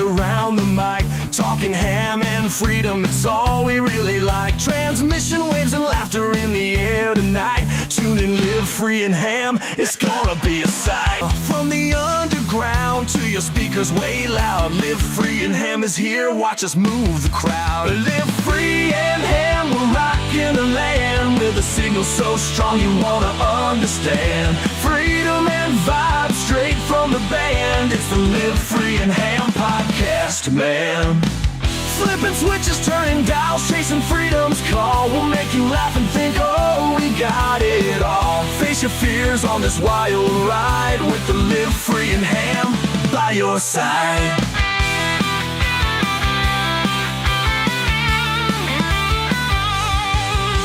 around the mic, talking ham and freedom, it's all we really like. Transmission waves and laughter in the air tonight. Tune in, live free and ham, it's gonna be a sight. From the underground to your speakers way loud, Live Free and Ham is here, watch us move the crowd. Live free and ham, we're rocking the land with a signal so strong you wanna understand. Freedom and vibes straight from the band, it's the Live Free and Ham podcast, man. Flipping switches, turning dials, chasing freedom's call. We'll make you laugh and think, oh, we got it all. Face your fears on this wild ride with the Live Free and Ham by your side.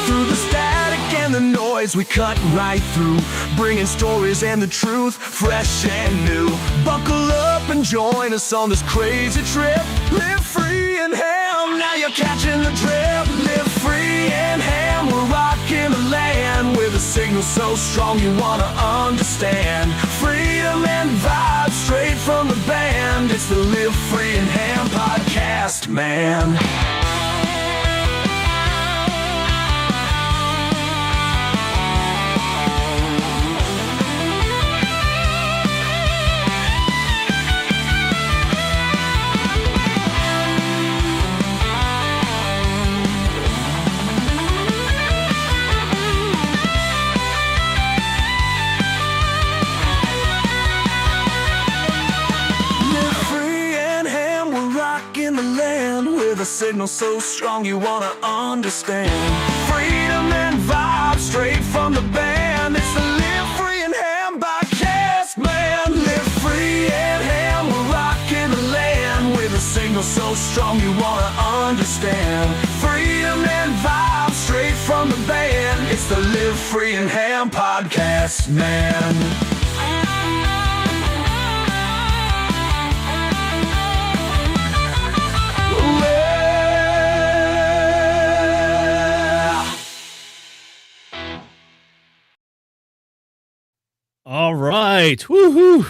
Through the static and the noise, we cut right through, bringing stories and the truth, fresh and new. Buckle up and join us on this crazy trip. Live free and ham, now you're catching the drip. Live free and ham, we're rocking the land with a signal so strong you wanna understand. Freedom and vibes straight from the band, it's the Live Free and Ham podcast, man. The signal so strong you wanna understand. Freedom and vibes straight from the band, it's the Live Free and Ham podcast, man. Live free and ham, we're rocking the land with a signal so strong you wanna understand. Freedom and vibes straight from the band, it's the Live Free and Ham podcast, man. All right. Woohoo.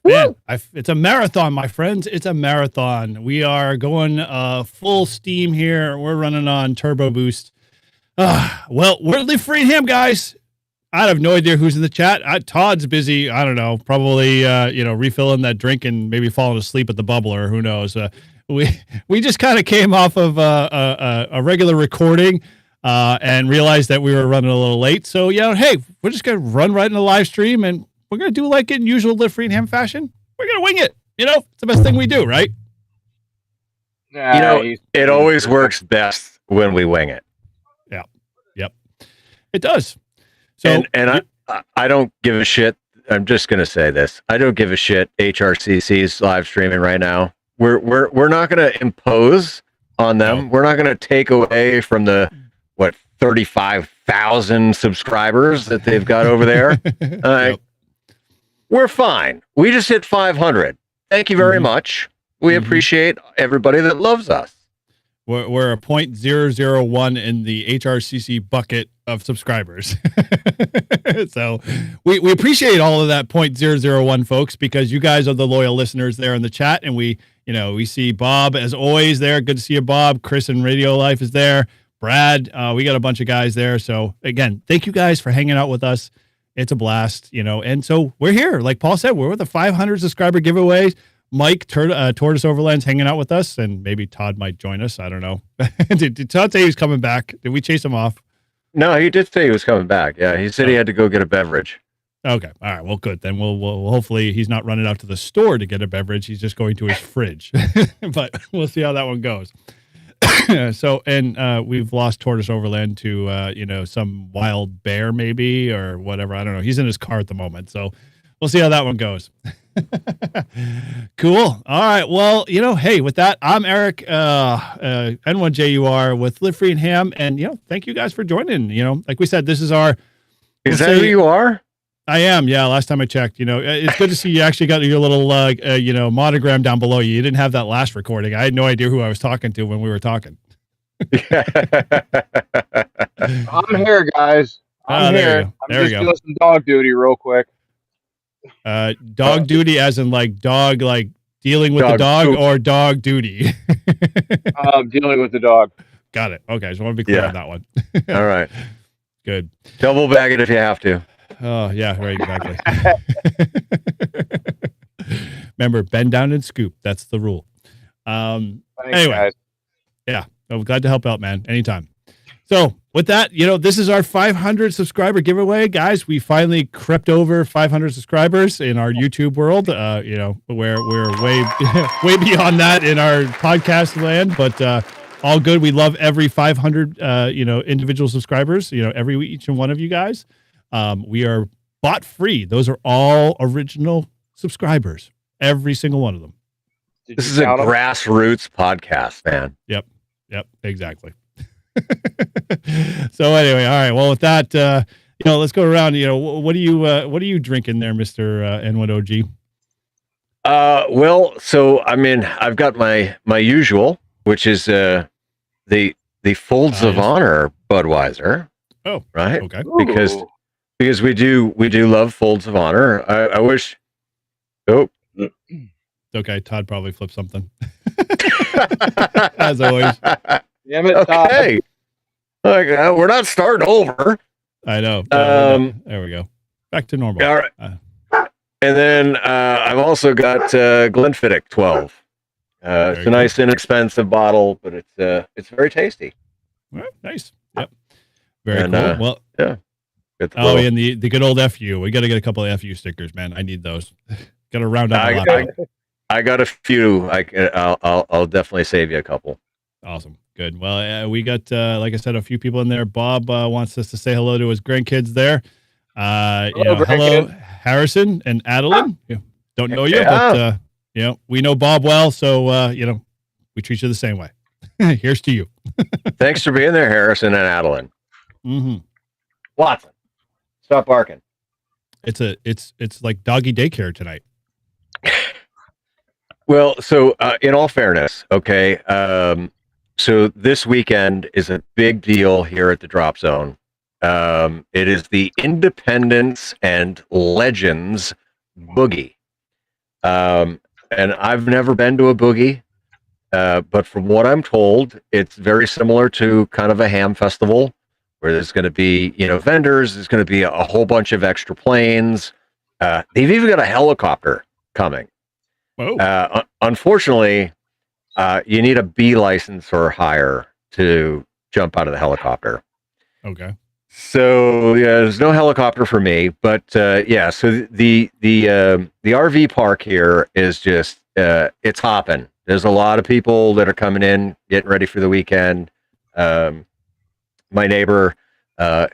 Man, it's a marathon, my friends. It's a marathon. We are going full steam here. We're running on turbo boost. Well, we're Live Free and Ham, guys. I have no idea who's in the chat. Todd's busy. I don't know. Probably, refilling that drink and maybe falling asleep at the bubbler. Who knows? We just kind of came off of a regular recording. And realized that we were running a little late. So, hey, we're just going to run right in the live stream and we're going to do like in usual Live Free and Ham fashion. We're going to wing it. It's the best thing we do, right? It always works best when we wing it. Yeah. Yep. It does. So, I don't give a shit. I'm just going to say this. I don't give a shit. HRCC's live streaming right now. We're not going to impose on them. No. We're not going to take away from the 35,000 subscribers that they've got over there. Yep. We're fine. We just hit 500. Thank you very much. We appreciate everybody that loves us. We're a 0.001 in the HRCC bucket of subscribers. So we appreciate all of that 0.001 folks, because you guys are the loyal listeners there in the chat. And we see Bob as always there. Good to see you, Bob. Chris in Radio Life is there. Brad, we got a bunch of guys there. So again, thank you guys for hanging out with us. It's a blast, and so we're here. Like Paul said, we're with the 500 subscriber giveaways. Mike, Tortoise Overland's hanging out with us, and maybe Todd might join us. I don't know. Did Todd say he was coming back? Did we chase him off? No, he did say he was coming back. Yeah, he said he had to go get a beverage. Okay. All right. Well, good. Then we'll hopefully he's not running out to the store to get a beverage. He's just going to his fridge. But we'll see how that one goes. So, and we've lost Tortoise Overland to, some wild bear maybe or whatever. I don't know. He's in his car at the moment. So we'll see how that one goes. Cool. All right. Well, hey, with that, I'm Eric, N1JUR with Live Free and Ham. And, thank you guys for joining. Like we said, this is our... Is that who you are? I am. Yeah. Last time I checked, it's good to see you actually got your little, monogram down below you. You didn't have that last recording. I had no idea who I was talking to when we were talking. I'm here, guys. I'm here. I'm just doing some dog duty real quick. Dog duty as in like dog, like Dealing with the Dog dog poop. or dog duty? Dealing with the dog. Got it. Okay, just want to be clear Yeah. on that one. All right. Good. Double bag it if you have to. Oh yeah, right, exactly. Remember, bend down and scoop. That's the rule. Thanks, Anyway. guys. Yeah, I'm glad to help out, man. Anytime. So with that, this is our 500 subscriber giveaway, guys. We finally crept over 500 subscribers in our YouTube world. We're way way beyond that in our podcast land, but all good. We love every 500 individual subscribers. Each and one of you guys. We are bot free. Those are all original subscribers. Every single one of them. Did This you is a count 'em? grassroots podcast, man. Yep, exactly. So anyway, all right. Well, with that, let's go around. What are you drinking there, Mr. N1OG? Well, so I mean, I've got my usual, which is the Folds of Nice. Honor Budweiser. Oh, right. okay. Because Ooh. because we do love Folds of Honor. I wish. Oh. Okay, Todd probably flipped something. As always. Damn it, Todd. Okay. We're not starting over. I know. There we go. Back to normal. All right. And then I've also got Glenfiddich 12. It's a Very nice, inexpensive bottle, but it's very tasty. All right, nice. Yep. Very And, cool. Well, It's oh, and the good old FU. We got to get a couple of FU stickers, man. I need those. Got to round up a lot. I got a few. I'll definitely save you a couple. Awesome. Good. Well, we got, like I said, a few people in there. Bob wants us to say hello to his grandkids there. Hello, grandkids. Harrison and Adeline. Don't know you, Yeah. but we know Bob well, so we treat you the same way. Here's to you. Thanks for being there, Harrison and Adeline. Mm-hmm. Watson, stop barking. It's like doggy daycare tonight. Well, so in all fairness, okay, so this weekend is a big deal here at the Drop Zone. It is the Independence and Legends Boogie. And I've never been to a boogie, but from what I'm told, it's very similar to kind of a ham festival where there's going to be, vendors, there's going to be a whole bunch of extra planes. They've even got a helicopter coming. Whoa. Unfortunately, you need a B license or higher to jump out of the helicopter. Okay. So there's no helicopter for me, but so the RV park here is just it's hopping. There's a lot of people that are coming in, getting ready for the weekend. My neighbor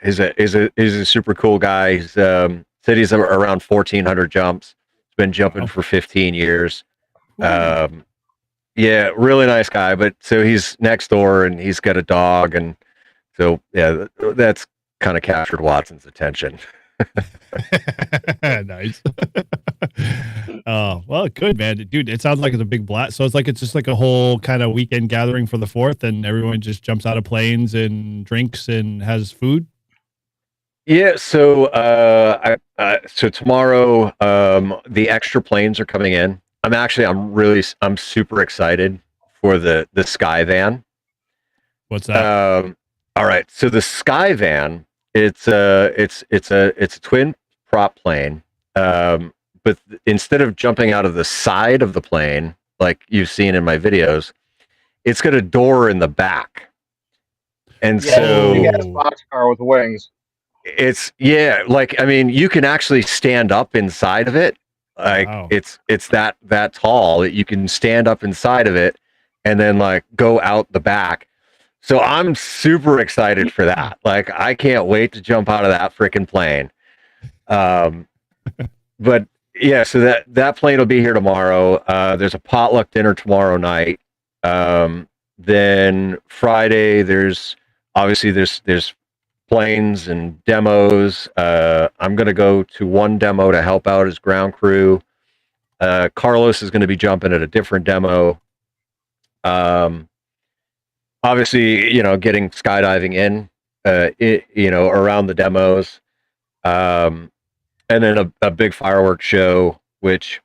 is a super cool guy. He's said he's around 1,400 jumps. He's been jumping for 15 years. Yeah, really nice guy. But so he's next door and he's got a dog, and so yeah, that's kind of captured Watson's attention. Nice. Oh, well, good, man. Dude, it sounds like it's a big blast. So it's just like a whole kind of weekend gathering for the 4th, and everyone just jumps out of planes and drinks and has food. Yeah, so so tomorrow the extra planes are coming in. I'm super excited for the Sky Van. What's that? All right, so the Sky Van, it's a twin prop plane, but instead of jumping out of the side of the plane like you've seen in my videos, it's got a door in the back, and so big ass boxcar with wings. you can actually stand up inside of it. Like Wow. it's that tall that you can stand up inside of it and then like go out the back. So I'm super excited for that. Like I can't wait to jump out of that freaking plane. But yeah, so that plane will be here tomorrow. There's a potluck dinner tomorrow night. Then Friday there's planes and demos. I'm going to go to one demo to help out as ground crew. Carlos is going to be jumping at a different demo. Obviously, getting skydiving in, around the demos. And then a big fireworks show, which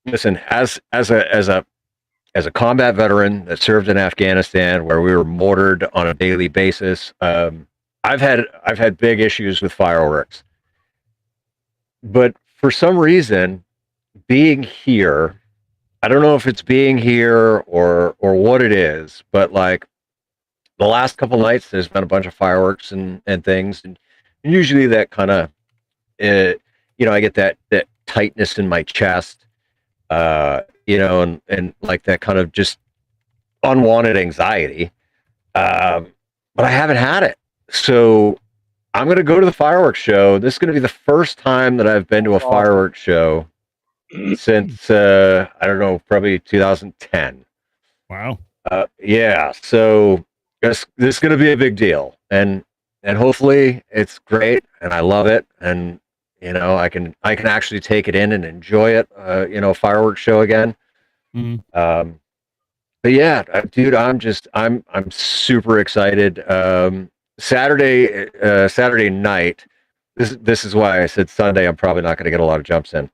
listen, as a combat veteran that served in Afghanistan, where we were mortared on a daily basis, I've had big issues with fireworks. But for some reason, being here, I don't know if it's being here or what it is, but like the last couple nights, there's been a bunch of fireworks and things, and usually that kind of, I get that tightness in my chest, and like that kind of just unwanted anxiety. But I haven't had it, so I'm gonna go to the fireworks show. This is gonna be the first time that I've been to a fireworks show since I don't know, probably 2010. Wow. Yeah, so this is going to be a big deal, and hopefully it's great, and I love it, and I can actually take it in and enjoy it. Fireworks show again. Mhm. But yeah, dude, I'm super excited. Saturday night. This is why I said Sunday. I'm probably not going to get a lot of jumps in.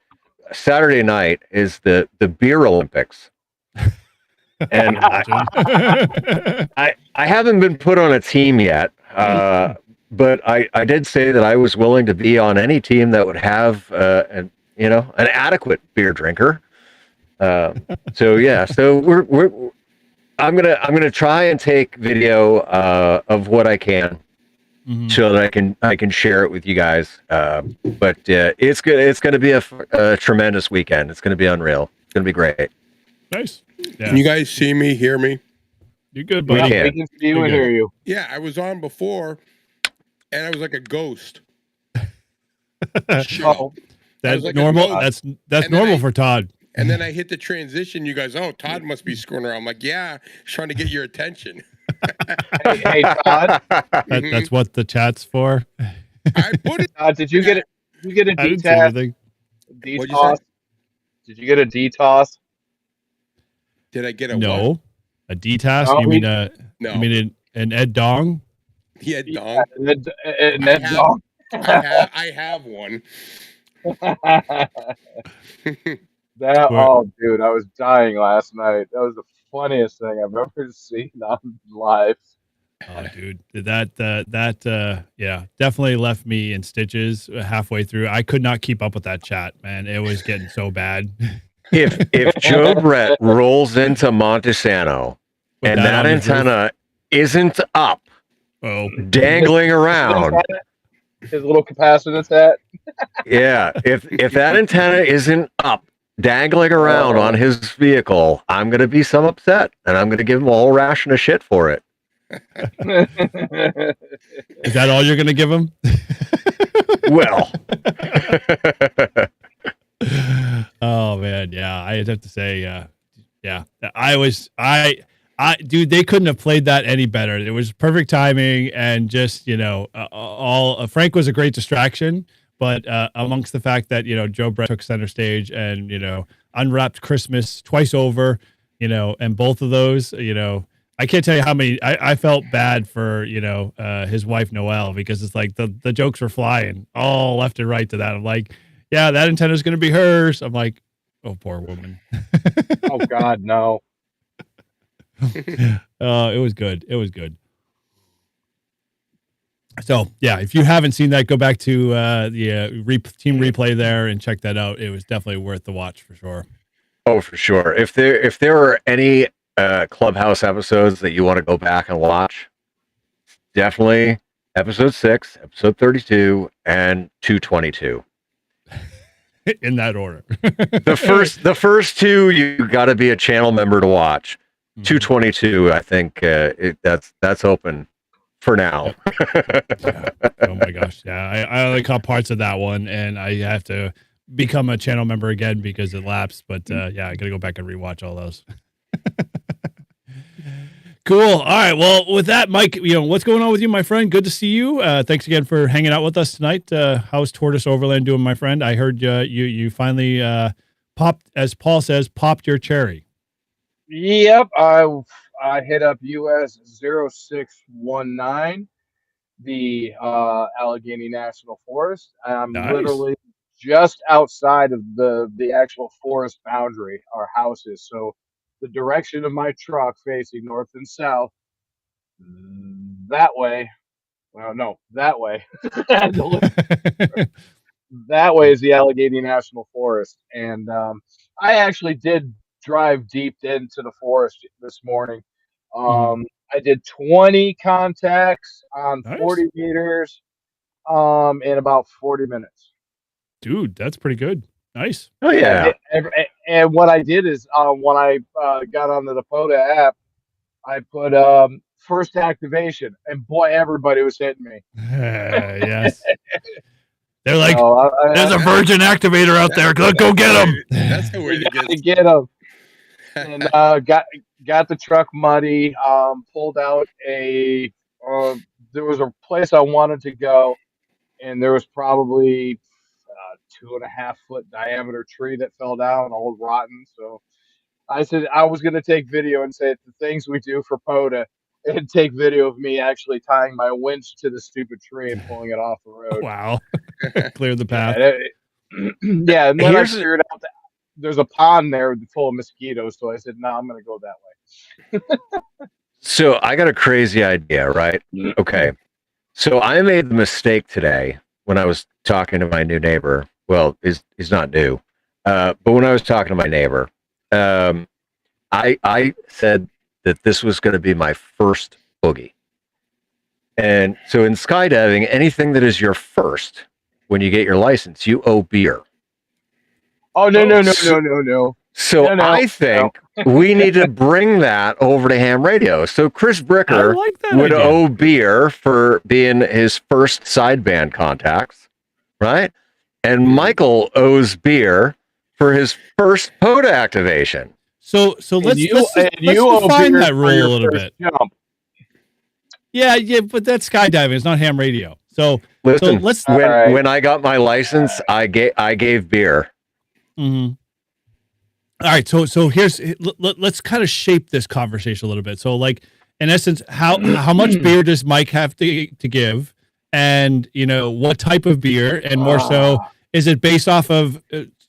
Saturday night is the Beer Olympics. And I haven't been put on a team yet, but I did say that I was willing to be on any team that would have an adequate beer drinker. So yeah, so I'm gonna try and take video of what I can, so that I can share it with you guys. But it's gonna be a tremendous weekend. It's gonna be unreal. It's gonna be great. Nice. Yeah. Can you guys see me, hear me? You're good, We buddy. can. We can see you You're and good. hear you. Yeah, I was on before, and I was like a ghost. Oh, That's like a normal. ghost. That's And then normal I- for Todd. And then I hit the transition. You guys, oh, Todd must be screwing around. I'm like, yeah, he's trying to get your attention. hey, Todd. That's what the chat's for. I put it. Did you get it? Did you get a I didn't say DTAS? anything. What'd you DTOS? say? Did you get a DTOS? Did I get a what? No, a D task. No, You mean a? No. You mean an Ed Dong? He had dong. And then I dog. I have one. Oh, dude, I was dying last night. That was the funniest thing I've ever seen on live. Oh, dude, yeah, definitely left me in stitches halfway through. I could not keep up with that chat, man. It was getting so bad. If Joe Brett rolls into Montesano With and that on his roof. antenna isn't up, Oh, dangling around, His little capacitance hat. yeah. If that antenna isn't up, dangling around on his vehicle, I'm gonna be some upset, and I'm gonna give him a whole ration of shit for it. is that all you're gonna give him? Well, Oh man, yeah, I'd have to say, yeah, dude, they couldn't have played that any better. It was perfect timing, and just Frank was a great distraction, but amongst the fact that Joe Brett took center stage and unwrapped Christmas twice over, and both of those, I can't tell you how many. I felt bad for his wife Noelle, because it's like the jokes were flying all left and right to that. I'm like, yeah, that antenna is going to be hers. I'm like, oh, poor woman. Oh God, no. It was good. It was good. So yeah, if you haven't seen that, go back to the team replay there and check that out. It was definitely worth the watch for sure. oh, for sure. If there are any Clubhouse episodes that you want to go back and watch, definitely episode 6, episode 32, and 222. In that order. The first two, you got to be a channel member to watch. 222, I think that's open for now. Oh my gosh, yeah, I only caught parts of that one, and I have to become a channel member again because it lapsed. But yeah, I gotta go back and rewatch all those. Cool. All right. Well, with that, Mike, what's going on with you, my friend? Good to see you. Thanks again for hanging out with us tonight. How's Tortoise Overland doing, my friend? I heard you finally popped, as Paul says, popped your cherry. Yep, I hit up US 0619, the Allegheny National Forest. I'm Nice. literally just outside of the actual forest boundary, our house is. So the direction of my truck facing north and south, that way. Well, no, that way. That way is the Allegheny National Forest. And I actually did drive deep into the forest this morning. Mhm. I did 20 contacts on Nice. 40 meters in about 40 minutes. Dude, that's pretty good. Nice. Oh yeah. And what I did is when I got on the Dakota app, I put first activation, and boy, everybody was hitting me. Yes. They're like, So there's a virgin activator out there. Go get him. That's the way to to get. get them. And got the truck muddy. Pulled out a. There was a place I wanted to go, and there was probably 2.5 foot diameter tree that fell down, all rotten. So I said I was going to take video and say the things we do for POTA, and take video of me actually tying my winch to the stupid tree and pulling it off the road. Wow. Cleared the path. Yeah, and then I Here's- figured out that there's a pond there full of mosquitoes. So I said, no, I'm going to go that way. So I got a crazy idea, right? Okay. So I made the mistake today when I was talking to my new neighbor. Well, he's not new, but when I was talking to my neighbor, I said that this was going to be my first boogie. And so in skydiving, anything that is your first, when you get your license, you owe beer. Oh, no. So No, I think we need to bring that over to ham radio. So Chris I Bricker like that would idea. owe beer for being his first sideband contacts, right? And Michael owes beer for his first POTA activation. So let's owe define beer that for rule a your little first bit. Jump. Yeah, but that's skydiving. It's not ham radio. So Listen, let's. when All right. when I got my license, I gave beer. Mhm. All right, so here's let's kind of shape this conversation a little bit. So, like, in essence, how much beer does Mike have to give, and what type of beer, and more so, is it based off of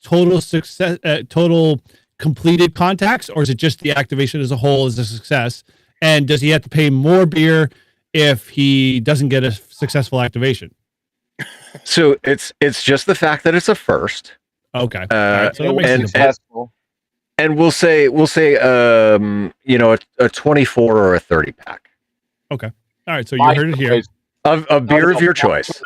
total success, total completed contacts, or is it just the activation as a whole is a success? And does he have to pay more beer if he doesn't get a successful activation? So it's just the fact that it's a first. Okay, all right, so that It makes was sense. successful. And we'll say a 24 or a 30 pack All right, so you My heard it here. choice. of beer of your My choice.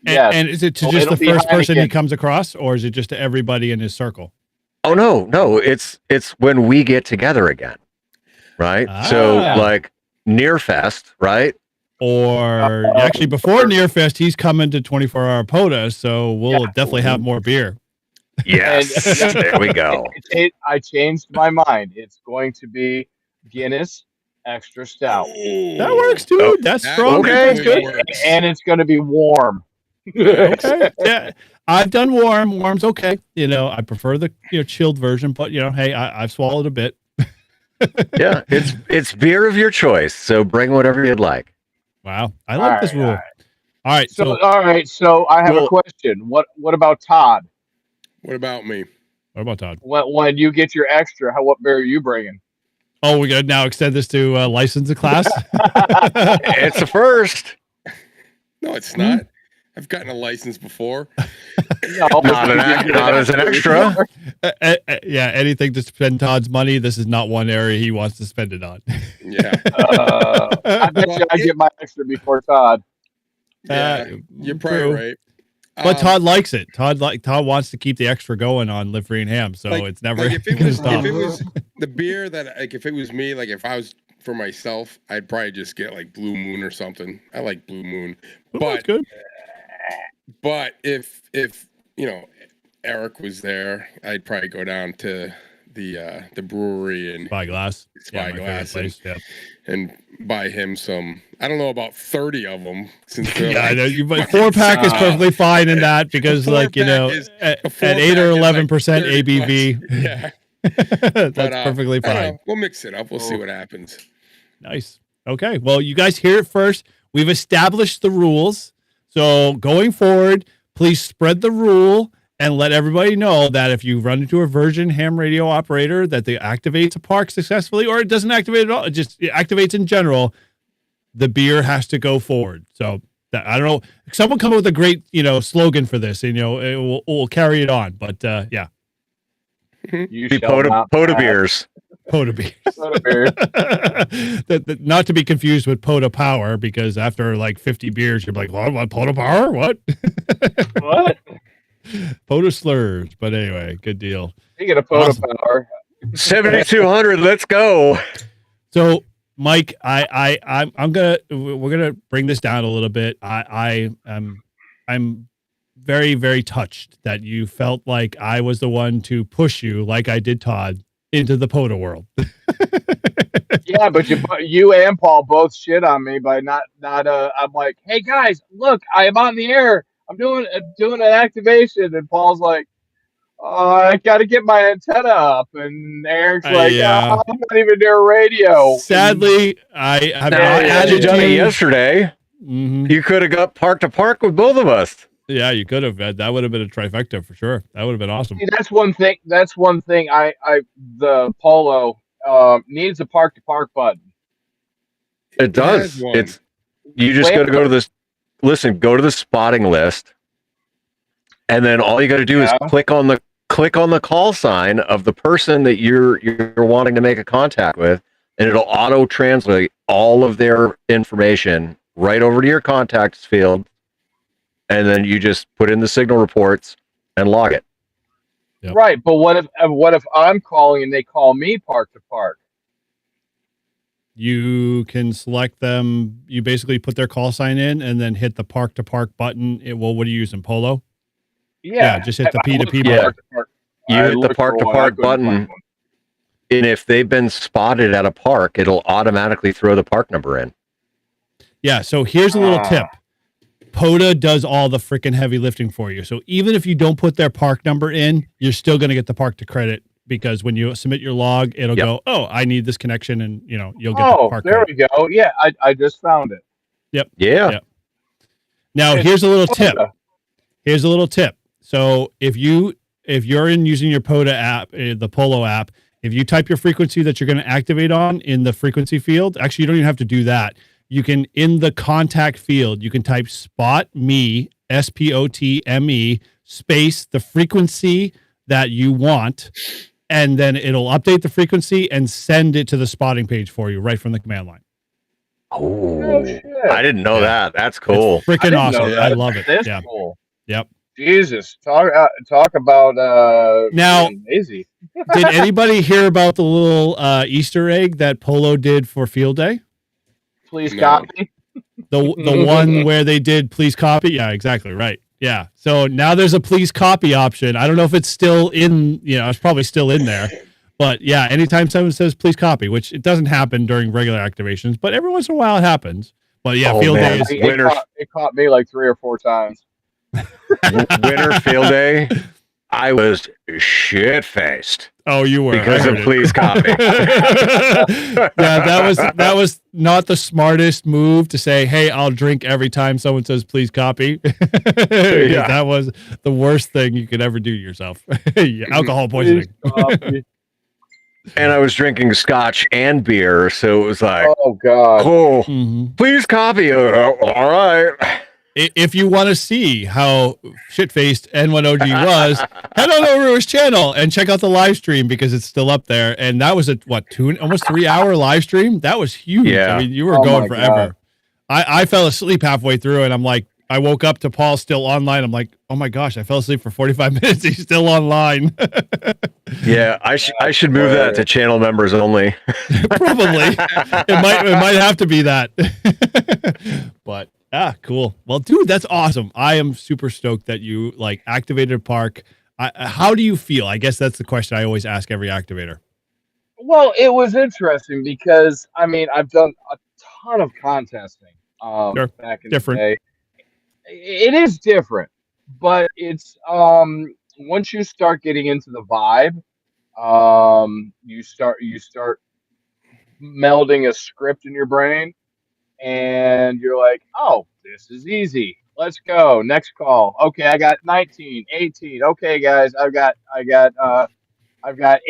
Yes. And is it to Oh, just it'll the be first person he Heineken. comes across, or is it just to everybody in his circle? Oh no, it's when we get together again, right? So Ah. like Near Fest, right? Or actually, before Near Fest, he's coming to 24-hour POTA, so we'll definitely have more beer. Yes, And- there we go. I changed my mind. It's going to be Guinness Extra Stout, That works, dude. Oh, That's That strong. okay. That's good. works. and it's going to be warm. Okay. Yeah, I've done warm. Warm's okay. I prefer the chilled version, but hey, I've swallowed a bit. Yeah, it's beer of your choice. So bring whatever you'd like. Wow, I like All this right, rule. all All right, So, all right. So I have Well- a question. What about Todd? What about me? what about Todd? When you get your extra, what beer are you bringing? Oh, we got to now extend this to license class. It's a first. No, it's not. I've gotten a license before. No, Not as an extra. Yeah, anything to spend Todd's money. This is not one area he wants to spend it on. Yeah. I bet you I get my extra before Todd. Yeah. You're probably true. right. But Todd likes it. Todd wants to keep the extra going on Live Free and Ham, so Like- it's never like if it gonna was stop. if it was the beer that if it was me, like if I was for myself, I'd probably just get like Blue Moon or something. I like Blue Moon. Oh, that's good. But if Eric was there, I'd probably go down to the brewery and Spyglass. Spyglass my favorite place. Yeah, and buy him some. I don't know about 30 of them since they're yeah I like, know. But 4-pack is perfectly fine in that because, A like 4-pack is- at a 8 or 4-pack is 11% like 30 ABV, bucks. Yeah, that's but, perfectly I don't fine. know. We'll mix it up. We'll see what happens. Nice. Okay. Well, you guys hear it first. We've established the rules. So going forward, please spread the rule and let everybody know that if you run into a Virgin ham radio operator that they activates a park successfully, or it doesn't activate at all, it activates in general, the beer has to go forward. So I don't know. Someone come up with a great, slogan for this, and we'll carry it on. But yeah, You Be shall not Pota pass. beers. Pota beers. Soda beer. Not to be confused with Pota Power, because after like 50 beers, you're like, what Pota Power? What? What? Pota slurs. But anyway, good deal. Speaking of Pota Awesome. Power, 7,200. Let's go. So, Mike, we're gonna bring this down a little bit. I'm very, very touched that you felt like I was the one to push you, like I did Todd, into the Pota world. yeah, but you and Paul both shit on me by not. I'm like, hey guys, look, I am on the air. I'm doing an activation, and Paul's like, I got to get my antenna up, and Eric's like, Yeah. I'm not even near radio. Sadly, I have Now, not had you added done it you. yesterday, Mhm. you could have got park to park with both of us. Yeah, you could have. That would have been a trifecta for sure. That would have been awesome. See, that's one thing. The Polo needs a park to park button. It does. has one. It's you just got to go to this. Listen, go to the spotting list, and then all you got to do is Yeah. click on the call sign of the person that you're wanting to make a contact with, and it'll auto translate all of their information right over to your contacts field, and then you just put in the signal reports and log it. Yep. Right, but what if I'm calling and they call me park to park? You can select them. You basically put their call sign in and then hit the park to park button. What do you use in Polo? Yeah, just hit the P to P button. Park to park. You I hit the looked park for to one, I park couldn't find button, one. and if they've been spotted at a park, it'll automatically throw the park number in. Yeah. So here's a little Ah. tip. POTA does all the freaking heavy lifting for you. So even if you don't put their park number in, you're still going to get the park to credit, because when you submit your log, it'll Yep. go, oh, I need this connection, and you'll get the Oh, park there credit. we go. Yeah, I just found it. Yeah. Yeah. Now here's a little tip. Pota. Here's a little tip. So if you're using your POTA app, the Polo app, if you type your frequency that you're going to activate on in the frequency field, actually you don't even have to do that. You can, in the contact field, you can type spot me, SPOTME, space the frequency that you want, and then it'll update the frequency and send it to the spotting page for you right from the command line. Oh, Oh, shit. I didn't know that. That's It's cool. I freaking didn't know awesome. that. I love it. That's Yeah. cool. Yep. Jesus, talk about Now- being lazy. Did anybody hear about the little Easter egg that Polo did for Field Day? Please No. copy. The one where they did please copy? Yeah, exactly. Right. Yeah. So now there's a please copy option. I don't know if it's still in, it's probably still in there. But yeah, anytime someone says please copy, which it doesn't happen during regular activations, but every once in a while it happens. But yeah, Oh, Field man. Day is It Winners. caught me like 3 or 4 times. Winter field day, I was shit faced oh, you were because I of heard it. please copy. Yeah, that was not the smartest move to say, "Hey, I'll drink every time someone says please copy." Yeah. That was the worst thing you could ever do to yourself. Yeah, alcohol poisoning. Please copy. And I was drinking scotch and beer, so it was like, Oh God. oh, Mhm. please copy. All right. If you want to see how shit-faced N1OG was, head on over to his channel and check out the live stream, because it's still up there. And that was almost 3-hour live stream. That was huge. Yeah. I mean, you were Oh going my forever. I fell asleep halfway through, and I'm like, I woke up to Paul still online. I'm like, oh my gosh, I fell asleep for 45 minutes. He's still online. Yeah, I should move that to channel members only. Probably. It might have to be that. But cool. Well, dude, that's awesome. I am super stoked that you activated a park. How do you feel? I guess that's the question I always ask every activator. Well, it was interesting because I've done a ton of contesting Sure. back in Different. the day. It is different, but it's once you start getting into the vibe, you start melding a script in your brain, and you're like, oh, this is easy. Let's go. Next call. Okay, I got 19, 18. Okay, guys, I've got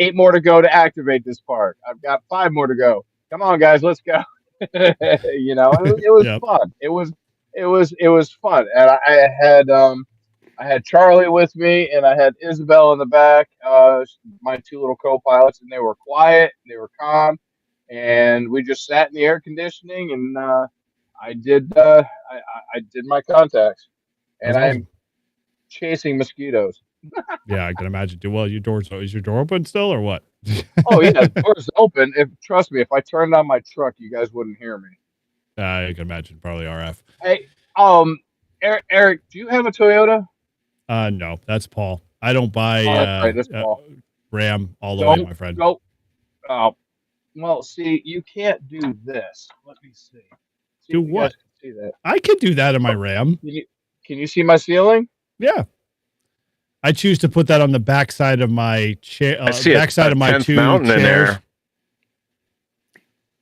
8 more to go to activate this park. I've got 5 more to go. Come on, guys, let's go. It was Yep. fun. It was fun, and I had Charlie with me, and I had Isabel in the back, my 2 little co-pilots, and they were quiet, and they were calm, and we just sat in the air conditioning, and I did my contacts, and That's I'm awesome. chasing mosquitoes. Yeah, I can imagine. Well, is your door open still or what? Oh yeah, the door's open. Trust me, if I turned on my truck, you guys wouldn't hear me. I can imagine. Probably RF. Hey, Eric, do you have a Toyota? No, that's Paul. I don't buy Oh, that's right, that's Paul. Ram all the way, Don't my friend. go. Oh, well, see, you can't do this. Let me see. See Do if you what? guys can see that. I could do that in my Ram. Can you see my ceiling? Yeah. I choose to put that on the backside of my chair. I see Backside a of my 10th 2 mountain in chairs. there.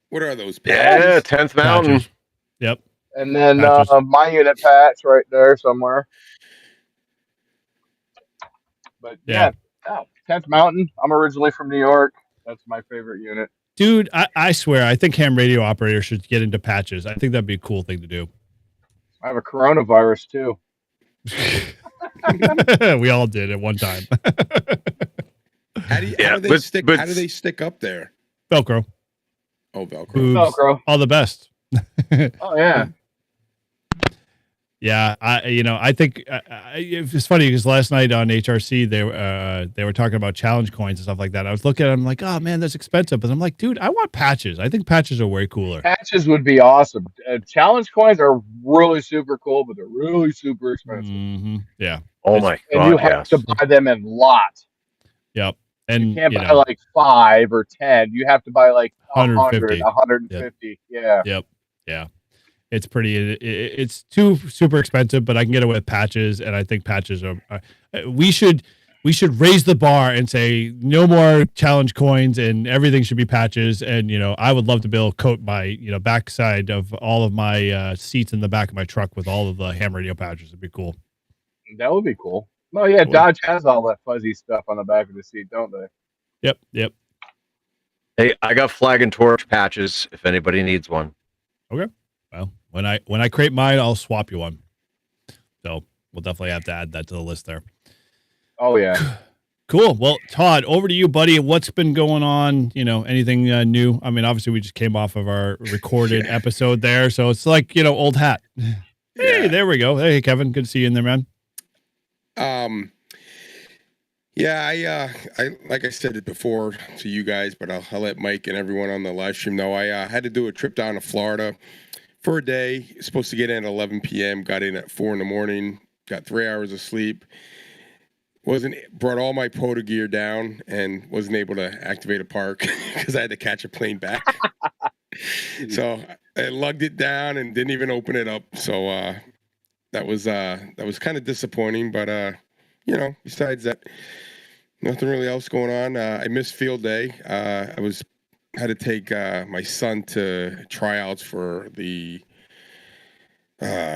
What are those? Yeah, 10th mountain. Patches. Yep. And then Patches. my unit patch right there somewhere. But Yeah. yeah, 10th Mountain. I'm originally from New York. That's my favorite unit. Dude, I swear, I think ham radio operators should get into patches. I think that'd be a cool thing to do. I have a coronavirus too. We all did at one time. How do Yeah, they but- stick? but- How do they stick up there? Velcro. Oh, Velcro. Boobs. Velcro. All the best. Oh yeah. Yeah, I think it's funny because last night on HRC they were talking about challenge coins and stuff like that. I was looking at them like, oh man, that's expensive, but I'm like, dude, I want patches. I think patches are way cooler. Patches would be awesome. Challenge coins are really super cool, but they're really super expensive. Yeah. Oh my And you god, have yes. to buy them in lots. Yep. And You can't buy like 5 or 10. You have to buy like 150. 100, 150. Yeah. Yep. Yeah. It's pretty. It's too super expensive, but I can get away with patches, and I think patches are. We should raise the bar and say no more challenge coins, and everything should be patches. And I would love to be able to coat my backside of all of my seats in the back of my truck with all of the ham radio patches. It'd be cool. That would be cool. Oh yeah, Dodge has all that fuzzy stuff on the back of the seat, don't they? Yep. Hey, I got flag and torch patches if anybody needs one. Okay. Well, when I create mine, I'll swap you one. So we'll definitely have to add that to the list there. Oh yeah. Cool. Well, Todd, over to you, buddy. What's been going on? Anything new? I mean, obviously, we just came off of our recorded episode there, so it's like old hat. Hey, there we go. Hey, Kevin, good to see you in there, man. Yeah, I like I said it before to you guys, but I'll let Mike and everyone on the live stream know. I had to do a trip down to Florida for a day. Supposed to get in at 11 p.m. Got in at 4 in the morning. Got 3 hours of sleep. Brought all my POTA gear down and wasn't able to activate a park because I had to catch a plane back. So I lugged it down and didn't even open it up. So that was kind of disappointing. But besides that, nothing really else going on. I missed field day. I had to take my son to tryouts for the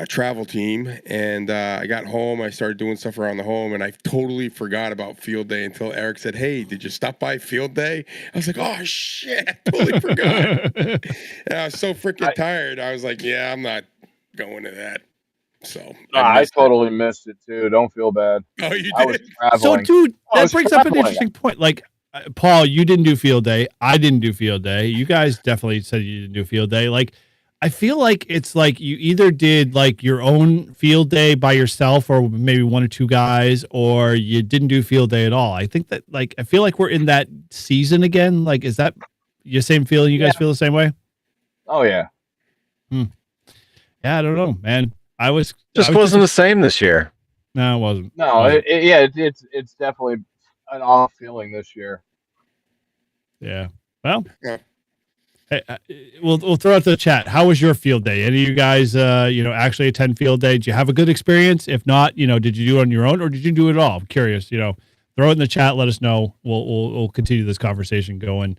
travel team, and I got home. I started doing stuff around the home, and I totally forgot about field day until Eric said, "Hey, did you stop by field day?" I was like, "Oh shit, I totally forgot." And I was so freaking tired. I was like, "Yeah, I'm not going to that." So I totally missed it too. Don't feel bad. Oh, you I was did? So, traveling. dude, I that was brings up an traveling. interesting point. Like, Paul, you didn't do field day. I didn't do field day. You guys definitely said you didn't do field day. Like, I feel like it's like you either did like your own field day by yourself or maybe 1 or 2 guys, or you didn't do field day at all. I think that I feel like we're in that season again. Like, is that your same feeling? You guys feel the same way? Oh yeah. Yeah, I don't know, man. I was Wasn't the same this year. No, it wasn't. No, it's definitely an off feeling this year. Yeah. Well, Yeah. hey, we'll throw out the chat. How was your field day? Any of you guys, actually attend field day? Did you have a good experience? If not, did you do it on your own or did you do it all? I'm curious. Throw it in the chat. Let us know. We'll continue this conversation going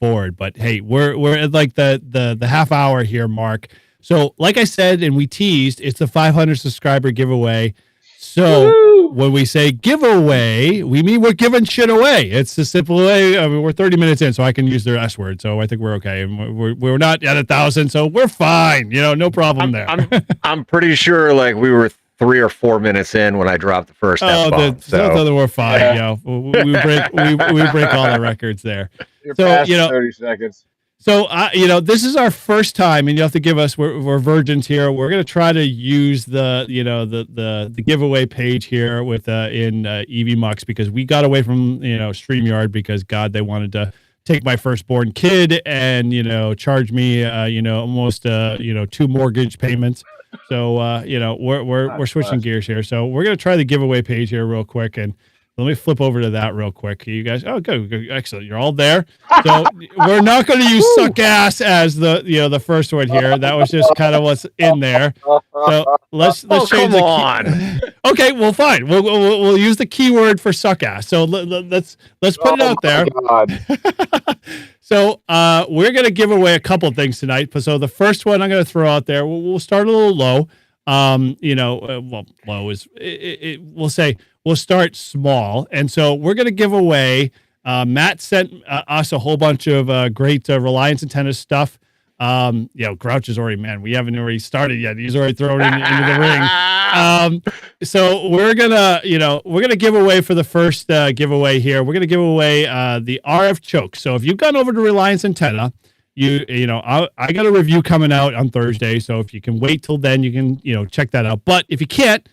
forward. But hey, we're at like the half hour here, Mark. So, like I said, and we teased, it's the 500 subscriber giveaway. So Woo! when we say giveaway, we mean we're giving shit away. It's the simple way. I mean, we're 30 minutes in, so I can use their S word. So I think we're okay. And we're not at 1,000, so we're fine. No problem there. I'm pretty sure like we were 3 or 4 minutes in when I dropped the first F-bomb. So we're fine. Yeah. We break all the records there. You're So, past you know- 30 seconds. So, this is our first time, and you have to give us. We're virgins here. We're gonna try to use the giveaway page here with in EV Mux because we got away from StreamYard because God, they wanted to take my firstborn kid and charge me almost 2 mortgage payments. So we're switching gears here. So we're gonna try the giveaway page here real quick and. Let me flip over to that real quick. You guys, good, excellent. You're all there. So we're not going to use "suck ass" as the first one here. That was just kind of what's in there. So let's change come on. Okay, well, fine. We'll use the keyword for "suck ass." So let's put it out there. God. So we're going to give away a couple things tonight. So the first one I'm going to throw out there. We'll start a little low. Low is we'll say. We'll start small. And so we're going to give away, Matt sent us a whole bunch of great Reliance antenna stuff. Grouch is already, man, we haven't already started yet. He's already thrown into the ring. So we're going to give away for the first giveaway here. We're going to give away the RF choke. So if you've gone over to Reliance antenna, I got a review coming out on Thursday. So if you can wait till then, you can, check that out. But if you can't,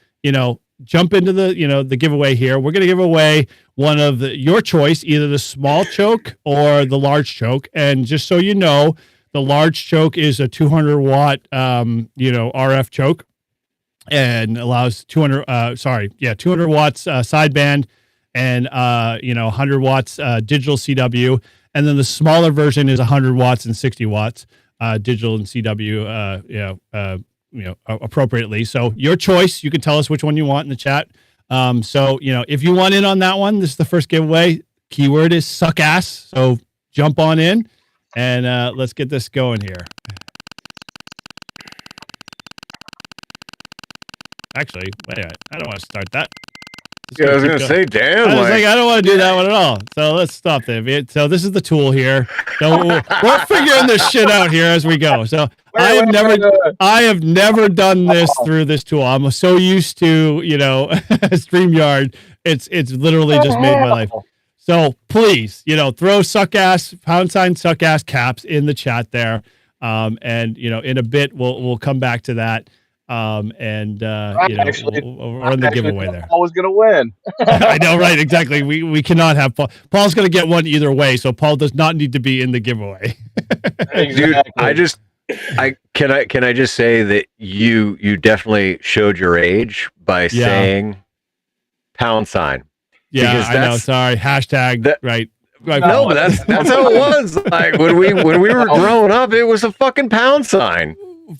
jump into the giveaway here. We're going to give away one of your choice, either the small choke or the large choke. And just so you know, the large choke is a 200 watt, RF choke and allows 200 watts sideband and 100 watts digital CW. And then the smaller version is 100 watts and 60 watts digital and CW. Appropriately. So your choice. You can tell us which one you want in the chat. If you want in on that one, this is the first giveaway. Keyword is "suck ass." So jump on in and let's get this going here. Actually, wait a minute. I don't want to start that. Yeah, I was gonna say, damn. I don't want to do that one at all. So let's stop there. So this is the tool here. So we're figuring this shit out here as we go. So I have never done this through this tool. I'm so used to StreamYard. It's literally just made my life. So please, throw "suck ass" # suck ass caps in the chat there. And in a bit we'll come back to that. We'll run the giveaway there. Paul was gonna win. I know, right? Exactly. We cannot have Paul. Paul's gonna get one either way, so Paul does not need to be in the giveaway. Exactly. Dude, can I just say that you definitely showed your age by saying $. Yeah, Because I know. Sorry. Hashtag right. No, but that's how it was. Like when we were growing up, it was a fucking $.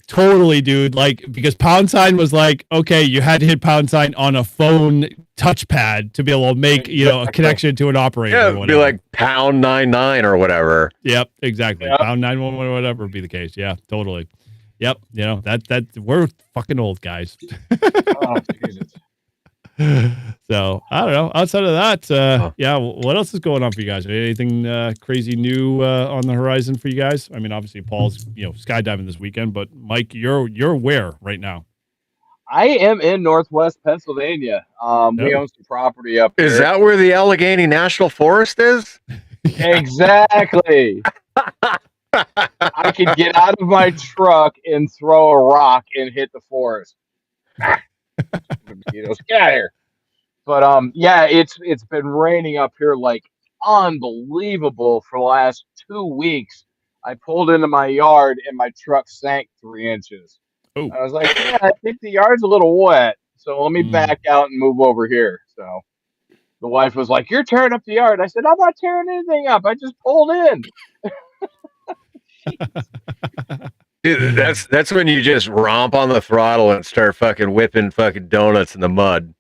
Totally, dude. Like, because $. Was like, okay, you had to hit $. On a phone touchpad to be able to make a connection to an operator. Yeah, or it'd be whatever. like £99 or whatever. Yep, exactly. Yep. £911, whatever be the case. Yeah, totally. Yep. That we're fucking old guys. Oh, Jesus. So I don't know. Outside of that, what else is going on for you guys? Anything crazy new on the horizon for you guys? I mean, obviously Paul's skydiving this weekend, but Mike, you're where right now? I am in Northwest Pennsylvania. We own some property up Is here. that where the Allegheny National Forest is? Exactly. I could get out of my truck and throw a rock and hit the forest. Get out of here. But it's been raining up here like unbelievable for the last 2 weeks. I pulled into my yard and my truck sank 3 inches. Oh. I was like, I think the yard's a little wet, so let me back out and move over here. So the wife was like, "You're tearing up the yard." I said, "I'm not tearing anything up. I just pulled in." Dude, that's when you just romp on the throttle and start fucking whipping fucking donuts in the mud.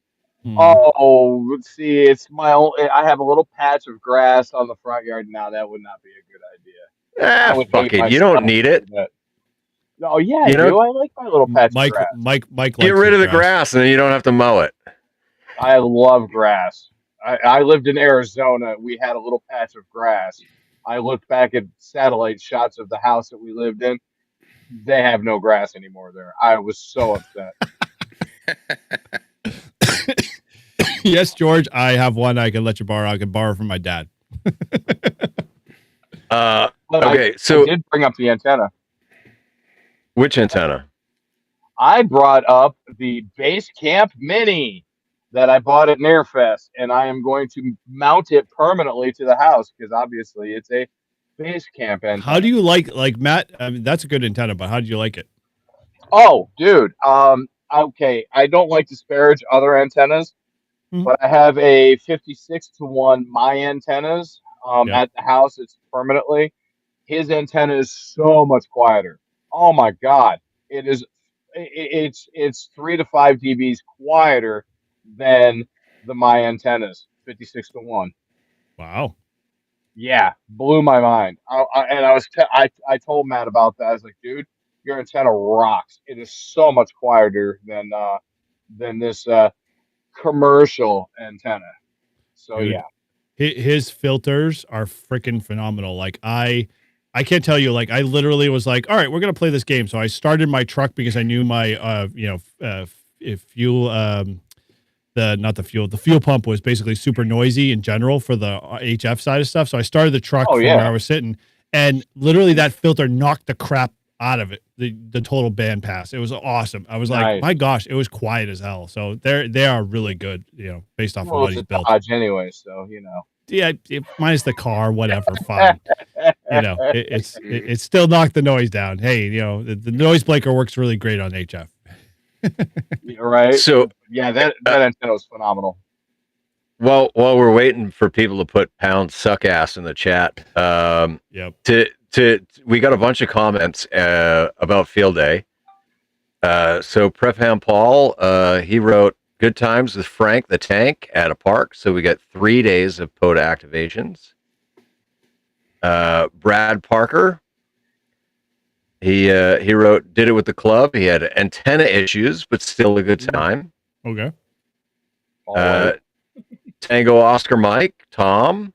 Oh, let's see. It's my own. I have a little patch of grass on the front yard now. That would not be a good idea. I would hate Fuck it. You don't myself need it. for that. Oh yeah, You I know- do. I like my little patch Mike, of grass. Mike. Get likes rid his of the grass and then you don't have to mow it. I love grass. I lived in Arizona. We had a little patch of grass. I looked back at satellite shots of the house that we lived in. They have no grass anymore there. I was so upset. Yes, George, I have one I can let you borrow. I can borrow from my dad. But Okay, I so did bring up the antenna. which antenna? I brought up the Base Camp Mini that I bought at Nairfest, and I am going to mount it permanently to the house because obviously it's a Base Camp antenna. How do you like Matt? I mean, that's a good antenna, but how do you like it? Oh, dude. Okay. I don't like to disparage other antennas, Mhm. but I have a 56-to-1 my antennas Yeah. at the house. It's permanently. His antenna is so much quieter. Oh my god, it is. It's 3 to 5 dBs quieter than the my antennas. 56-to-1. Wow. Yeah, blew my mind. And I told Matt about that. I was like, dude, your antenna rocks. It is so much quieter than this commercial antenna. So Dude. yeah, His filters are freaking phenomenal. Like I can't tell you. Like I literally was like, all right, we're gonna play this game. So I started my truck because I knew my if fuel the fuel pump was basically super noisy in general for the HF side of stuff. So I started the truck from where I was sitting, and literally that filter knocked the crap out of it. The total band pass. It was awesome. I was like, my gosh, it was quiet as hell. So they are really good, based off of what he's built. Dodge anyway, so Yeah, minus the car, whatever, fine. It's still knocked the noise down. Hey, the noise blanker works really great on HF. Right. So yeah, that antenna was phenomenal. while we're waiting for people to put pound suck ass in the chat, Yep. we got a bunch of comments about field day. So Prefham Paul, he wrote good times with Frank the Tank at a park. So we got 3 days of POTA activations. Brad Parker, he wrote did it with the club. He had antenna issues, but still a good time. Okay. Tango Oscar Mike Tom,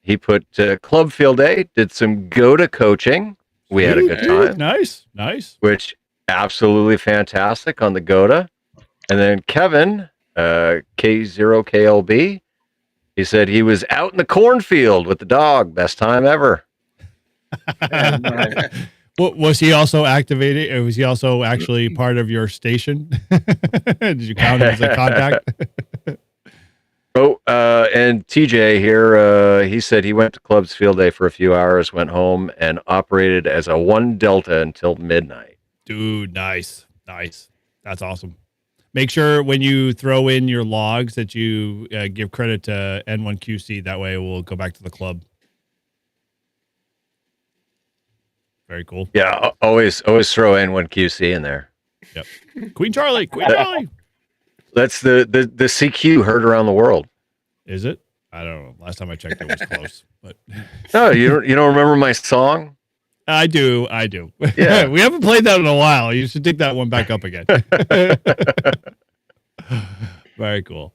he put club field day, did some GOTA coaching. We had a good time. Nice. Which absolutely fantastic on the GOTA. And then Kevin, K0KLB, he said he was out in the cornfield with the dog. Best time ever. Was he also activated? Or was he also actually part of your station? Did you count him as a contact? Oh, and TJ here, he said he went to club's field day for a few hours, went home, and operated as a 1 Delta until midnight. Dude, nice. That's awesome. Make sure when you throw in your logs that you give credit to N1QC. That way we'll go back to the club. Very cool. Yeah, always throw N1QC in there. Yep. Queen Charlie. That's the CQ heard around the world. Is it? I don't know. Last time I checked, it was close. But No, you don't remember my song? I do. Yeah. We haven't played that in a while. You should dig that one back up again. Very cool.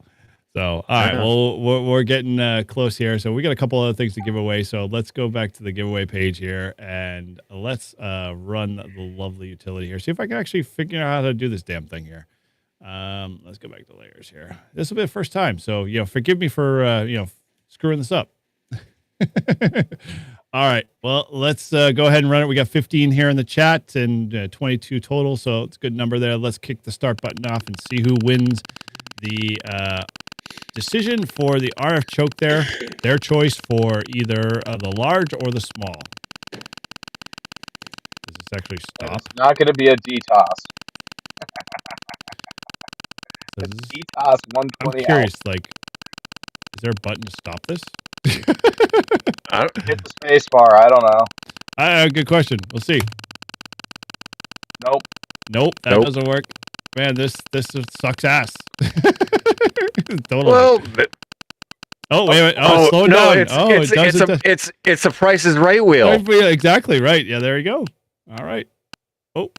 So, all right. Well, we're getting close here. So we got a couple other things to give away. So let's go back to the giveaway page here and let's run the lovely utility here. See if I can actually figure out how to do this damn thing here. Let's go back to layers here. This will be the first time. So, forgive me for, screwing this up. All right. Well, let's go ahead and run it. We got 15 here in the chat and 22 total. So it's a good number there. Let's kick the start button off and see who wins the decision for the RF choke there. Their choice for either the large or the small. Does this actually stop? It's not going to be a DTOS. DTOS I'm 120. curious, is there a button to stop this? Hit the space bar. I don't know. Good question. We'll see. Nope, that doesn't work. Man, this sucks ass. Totally. Well, oh wait. Oh, slow down. It's a Price is Right wheel. Exactly right. Yeah, there you go. All right. Oh.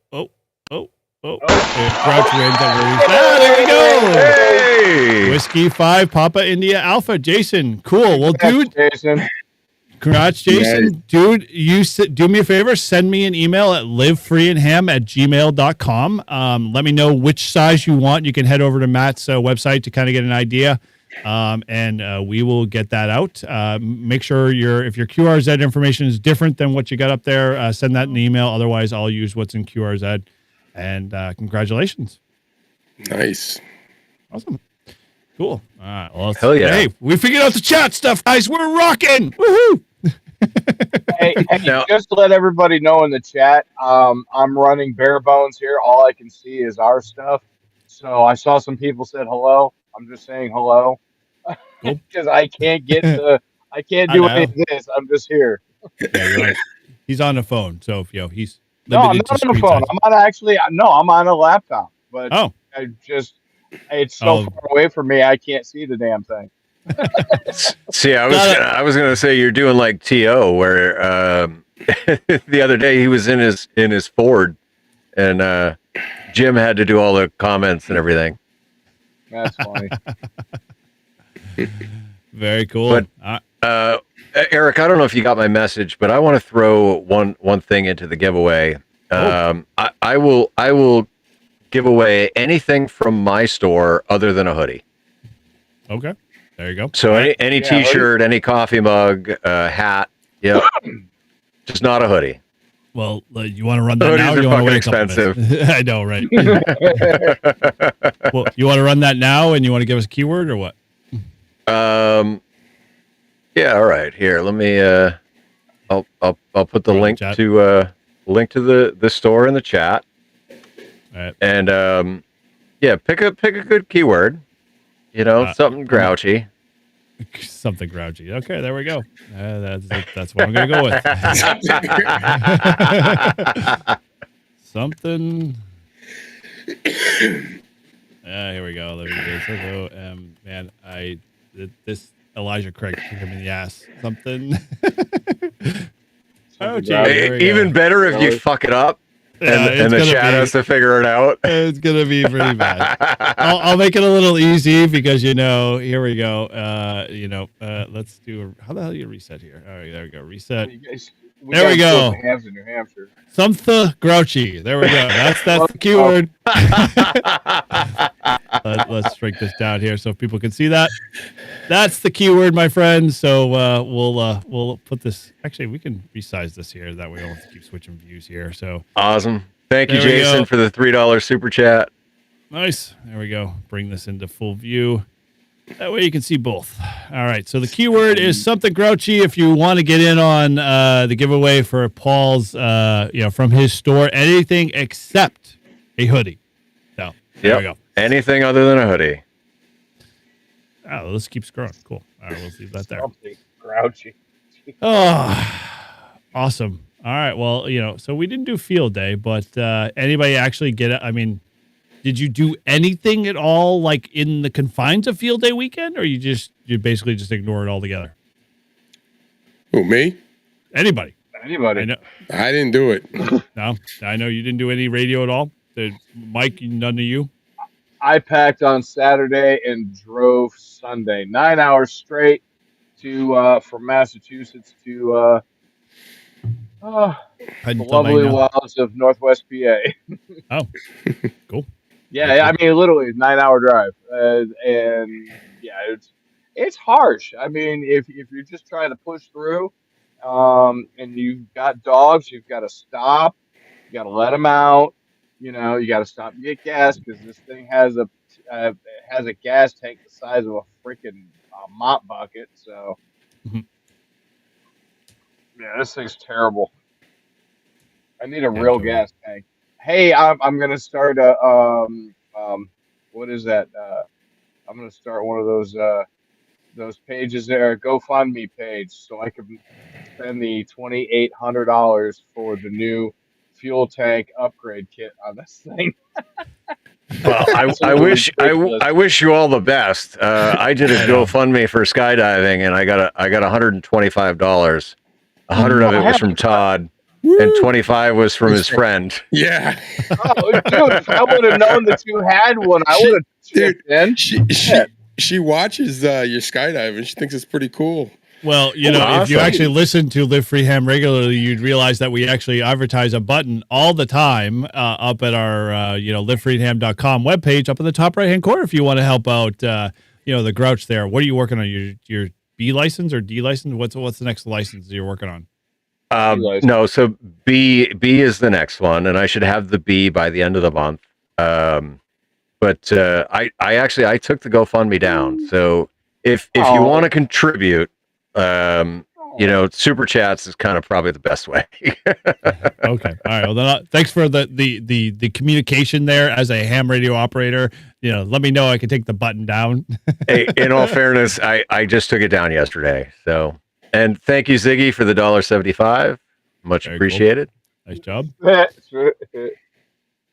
Crouch wins at there we go. Hey! Whiskey 5, Papa India Alpha. Jason, cool. Well, dude, Jason. congrats, Jason. Dude, do me a favor. Send me an email at livefreeandham@gmail.com. Let me know which size you want. You can head over to Matt's website to kind of get an idea. And we will get that out. Make sure if your QRZ information is different than what you got up there, send that in an email. Otherwise, I'll use what's in QRZ. And congratulations. Nice. Awesome. Cool. All right. Well, Hell yeah. Hey, we figured out the chat stuff, guys. We're rocking. Woohoo. Hey, Now- just to let everybody know in the chat, I'm running bare bones here. All I can see is our stuff. So I saw some people said hello. I'm just saying hello Cool. because I can't get I can't I do know. any of this. I'm just here. Yeah, you're right. He's on the phone. So, he's No, I'm limited to not on the screen phone. size. I'm on a laptop. But Oh, it's so Oh. far away from me, I can't see the damn thing. See, Got it. I was gonna say you're doing like To, where the other day he was in his Ford, and Jim had to do all the comments and everything. That's funny. very cool. But- Eric, I don't know if you got my message, but I want to throw one thing into the giveaway. I will give away anything from my store other than a hoodie. Okay. There you go. So any Yeah, T-shirt, any coffee mug, hat, just not a hoodie. Well, you want to run that Hoodies now? Or are you want to wait a fucking couple minutes? I know, right? Well, you want to run that now, and you want to give us a keyword or what? Yeah, all right. Here, let me. I'll put the Go in link chat. to the store in the chat, All right. and pick a good keyword. Something grouchy. Something grouchy. Okay, there we go. That's what I'm gonna go with. Something. Here we go. There we go. So, man, this Elijah Craig kicked him in the ass. Something. Oh, gee, there we go. Even better if you fuck it up, Yeah, and the chat has to figure it out. It's gonna be pretty bad. I'll make it a little easy because here we go. Let's do. How the hell do you reset here? All right, there we go. Reset. There we go. Hampshire, New Hampshire. Something grouchy. There we go. That's the keyword. Let's shrink this down here so people can see that. That's the keyword, my friends. So we'll put this. Actually, we can resize this here. That way we don't have to keep switching views here. So Awesome. Thank you, There we Jason, go. for the $3 super chat. nice. There we go. Bring this into full view. That way you can see both. All right. So the keyword is something grouchy. If you want to get in on the giveaway for Paul's, from his store, anything except a hoodie. So there we go. Anything other than a hoodie. Oh, let's keep scrolling. Cool. All right. We'll leave that there. Something grouchy. Oh, awesome. All right. Well, so we didn't do field day, but anybody actually get it? I mean, did you do anything at all, like in the confines of field day weekend, or you basically just ignore it altogether? Who, me? Anybody? Anybody? I know. I didn't do it. No, I know you didn't do any radio at all. Mike, none of you. I packed on Saturday and drove Sunday, 9 hours straight from Massachusetts to the lovely wilds of Northwest PA. Oh, cool. Yeah, I mean, literally 9 hour drive, and yeah, it's harsh. I mean, if you're just trying to push through, and you've got dogs, you've got to stop, you got to let them out. You got to stop and get gas because this thing has a gas tank the size of a freaking mop bucket. So, Mhm. yeah, this thing's terrible. I need a real gas tank. Hey, I'm gonna start a what is that? I'm gonna start one of those pages there, GoFundMe page, so I can spend the $2,800 for the new fuel tank upgrade kit on this thing. Well, I wish you all the best. I did a GoFundMe for skydiving, and I got $125. $100 of it was from Todd. and 25 was from his friend. Yeah. Oh, dude, if I would have known that you had one, I would have chipped in. She watches your skydiving. She thinks it's pretty cool. Well, you know, if you actually listen to Live Free Ham regularly, you'd realize that we actually advertise a button all the time up at our, livefreeham.com webpage up in the top right-hand corner if you want to help out, the Grouch there. What are you working on? Your B license or D license? What's the next license you're working on? No, so B is the next one, and I should have the B by the end of the month. But I took the GoFundMe down. So if you want to contribute, super chats is kind of probably the best way. Okay. All right. Well, then, thanks for the communication there as a ham radio operator. Let me know I can take the button down. Hey, in all fairness, I just took it down yesterday. So, and thank you, Ziggy, for the $1.75. Much Very appreciated. Cool. Nice job.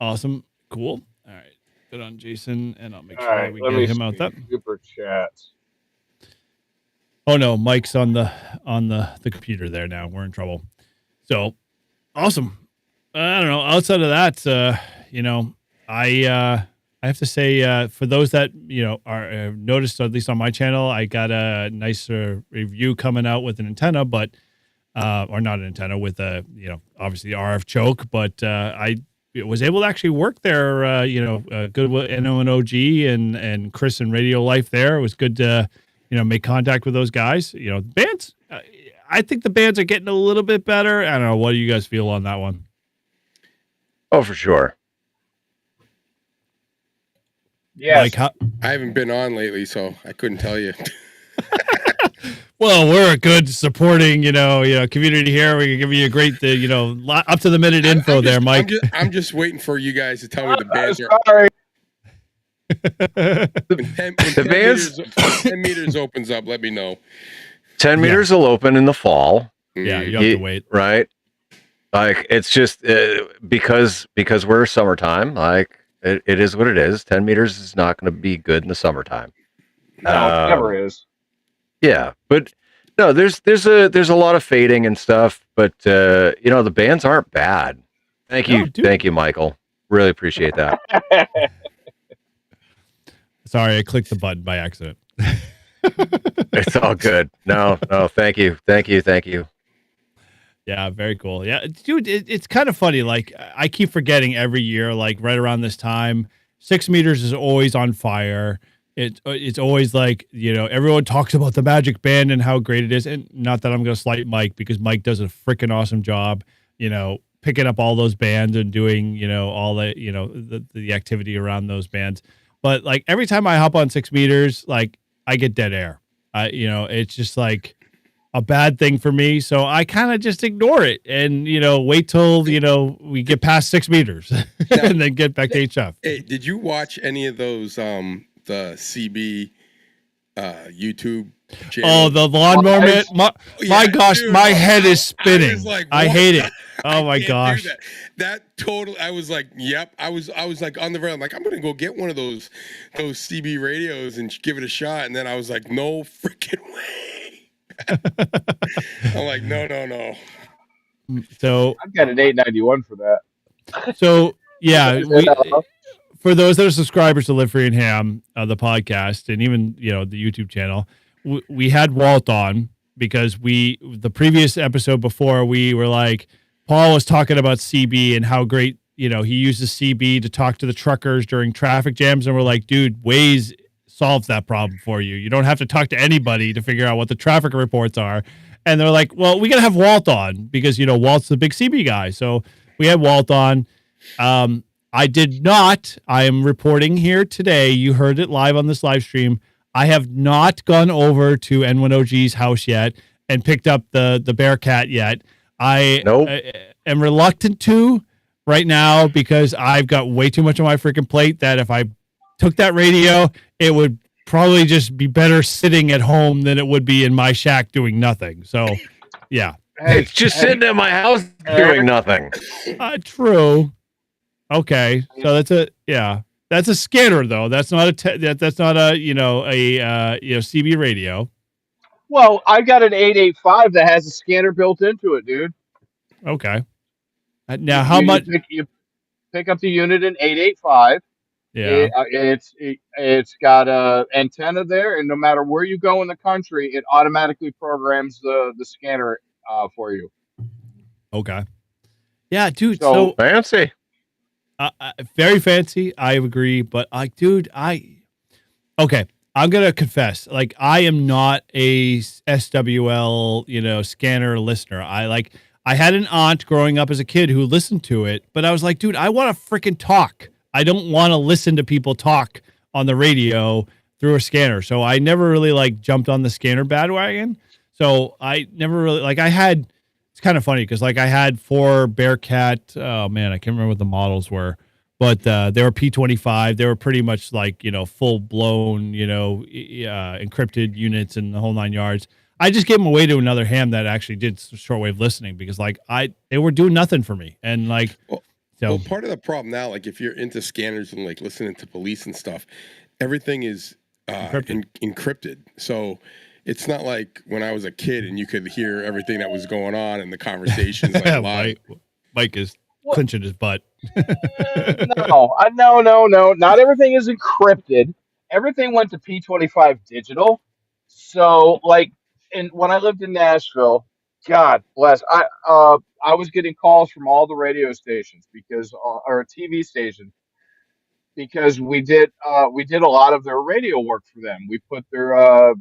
Awesome. Cool. All right. Good on Jason, and I'll make sure we get him out that. Super chats. Oh no, Mike's on the computer there now. We're in trouble. So awesome. I don't know. Outside of that, I have to say, for those that are noticed, at least on my channel, I got a nice review coming out with an antenna, but or not an antenna with a obviously the RF choke, but I was able to actually work there. Good with NO&OG and Chris and Radio Life there. It was good to make contact with those guys. Bands. I think the bands are getting a little bit better. I don't know. What do you guys feel on that one? Oh, for sure. Yeah, I haven't been on lately, so I couldn't tell you. Well, we're a good supporting, community here. We can give you a great, up to the minute info there, Mike. I'm just waiting for you guys to tell me the bands are. Sorry. When 10 meters opens up, let me know. 10 meters will open in the fall. Yeah, you have to wait. Right. Like, it's just because we're summertime, like it is what it is. 10 meters is not going to be good in the summertime. No, it never is. Yeah, but no, there's a lot of fading and stuff, but the bands aren't bad. Thank you, Michael. Really appreciate that. Sorry, I clicked the button by accident. It's all good. No, thank you. Yeah, very cool. Yeah, dude, it's kind of funny. Like, I keep forgetting every year, like right around this time, 6 meters is always on fire. It's always like, everyone talks about the Magic Band and how great it is. And not that I'm going to slight Mike, because Mike does a freaking awesome job, picking up all those bands and doing, all the, the activity around those bands. But like every time I hop on 6 meters, like I get dead air. It's just like a bad thing for me. So I kind of just ignore it and, wait till, we get past 6 meters and then get back to HF. Hey, did you watch any of those, the CB YouTube channel? Oh, the lawnmower man. My gosh, dude, my head is spinning. I hate it. Oh my gosh. That total, I was like, yep. I was like on the verge. I'm like, I'm gonna go get one of those CB radios and give it a shot. And then I was like, no freaking way. I'm like, no. So I've got an 891 for that. So yeah, for those that are subscribers to Live Free and Ham, the podcast, and even the YouTube channel, we had Walt on because the previous episode before, we were like, Paul was talking about CB and how great he uses CB to talk to the truckers during traffic jams, and we're like, dude, Waze solves that problem for you. You don't have to talk to anybody to figure out what the traffic reports are. And they're like, well, we gotta have Walt on because Walt's the big CB guy. So we had Walt on. I did not. I am reporting here today. You heard it live on this live stream. I have not gone over to N1OG's house yet and picked up the Bearcat yet. I am reluctant to right now because I've got way too much on my freaking plate that if I took that radio, it would probably just be better sitting at home than it would be in my shack doing nothing. So, yeah. It's just sitting at my house doing nothing. True. Okay, so that's a scanner though. That's not a CB radio. Well, I got an 885 that has a scanner built into it, dude. Okay. Now, how much? You pick up the unit in 885. Yeah. It's got a antenna there, and no matter where you go in the country, it automatically programs the scanner for you. Okay. Yeah, dude. So- So Fancy. very fancy. I agree, but dude, okay. I'm gonna confess, like I am not a SWL, scanner listener. I had an aunt growing up as a kid who listened to it, but I was like, dude, I want to freaking talk. I don't want to listen to people talk on the radio through a scanner. So I never really like jumped on the scanner bandwagon. So I never really it's kind of funny because like I had 4 Bearcat. Oh man, I can't remember what the models were, but they were P25. They were pretty much like, full blown, encrypted units and the whole 9 yards. I just gave them away to another ham that actually did shortwave listening because like they were doing nothing for me. And like, Well, part of the problem now, like if you're into scanners and like listening to police and stuff, everything is encrypted. So it's not like when I was a kid and you could hear everything that was going on in the conversations like live. Mike is clenching his butt. No. Not everything is encrypted. Everything went to P25 digital. So, like, when I lived in Nashville, God bless, I was getting calls from all the radio stations or TV stations because we did a lot of their radio work for them. We put their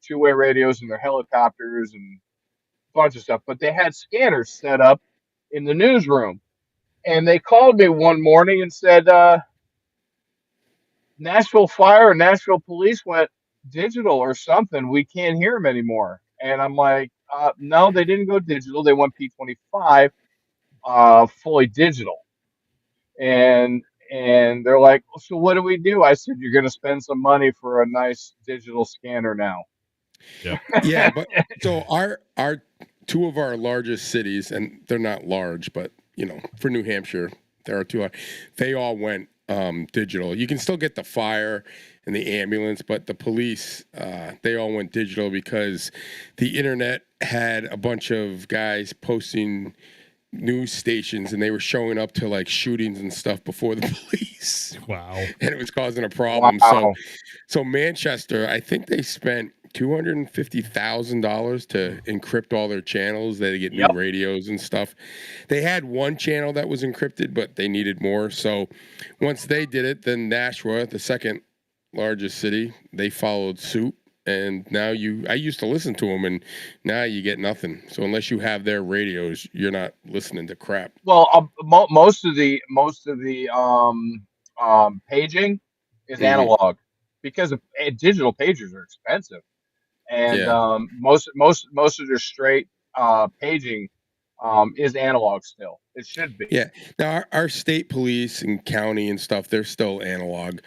two-way radios in their helicopters and a bunch of stuff. But they had scanners set up in the newsroom. And they called me one morning and said, Nashville Fire and Nashville Police went digital or something. We can't hear them anymore. And I'm like, no, they didn't go digital. They went P25, fully digital. And they're like, so what do we do? I said, you're going to spend some money for a nice digital scanner now. Yeah, but so our 2 of our largest cities, and they're not large, but for New Hampshire, there are 2. They all went digital. You can still get the fire and the ambulance, but the police, they all went digital because the internet had a bunch of guys posting news stations and they were showing up to like shootings and stuff before the police. Wow. And it was causing a problem. Wow. So Manchester, I think they spent $250,000 to encrypt all their channels. They get new radios and stuff. They had one channel that was encrypted, but they needed more. So once they did it, then Nashua, the second largest city, they followed suit. And now I used to listen to them, and now you get nothing. So unless you have their radios, you're not listening to crap. Well, most of the paging is analog because digital pagers are expensive, and most of their straight paging is analog still. It should be. Yeah. Now our state police and county and stuff, they're still analog,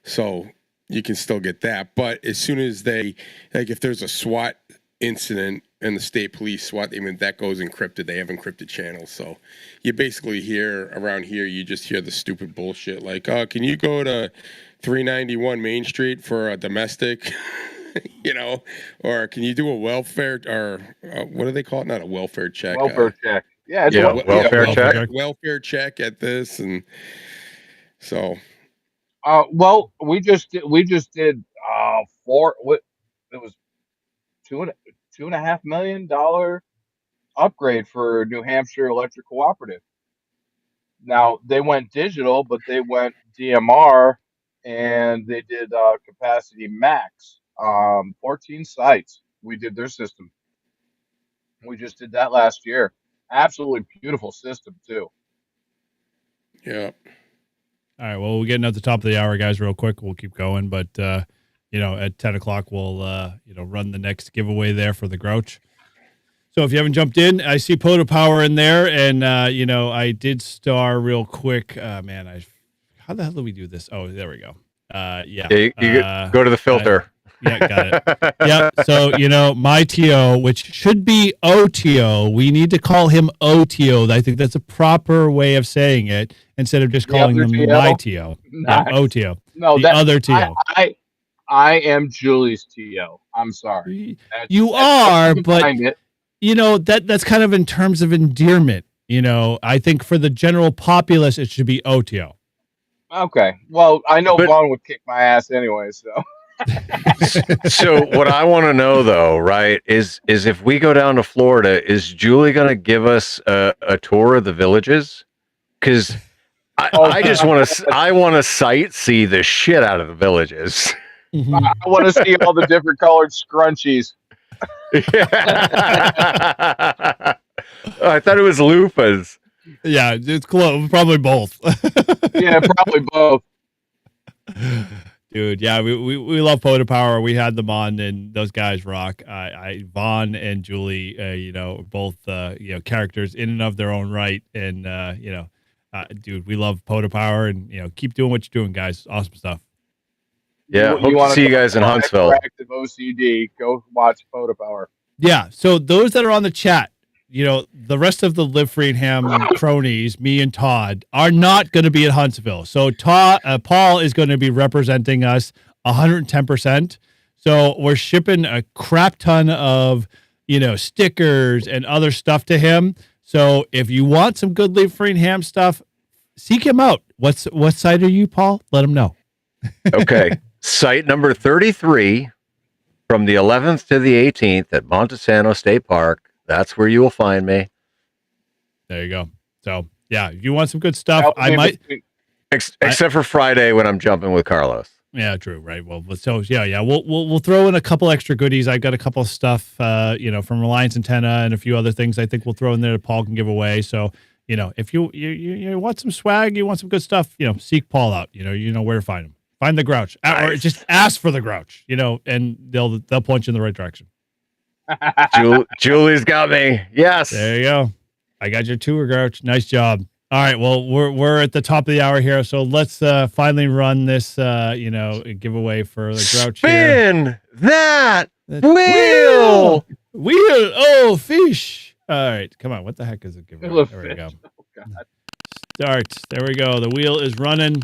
so you can still get that. But as soon as if there's a SWAT incident and the state police SWAT, that goes encrypted. They have encrypted channels. So you basically around here, you just hear the stupid bullshit like, can you go to 391 Main Street for a domestic? Or can you do a welfare or what do they call it? Not a welfare check. Welfare check. Yeah, welfare check. Welfare check at this, and so. Well, we just did 4. It was $2.5 million upgrade for New Hampshire Electric Cooperative. Now they went digital, but they went DMR, and they did capacity max. 14 sites. We did their system. We just did that last year. Absolutely beautiful system too. Yeah. All right. Well, we're getting at the top of the hour, guys, real quick. We'll keep going. But, at 10 o'clock, we'll, run the next giveaway there for the Grouch. So if you haven't jumped in, I see Poto Power in there. And, I did star real quick. How the hell do we do this? Oh, there we go. Yeah. You go to the filter. Yeah, got it. Yeah. So, my TO, which should be OTO, we need to call him OTO. I think that's a proper way of saying it instead of just calling him my TO. Nice. Yeah, OTO. No, the other TO. I am Julie's TO. I'm sorry. You are, but that's kind of in terms of endearment. You know, I think for the general populace, it should be OTO. Okay. Well, I know But- Vaughn would kick my ass anyway, so. So what I want to know though, right, is if we go down to Florida, is Julie going to give us a tour of the villages? Because I just want to sightsee the shit out of the villages. Mhm. I want to see all the different colored scrunchies. I thought it was loofahs. Yeah, it's close. Probably both. Yeah, probably both. Dude, yeah, we love Pota Power. We had them on, and those guys rock. Vaughn and Julie, you know, both you know, characters in and of their own right, and you know, dude, we love Pota Power, and you know, keep doing what you're doing, guys. Awesome stuff. Yeah, hope to wanna see you talk guys in about Huntsville. hyperactive OCD. Go watch Photo Power. Yeah. So those that are on the chat, you know, the rest of the Live Free and Ham cronies, me and Todd, are not going to be at Huntsville. So Paul is going to be representing us 110%. So we're shipping a crap ton of, you know, stickers and other stuff to him. So if you want some good Live Free and Ham stuff, seek him out. What site are you, Paul? Let him know. Okay. Site number 33 from the 11th to the 18th at Montesano State Park. That's where you will find me. There you go. So yeah, if you want some good stuff, That was I in might. between- Except for Friday when I'm jumping with Carlos. Yeah, true. Right. Well, so yeah. We'll throw in a couple extra goodies. I've got a couple of stuff, you know, from Reliance Antenna and a few other things I think we'll throw in there that Paul can give away. So, you know, if you want some swag, you want some good stuff, you know, seek Paul out. You know where to find him. Find the Grouch, or just ask for the Grouch. You know, and they'll point you in the right direction. Julie's got me. Yes. There you go. I got your tour, Grouch. Nice job. All right. Well, we're at the top of the hour here, so let's finally run this, you know, giveaway for the Grouch here. Spin that wheel. Wheel. Oh, fish. All right. Come on. What the heck is it giving? Wheel of There we go. fish. Oh, God. Start. There we go. The wheel is running.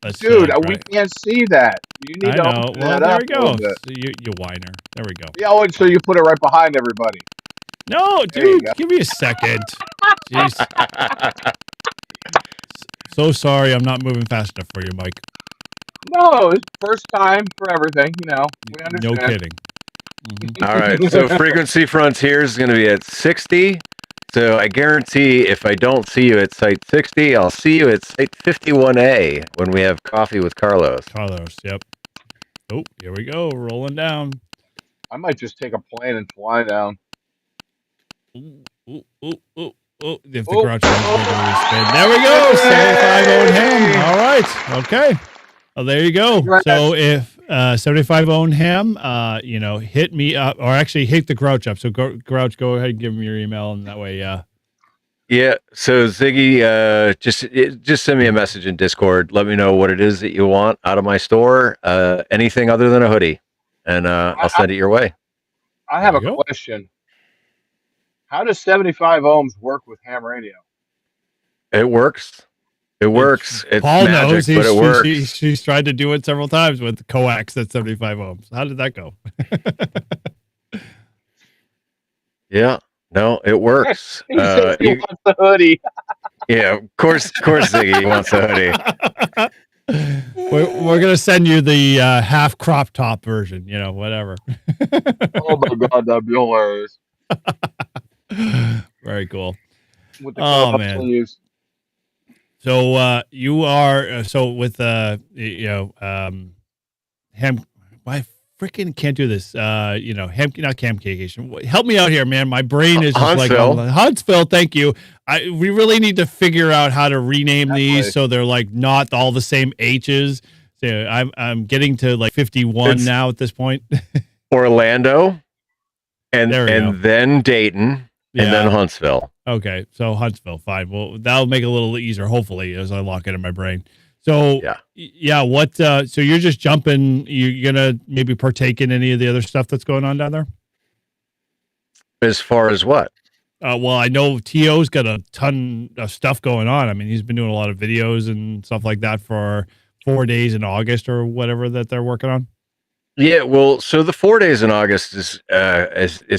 Let's, Dude, try we it. can't see that. You need I to know. open Well, that there up we a go. little bit. So you whiner. There we go. Yeah, oh, so you put it right behind everybody. No, There you dude. go. Give me a second. Jeez. So sorry. I'm not moving fast enough for you, Mike. No, it's first time for everything. You know, we understand. No kidding. Mhm. All right. So Frequency Frontier is going to be at 60. So I guarantee if I don't see you at site 60, I'll see you at site 51A when we have coffee with Carlos. Carlos. Yep. Oh, here we go. Rolling down. I might just take a plane and fly down. Ooh, ooh, ooh, ooh, ooh. If the Oh, Grouch runs, we're gonna spin. There we go. 75 owned ham. All right. Okay. Well, there you go. Right. So if 75 owned ham, you know, hit me up, or actually hit the Grouch up. So Grouch, go ahead and give him your email, and that way, Yeah. So Ziggy, just send me a message in Discord. Let me know what it is that you want out of my store. Anything other than a hoodie, and I'll send it your way. I have There a you go. question. How does 75 ohms work with ham radio? It works. It works. It's Paul magic, knows but it works. she's tried to do it several times with coax at 75 ohms. How did that go? Yeah. No, it works. He said he You- wants the hoodie. yeah, of course, Ziggy wants a hoodie. We're gonna send you the half crop top version. You know, whatever. Oh my god, that'd be hilarious. Very cool. With the Oh, cup man. sleeves. So you are so with you know ham. I freaking can't do this. You know, ham, not Camcation. Help me out here, man. My brain is just Huntsville. like Huntsville. Thank you. We really need to figure out how to rename Definitely. these so they're like not all the same H's. So I'm getting to like 51 It's- now at this point. Orlando, and There we go. then Dayton, and then Huntsville. Okay, so Huntsville, fine. Well, that'll make it a little easier, hopefully, as I lock it in my brain. So, Yeah. What? So you're just jumping. You're gonna maybe partake in any of the other stuff that's going on down there? As far as what? Well, I know To's got a ton of stuff going on. I mean, he's been doing a lot of videos and stuff like that for 4 days in August or whatever that they're working on. Yeah, well, so the 4 days in August is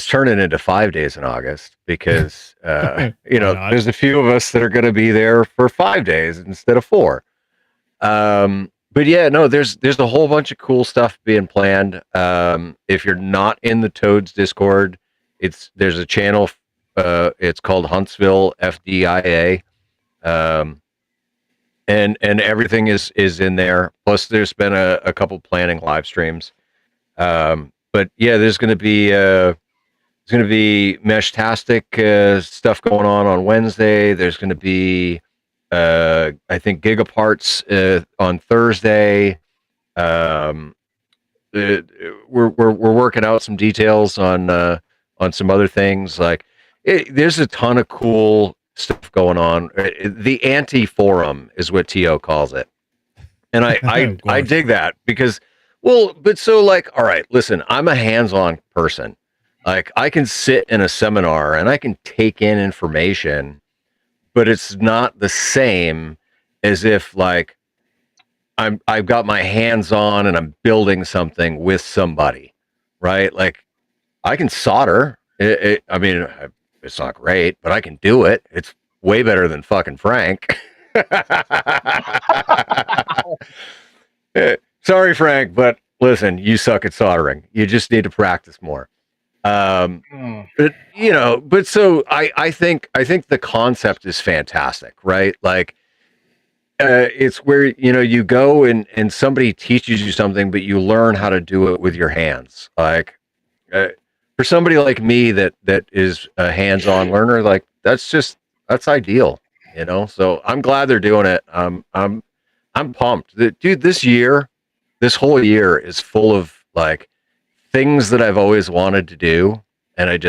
turning into 5 days in August because Why not? there's a few of us that are going to be there for 5 days instead of four. But yeah, no, there's a whole bunch of cool stuff being planned. If you're not in the Toads Discord, there's a channel. It's called Huntsville FDIA. And everything is in there. Plus, there's been a couple planning live streams. But yeah, there's going to be Meshtastic stuff going on Wednesday. There's going to be I think Gigaparts on Thursday. We're working out some details on some other things. Like there's a ton of cool stuff going on. The anti forum is what Tio calls it, and I dig that because, well, but so like, all right, listen, I'm a hands-on person. Like I can sit in a seminar and I can take in information, but it's not the same as if like I've got my hands on and I'm building something with somebody, right? Like I can solder. I mean, it's not great, but I can do it. It's way better than fucking Frank. Sorry, Frank, but listen, you suck at soldering. You just need to practice more. But so I think the concept is fantastic, right? Like it's where you go and somebody teaches you something, but you learn how to do it with your hands. Like for somebody like me that is a hands-on learner, like that's ideal, So I'm glad they're doing it. I'm pumped. Dude, this whole year is full of like things that I've always wanted to do, and I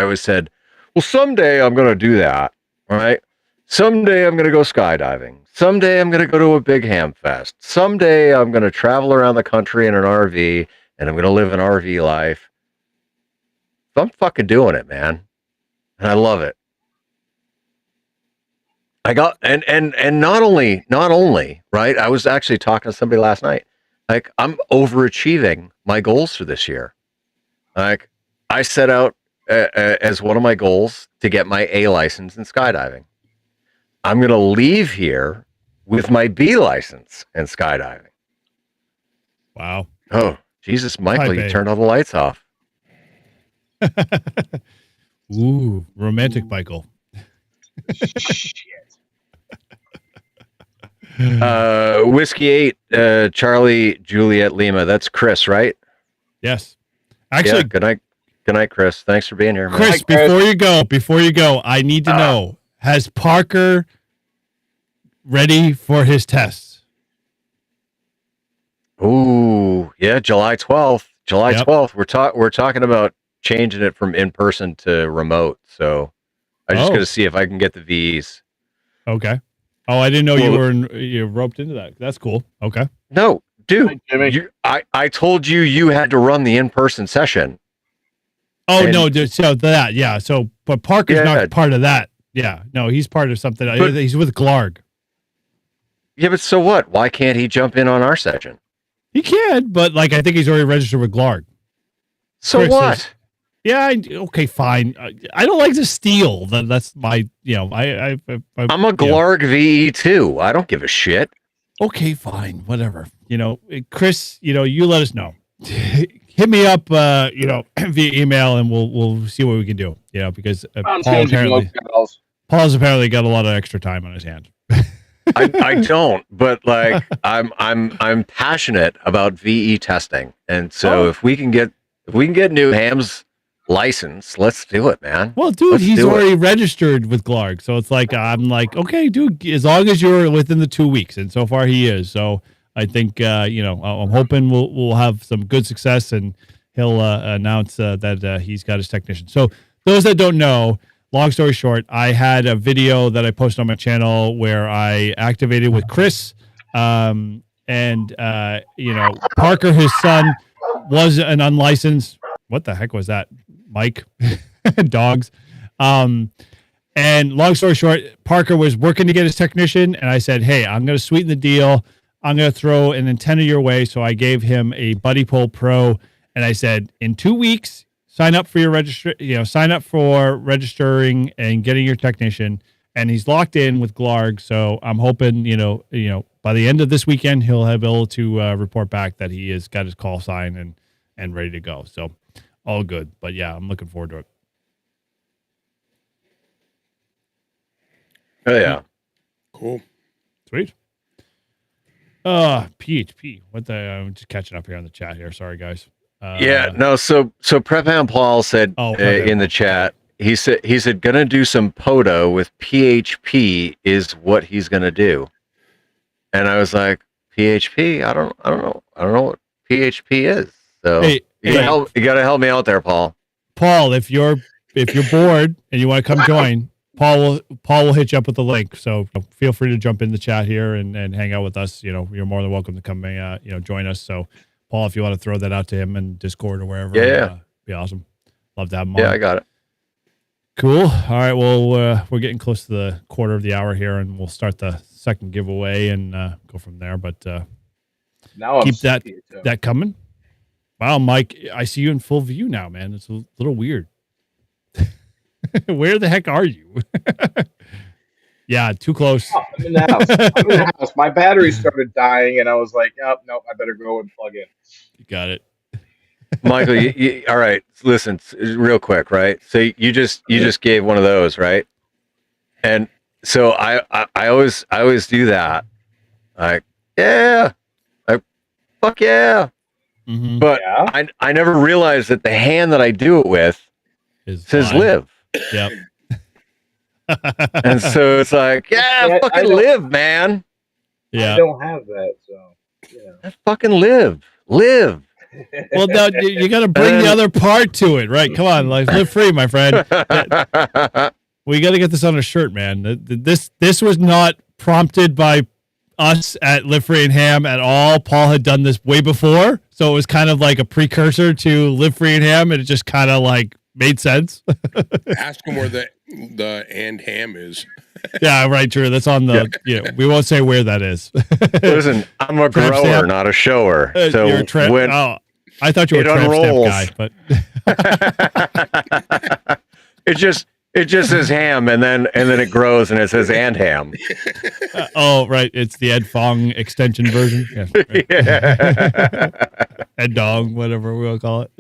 always said, well, someday I'm going to do that, right? Someday I'm going to go skydiving. Someday I'm going to go to a big ham fest. Someday I'm going to travel around the country in an RV, and I'm going to live an RV life. I'm fucking doing it, man, and I love it. I got and not only right. I was actually talking to somebody last night. Like I'm overachieving my goals for this year. Like I set out as one of my goals to get my A license in skydiving. I'm going to leave here with my B license in skydiving. Wow. Oh, Jesus, Michael, you turned all the lights off. Ooh, romantic Michael. Shit. Whiskey 8, Charlie, Juliet, Lima. That's Chris, right? Yes. Actually, yeah, good night, Chris. Thanks for being here, man. Chris, before you go, I need to know, has Parker ready for his tests? Ooh, yeah, July 12th. July Yep. 12th. We're talking about changing it from in person to remote. So I'm just going to see if I can get the V's. Okay. Oh, I didn't know you roped into that. That's cool. Okay. No, dude, Hi, I told you had to run the in-person session. Oh, no. So that, yeah. So, but Parker's not part of that. Yeah. No, he's part of something. He's with Glarg. Yeah, but so what? Why can't he jump in on our session? He can, but like, I think he's already registered with Glarg. So Chris what? Okay, fine. I don't like to steal. That's my, I'm a Glarg VE too. I don't give a shit. Okay, fine, whatever. Chris, you let us know. Hit me up, via email, and we'll see what we can do. Because Paul's apparently got a lot of extra time on his hands. I don't, but like I'm passionate about VE testing, and so if we can get New Ham's license, let's do it, man. Well, dude, he's already registered with Glarg, so it's like I'm like, okay, dude, as long as you're within the 2 weeks, and so far he is. So I think I'm hoping we'll have some good success, and he'll announce that he's got his technician. So those that don't know, long story short, I had a video that I posted on my channel where I activated with Chris, and Parker, his son, was an unlicensed. What the heck was that? Mike, dogs. And long story short, Parker was working to get his technician, and I said, hey, I'm going to sweeten the deal. I'm going to throw an antenna your way. So I gave him a Buddy Pole Pro, and I said, in 2 weeks, sign up for your sign up for registering and getting your technician. And he's locked in with Glarg. So I'm hoping, by the end of this weekend, he'll have able to report back that he has got his call sign and ready to go. So all good. But yeah, I'm looking forward to it. Oh yeah. Cool. Sweet. PHP. I'm just catching up here on the chat here. Sorry, guys. Yeah, no. So Prep Paul said in the chat, he said gonna do some POTA with PHP is what he's gonna do, and I was like, PHP? I don't know what PHP is. So you gotta help me out there, Paul. Paul, if you're bored and you want to come join, Paul will hit you up with the link. So feel free to jump in the chat here and hang out with us. You're more than welcome to come join us. So Paul, if you want to throw that out to him in Discord or wherever, be awesome. Love to have him on. Yeah, I got it. Cool. All right. Well, we're getting close to the quarter of the hour here, and we'll start the second giveaway and go from there. But now keep that coming. Wow, Mike, I see you in full view now, man. It's a little weird. Where the heck are you? Yeah, too close. Oh, I'm in the house. My battery started dying, and I was like, oh, no, I better go and plug in. You got it. Michael, you, all right. Listen, real quick, right? So you just gave one of those, right? And so I always do that. Like, yeah, fuck yeah. Mm-hmm. But Yeah. I never realized that the hand that I do it with says fine. live. Yep. And so it's like, yeah, fucking live, man. Yeah. I don't have that, so Fucking live. Well, now you got to bring the other part to it, right? Come on, like live free, my friend. We got to get this on a shirt, man. This was not prompted by us at Live Free and Ham at all. Paul had done this way before, so it was kind of like a precursor to Live Free and Ham, and it just kind of like made sense. Ask him where the and ham is. Yeah, right, true. That's on the. We won't say where that is. Listen, I'm a Tramp grower, stamp. not a shower. So You're a when I thought you were a tramp stamp guy, but it just says ham, and then it grows and it says and ham. oh, right, it's the Ed Fong extension version. Yeah, right. Yeah. Ed Dong, whatever we'll call it.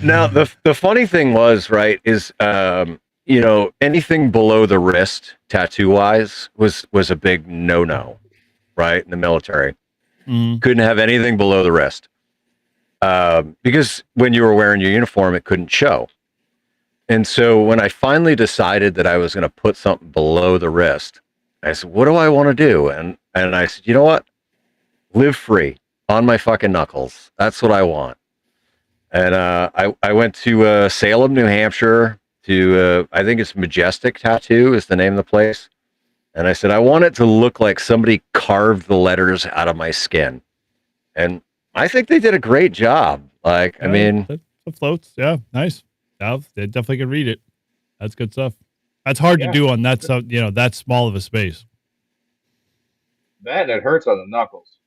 Now the funny thing was, right, is anything below the wrist tattoo wise was a big no, right, in the military. Mm. Couldn't have anything below the wrist. Because when you were wearing your uniform, it couldn't show. And so when I finally decided that I was going to put something below the wrist, I said, what do I want to do? And I said, you know what? Live free on my fucking knuckles. That's what I want. And I went to Salem, New Hampshire to, I think it's Majestic Tattoo is the name of the place. And I said, I want it to look like somebody carved the letters out of my skin. And I think they did a great job. Like, I mean, it floats. Yeah, nice. Yeah, they definitely can read it. That's good stuff. That's hard to do on that. That small of a space. that it hurts on the knuckles.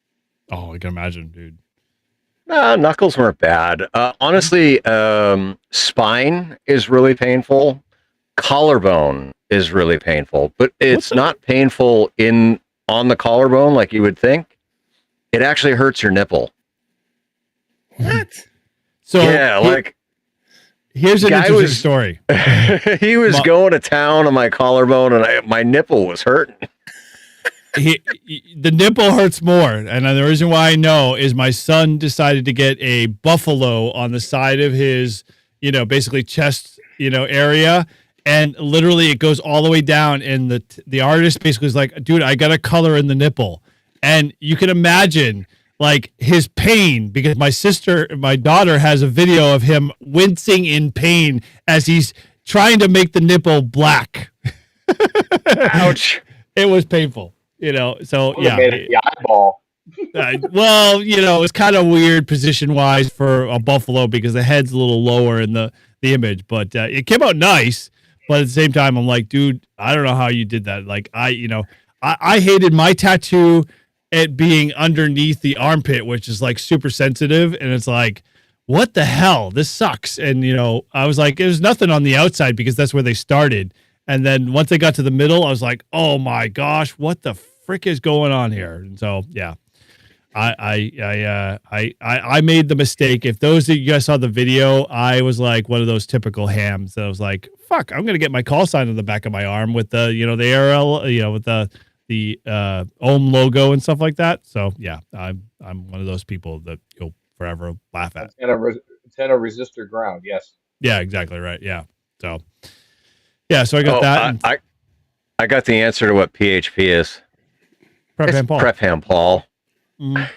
Oh, I can imagine, dude. no, knuckles weren't bad. Honestly, spine is really painful. Collarbone is really painful, but it's not painful on the collarbone like you would think. It actually hurts your nipple. What? So Yeah, here's an guy interesting was- story. he was going to town on my collarbone, and my nipple was hurting. The nipple hurts more, and the reason why I know is my son decided to get a buffalo on the side of his, basically chest, area, and literally it goes all the way down. And the artist basically is like, "Dude, I got a color in the nipple," and you can imagine like his pain because my daughter has a video of him wincing in pain as he's trying to make the nipple black. Ouch. It was painful. So Would've yeah. made it the eyeball. Well, it's kind of weird position wise for a buffalo because the head's a little lower in the image, but it came out nice. But at the same time, I'm like, dude, I don't know how you did that. Like I hated my tattoo it being underneath the armpit, which is like super sensitive. And it's like, what the hell? This sucks. And, you know, I was like, there's nothing on the outside because that's where they started. And then once they got to the middle, I was like, oh my gosh, what the frick is going on here? And so, yeah, I made the mistake. If those of you guys saw the video, I was like one of those typical hams that I was like, fuck, I'm going to get my call sign on the back of my arm with the, you know, the ARL, you know, with the Ohm logo and stuff like that. So yeah, I'm one of those people that you'll forever laugh at. Antenna resistor ground. Yes. Yeah, exactly right. Yeah. So yeah, so I got that. I got the answer to what PHP is. Prep hand Paul. Prep hand Paul. Yeah,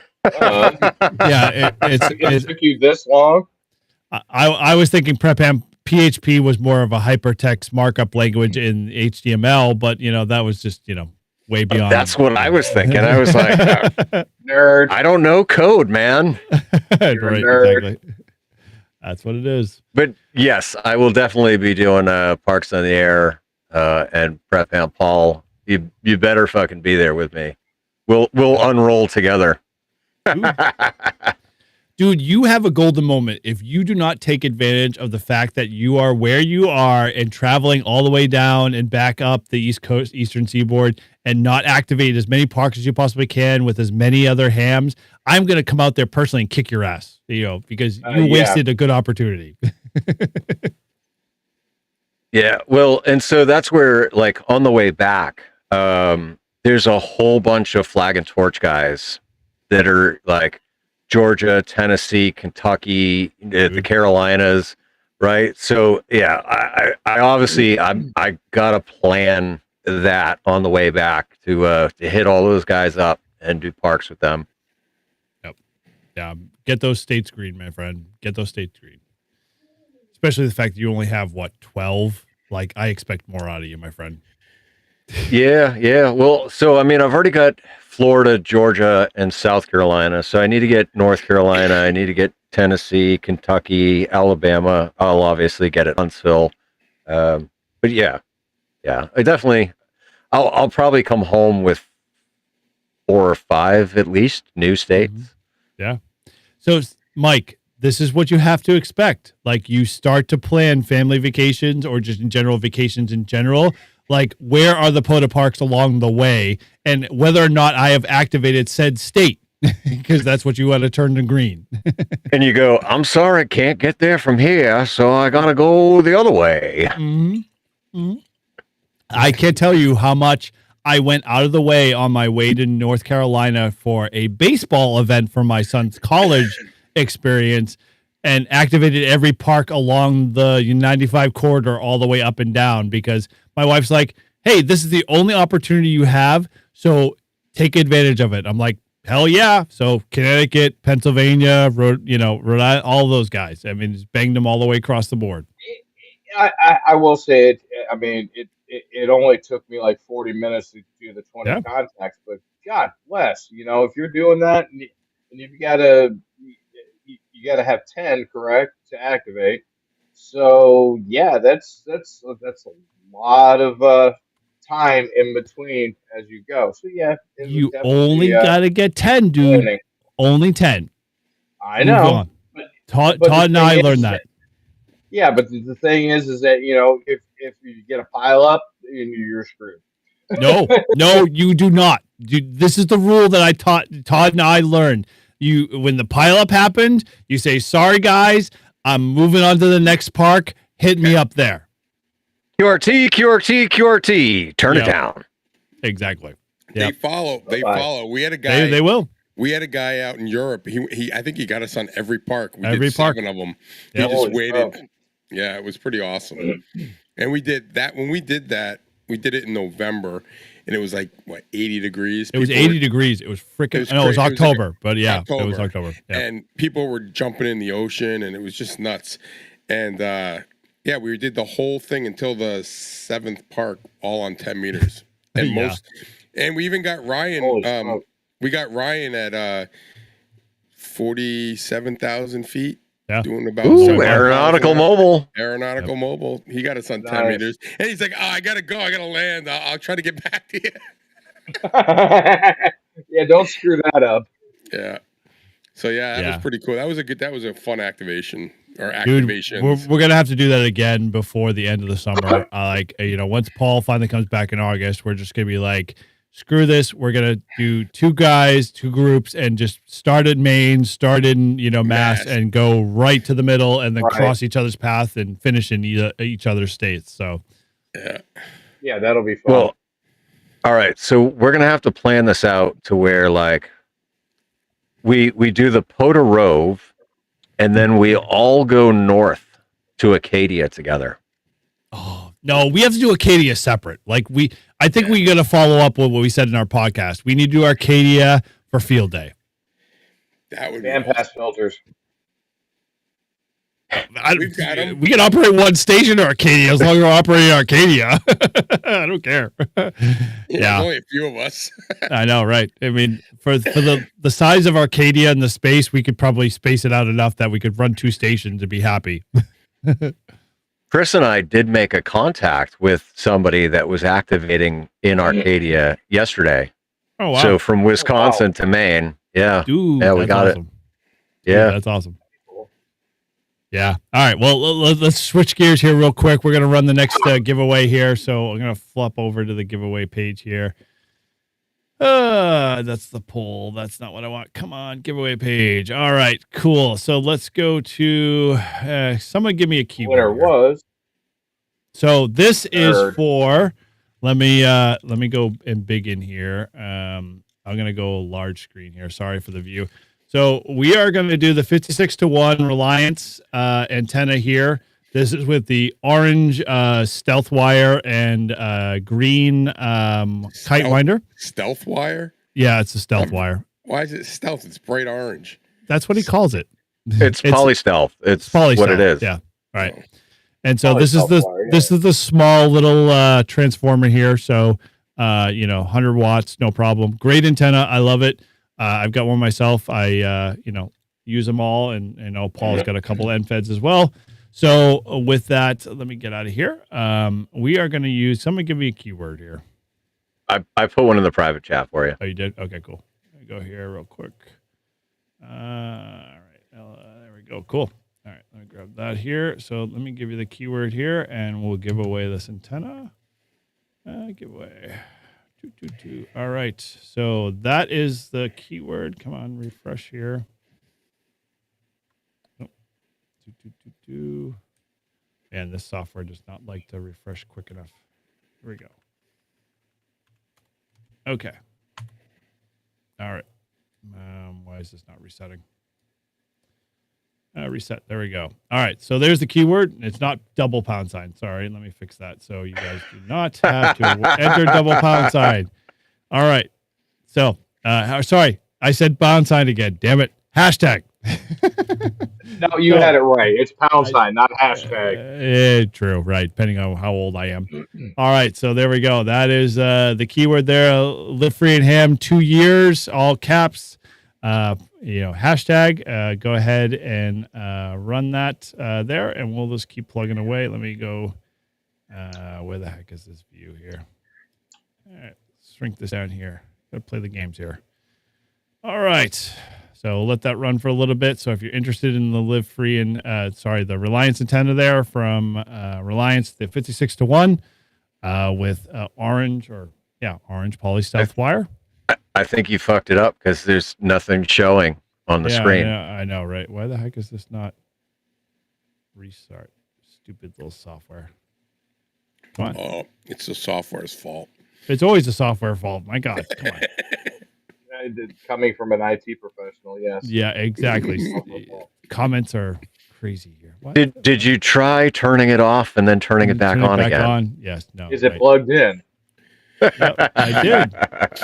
It took you this long. I was thinking prep ham PHP was more of a hypertext markup language in HTML, but you know that was just, you know, way beyond. That's what I was thinking. I was like, nerd. I don't know code, man. Right, exactly. That's what it is. But yes, I will definitely be doing Parks on the Air and Prep Ham Paul. You better fucking be there with me. We'll unroll together. Dude, you have a golden moment if you do not take advantage of the fact that you are where you are and traveling all the way down and back up the East Coast, Eastern Seaboard, and not activate as many parks as you possibly can with as many other hams. I'm going to come out there personally and kick your ass, you know, because you wasted a good opportunity. Yeah, well, and so that's where, like, on the way back, there's a whole bunch of Flag and Torch guys that are like Georgia, Tennessee, Kentucky, the Carolinas, right? So yeah, I obviously I gotta plan that on the way back to hit all those guys up and do parks with them. Yep. Yeah. Get those states green, my friend. Get those states green. Especially the fact that you only have 12. Like, I expect more out of you, my friend. Yeah. Well, so I mean, I've already got Florida, Georgia, and South Carolina. So I need to get North Carolina. I need to get Tennessee, Kentucky, Alabama. I'll obviously get it Huntsville. But yeah, I definitely. I'll probably come home with 4 or 5 at least new states. Mm-hmm. Yeah. So, Mike, this is what you have to expect. Like, you start to plan family vacations or just in general vacations in general. Like, where are the POTA parks along the way, and whether or not I have activated said state, because that's what you want to turn to green. And you go, I'm sorry, can't get there from here, so I gotta go the other way. Mm-hmm. Mm-hmm. I can't tell you how much I went out of the way on my way to North Carolina for a baseball event for my son's college experience, and activated every park along the 95 corridor all the way up and down, because my wife's like, hey, this is the only opportunity you have, so take advantage of it. I'm like, hell yeah. So Connecticut, Pennsylvania, Rhode Island, all those guys. I mean, just banged them all the way across the board. I will say it. I mean, it only took me like 40 minutes to do the 20 contacts, but God bless, you know, if you're doing that and you've got to, you got to have 10 correct to activate. So yeah, that's a lot of time in between as you go. So yeah, you only got to get 10, dude. Planning. Only 10. I know. Todd and I learned that. Yeah, but the thing is that, you know, if you get a pile up, you're screwed. No, you do not. This is the rule that I taught Todd and I learned. When the pileup happened, you say, sorry guys, I'm moving on to the next park. Hit me up there. QRT. Turn it down. Exactly. They follow. We had a guy. They will. We had a guy out in Europe. I think he got us on every park. We did 7 of them. He just waited. Yeah, it was pretty awesome. And we did that. When we did that, we did it in November, and it was like, 80 degrees? It was 80 degrees. It was freaking, it was October, but yeah, it was October. Yeah. And people were jumping in the ocean, and it was just nuts. And we did the whole thing until the 7th park, all on 10 meters. And and we even got Ryan. We got Ryan at 47,000 feet. Yeah. Doing about Aeronautical Mobile. Aeronautical Mobile. He got us on 10 meters. And he's like, I got to go. I got to land. I'll try to get back to you. Yeah, don't screw that up. Yeah. So that Yeah. was pretty cool. That was a fun activation or Dude, activations. we're gonna have to do that again before the end of the summer. Once Paul finally comes back in August, we're just gonna be like, screw this. We're gonna do 2 guys, 2 groups, and just start in Maine, start in Mass, and go right to the middle, and then cross each other's path and finish in each other's states. So Yeah, that'll be fun. Well, all right. So we're gonna have to plan this out to where like we do the Poda Rove, and then we all go north to Acadia together. Oh no, we have to do Acadia separate. I think we got to follow up with what we said in our podcast. We need to do Arcadia for field day. That would And be pass filters. We've got 'em. We can operate one station in Arcadia as long as we're operating Arcadia. I don't care. There's only a few of us. I know, right? I mean, for the size of Arcadia and the space, we could probably space it out enough that we could run 2 stations and be happy. Chris and I did make a contact with somebody that was activating in Arcadia yesterday. Oh wow! So from Wisconsin to Maine. Yeah. Dude, Yeah, we got it. Dude, Yeah. that's awesome. Yeah. All right. Well, let's switch gears here real quick. We're going to run the next giveaway here. So I'm going to flop over to the giveaway page here. That's the poll. That's not what I want. Come on, giveaway page. All right, cool. So let's go to someone give me a keyword. Winner was. So this is Third. for. Let me go and big in here. I'm gonna go large screen here. Sorry for the view. So we are going to do the 56-1 Reliance antenna here. This is with the orange stealth wire and green kite winder. Stealth wire? Yeah, it's a stealth wire. Why is it stealth? It's bright orange. That's what he calls it. It's polystealth. It's polystealth. what it is. Yeah. Right. And so this is the small little transformer here. So 100 watts, no problem. Great antenna. I love it. I've got one myself. I use them all, and Paul's got a couple end feds as well. So with that, let me get out of here. We are going to use. Someone give me a keyword here. I put one in the private chat for you. Oh, you did? Okay, cool. Let me go here real quick. All right, there we go. Cool. All right, let me grab that here. So let me give you the keyword here, and we'll give away this antenna. Giveaway. 222. All right. So that is the keyword. Come on, refresh here. Oh, 222. And this software does not like to refresh quick enough. Here we go. Okay. All right. Why is this not resetting? Reset. There we go. All right. So there's the keyword. It's not double pound sign. Sorry. Let me fix that. So you guys do not have to enter double pound sign. All right. So, sorry. I said pound sign again. Damn it. Hashtag. No, you had it right. It's pound sign, not hashtag. True. Right. Depending on how old I am. All right. So there we go. That is the keyword there. Live Free and Ham 2 years, all caps. Hashtag, go ahead and run that there, and we'll just keep plugging away. Let me go. Where the heck is this view here? All right, shrink this down here. Gotta play the games here. All right, so we'll let that run for a little bit. So if you're interested in the Live Free and the Reliance antenna there from Reliance, the 56-1 with orange poly stealth wire. I think you fucked it up because there's nothing showing on the screen. Yeah, I know, right? Why the heck is this not restart? Stupid little software. Come on. Oh, it's the software's fault. It's always the software fault. My God, come on. Coming from an IT professional, yes. Yeah, exactly. Comments are crazy here. What? Did you try turning it off and then turning it back on again? Yes. No. Is it plugged in? Yep, I did.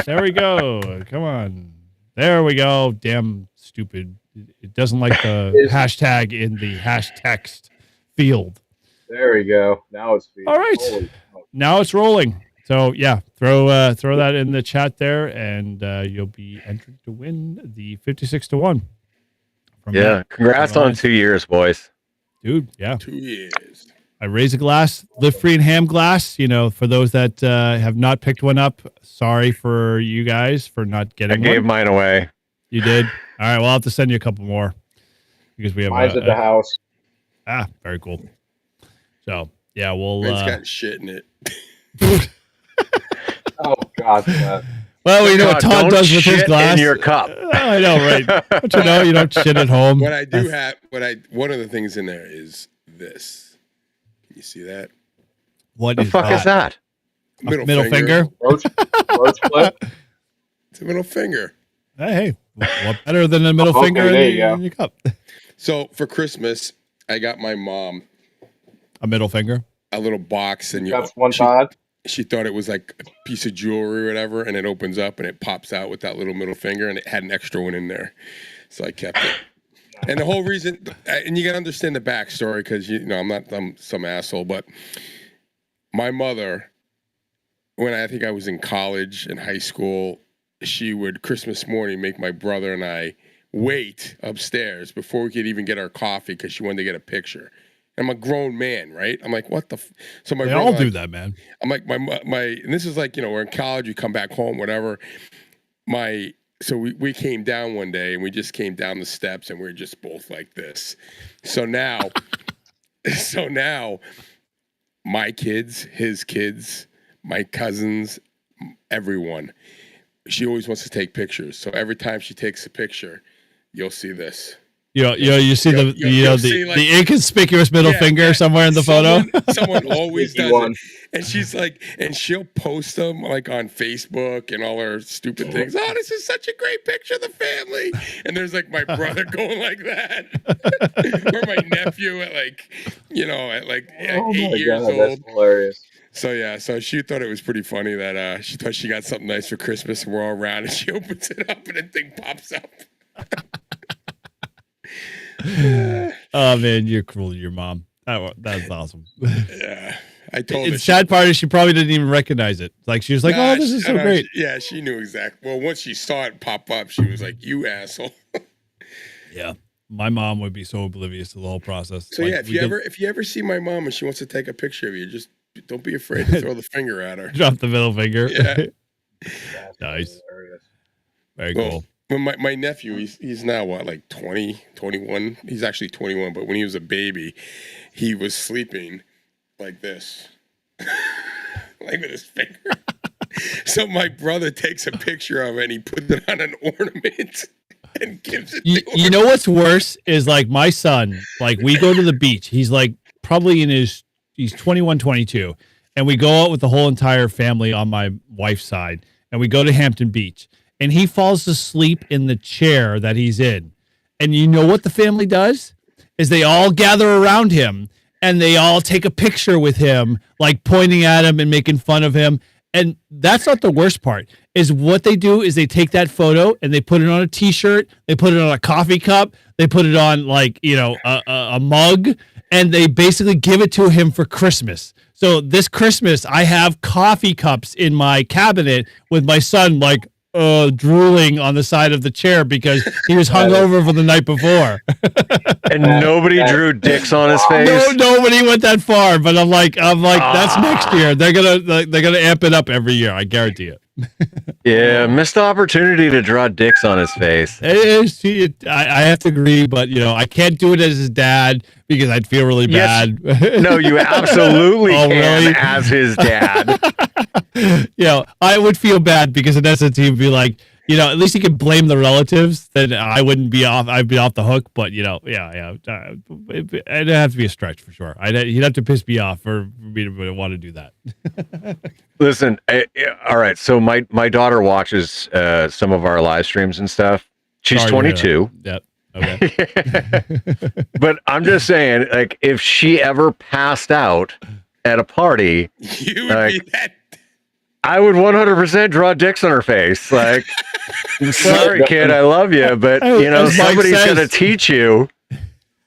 There we go. Come on. There we go. Damn stupid. It doesn't like the hashtag in the hash text field. There we go. Now it's feeding. All right. Now it's rolling. So yeah, throw that in the chat there, and you'll be entered to win the 56-1. Yeah, congrats on 2 years, boys. Dude. Yeah. 2 years. I raise a glass, live free and ham glass. You know, for those that have not picked one up, sorry for you guys for not I getting gave one. mine away. You did. All right, well, I'll have to send you a couple more because we have Mine's at the house. very cool. So yeah, we'll. It's got shit in it. Oh God. Yeah. Well, you know what God, Todd don't does with his shit glass. in your cup. I know, right? But you know, you don't shit at home. What I do have, one of the things in there is this. Can you see that? What The is fuck is that? Middle finger? Roach flip. It's a middle finger. Hey, what better than a middle Okay, finger there you go. in your cup? So for Christmas, I got my mom A middle finger. a little box, and That's one Todd. she thought it was like a piece of jewelry or whatever, and it opens up and it pops out with that little middle finger, and it had an extra one in there, so I kept it. And the whole reason, and you gotta understand the backstory, because I'm some asshole, but my mother, when I think I was in college and high school, she would Christmas morning make my brother and I wait upstairs before we could even get our coffee because she wanted to get a picture. I'm a grown man, right? I'm like, what the? So my They brother, all do that, man. I'm like, my, and this is like, we're in college, you come back home, whatever. So we came down one day and we just came down the steps and we are just both like this. So now, my kids, his kids, my cousins, everyone, she always wants to take pictures. So every time she takes a picture, you'll see this. You see the inconspicuous middle finger somewhere in the photo. Someone always does One. it, and she's like, and she'll post them like on Facebook and all her stupid things. Oh, this is such a great picture of the family. And there's like my brother going like that, or my nephew at like 8 years old. That's hilarious. So yeah, so she thought it was pretty funny that she thought she got something nice for Christmas, and we're all around, and she opens it up, and the thing pops up. Oh man, you're cruel to your mom. That's awesome. Yeah, I told her. The sad part is she probably didn't even recognize it. Like she was like, Nah, "Oh, this is so great." Yeah, she knew exactly. Well, once she saw it pop up, she was like, "You asshole." Yeah, my mom would be so oblivious to the whole process. So Like, yeah, if you ever see my mom and she wants to take a picture of you, just don't be afraid to throw the finger at her. drop the middle finger. Yeah. Nice. Hilarious. Very Well, cool. Well, my nephew, he's now what, like 20, 21? He's actually 21, but when he was a baby, he was sleeping like this, like with his finger. So my brother takes a picture of it and he puts it on an ornament and gives it to You her. know what's worse is like my son, like we go to the beach. He's like probably he's 21, 22. And we go out with the whole entire family on my wife's side. And we go to Hampton Beach. And he falls asleep in the chair that he's in. And you know what the family does? Is they all gather around him and they all take a picture with him, like pointing at him and making fun of him. And that's not the worst part. Is what they do is they take that photo and they put it on a t-shirt, they put it on a coffee cup, they put it on like, a mug, and they basically give it to him for Christmas. So this Christmas, I have coffee cups in my cabinet with my son like drooling on the side of the chair because he was hungover for the night before. And nobody drew dicks on his face. No, nobody went that far, but I'm like, that's next year. They're gonna amp it up every year. I guarantee it. Yeah, missed opportunity to draw dicks on his face. I have to agree, but I can't do it as his dad because I'd feel really Yes. bad. No, you absolutely Oh, can really? as his dad. I would feel bad because in essence he'd be like, at least he could blame the relatives. Then I wouldn't be off. I'd be off the hook. But it'd have to be a stretch for sure. He'd have to piss me off for me to want to do that. Listen, all right. So my daughter watches some of our live streams and stuff. She's Sorry to hear 22. that. Yep. Okay. But I'm just saying, like, if she ever passed out at a party, You would be that. I would 100% draw dicks on her face. Like, sorry, kid, I love you, but As Mike somebody's says- gonna teach you.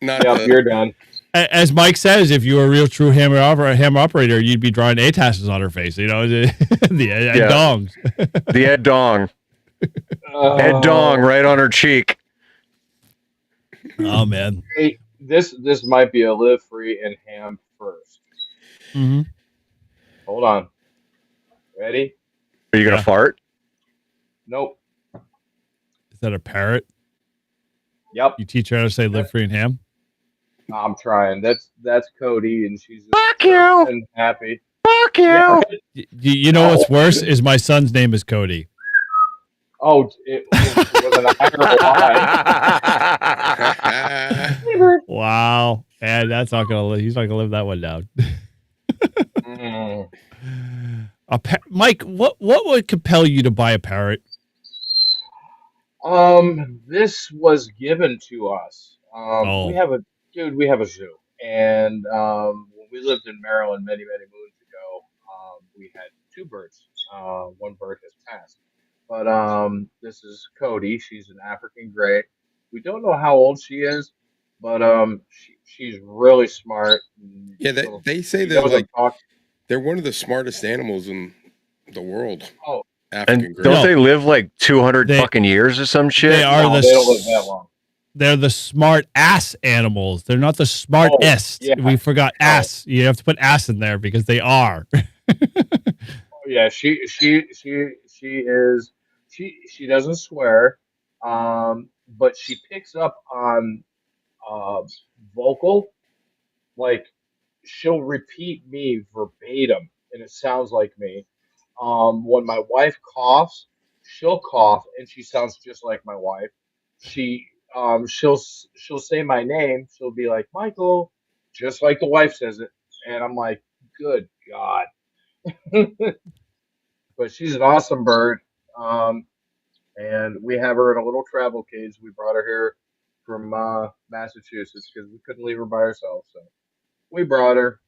Not Yep, the- you're done. As Mike says, if you were a real true hammer operator, you'd be drawing ATASs on her face. The Yeah. dongs. The Ed Dong. Ed Dong right on her cheek. Oh man. Hey, this might be a live free and ham first. Mm-hmm. Hold on. Ready? Are you gonna Yeah. fart? Nope. Is that a parrot? Yep. You teach her how to say live free and ham? I'm trying. That's Cody, and she's just Fuck you! and happy. Fuck you! Yeah. You know what's worse is my son's name is Cody. Oh, it was an I. Wow. And that's not gonna live. He's not gonna live that one down. Mm. Mike, what would compel you to buy a parrot? This was given to us. Oh. We have a zoo, and when we lived in Maryland many moons ago, we had two birds. One bird has passed, but this is Cody. She's an African gray. We don't know how old she is, but she's really smart. Yeah, they say She they're doesn't like talk. they're one of the smartest animals in the world. Oh, African And gray. don't No. they live like 200 They- fucking years or some shit? They are no, the they don't live that long. They're the smart ass animals. They're not the smartest. yeah. We forgot ass. You have to put ass in there because they are. Yeah, she is she doesn't swear, but she picks up on uh vocal, like she'll repeat me verbatim, and it sounds like me. When my wife coughs, she'll cough, and she sounds just like my wife. She'll say my name. She'll be like Michael, just like the wife says it, and I'm like, good God. But she's an awesome bird. And we have her in a little travel cage. We brought her here from Massachusetts because we couldn't leave her by herself. So we brought her.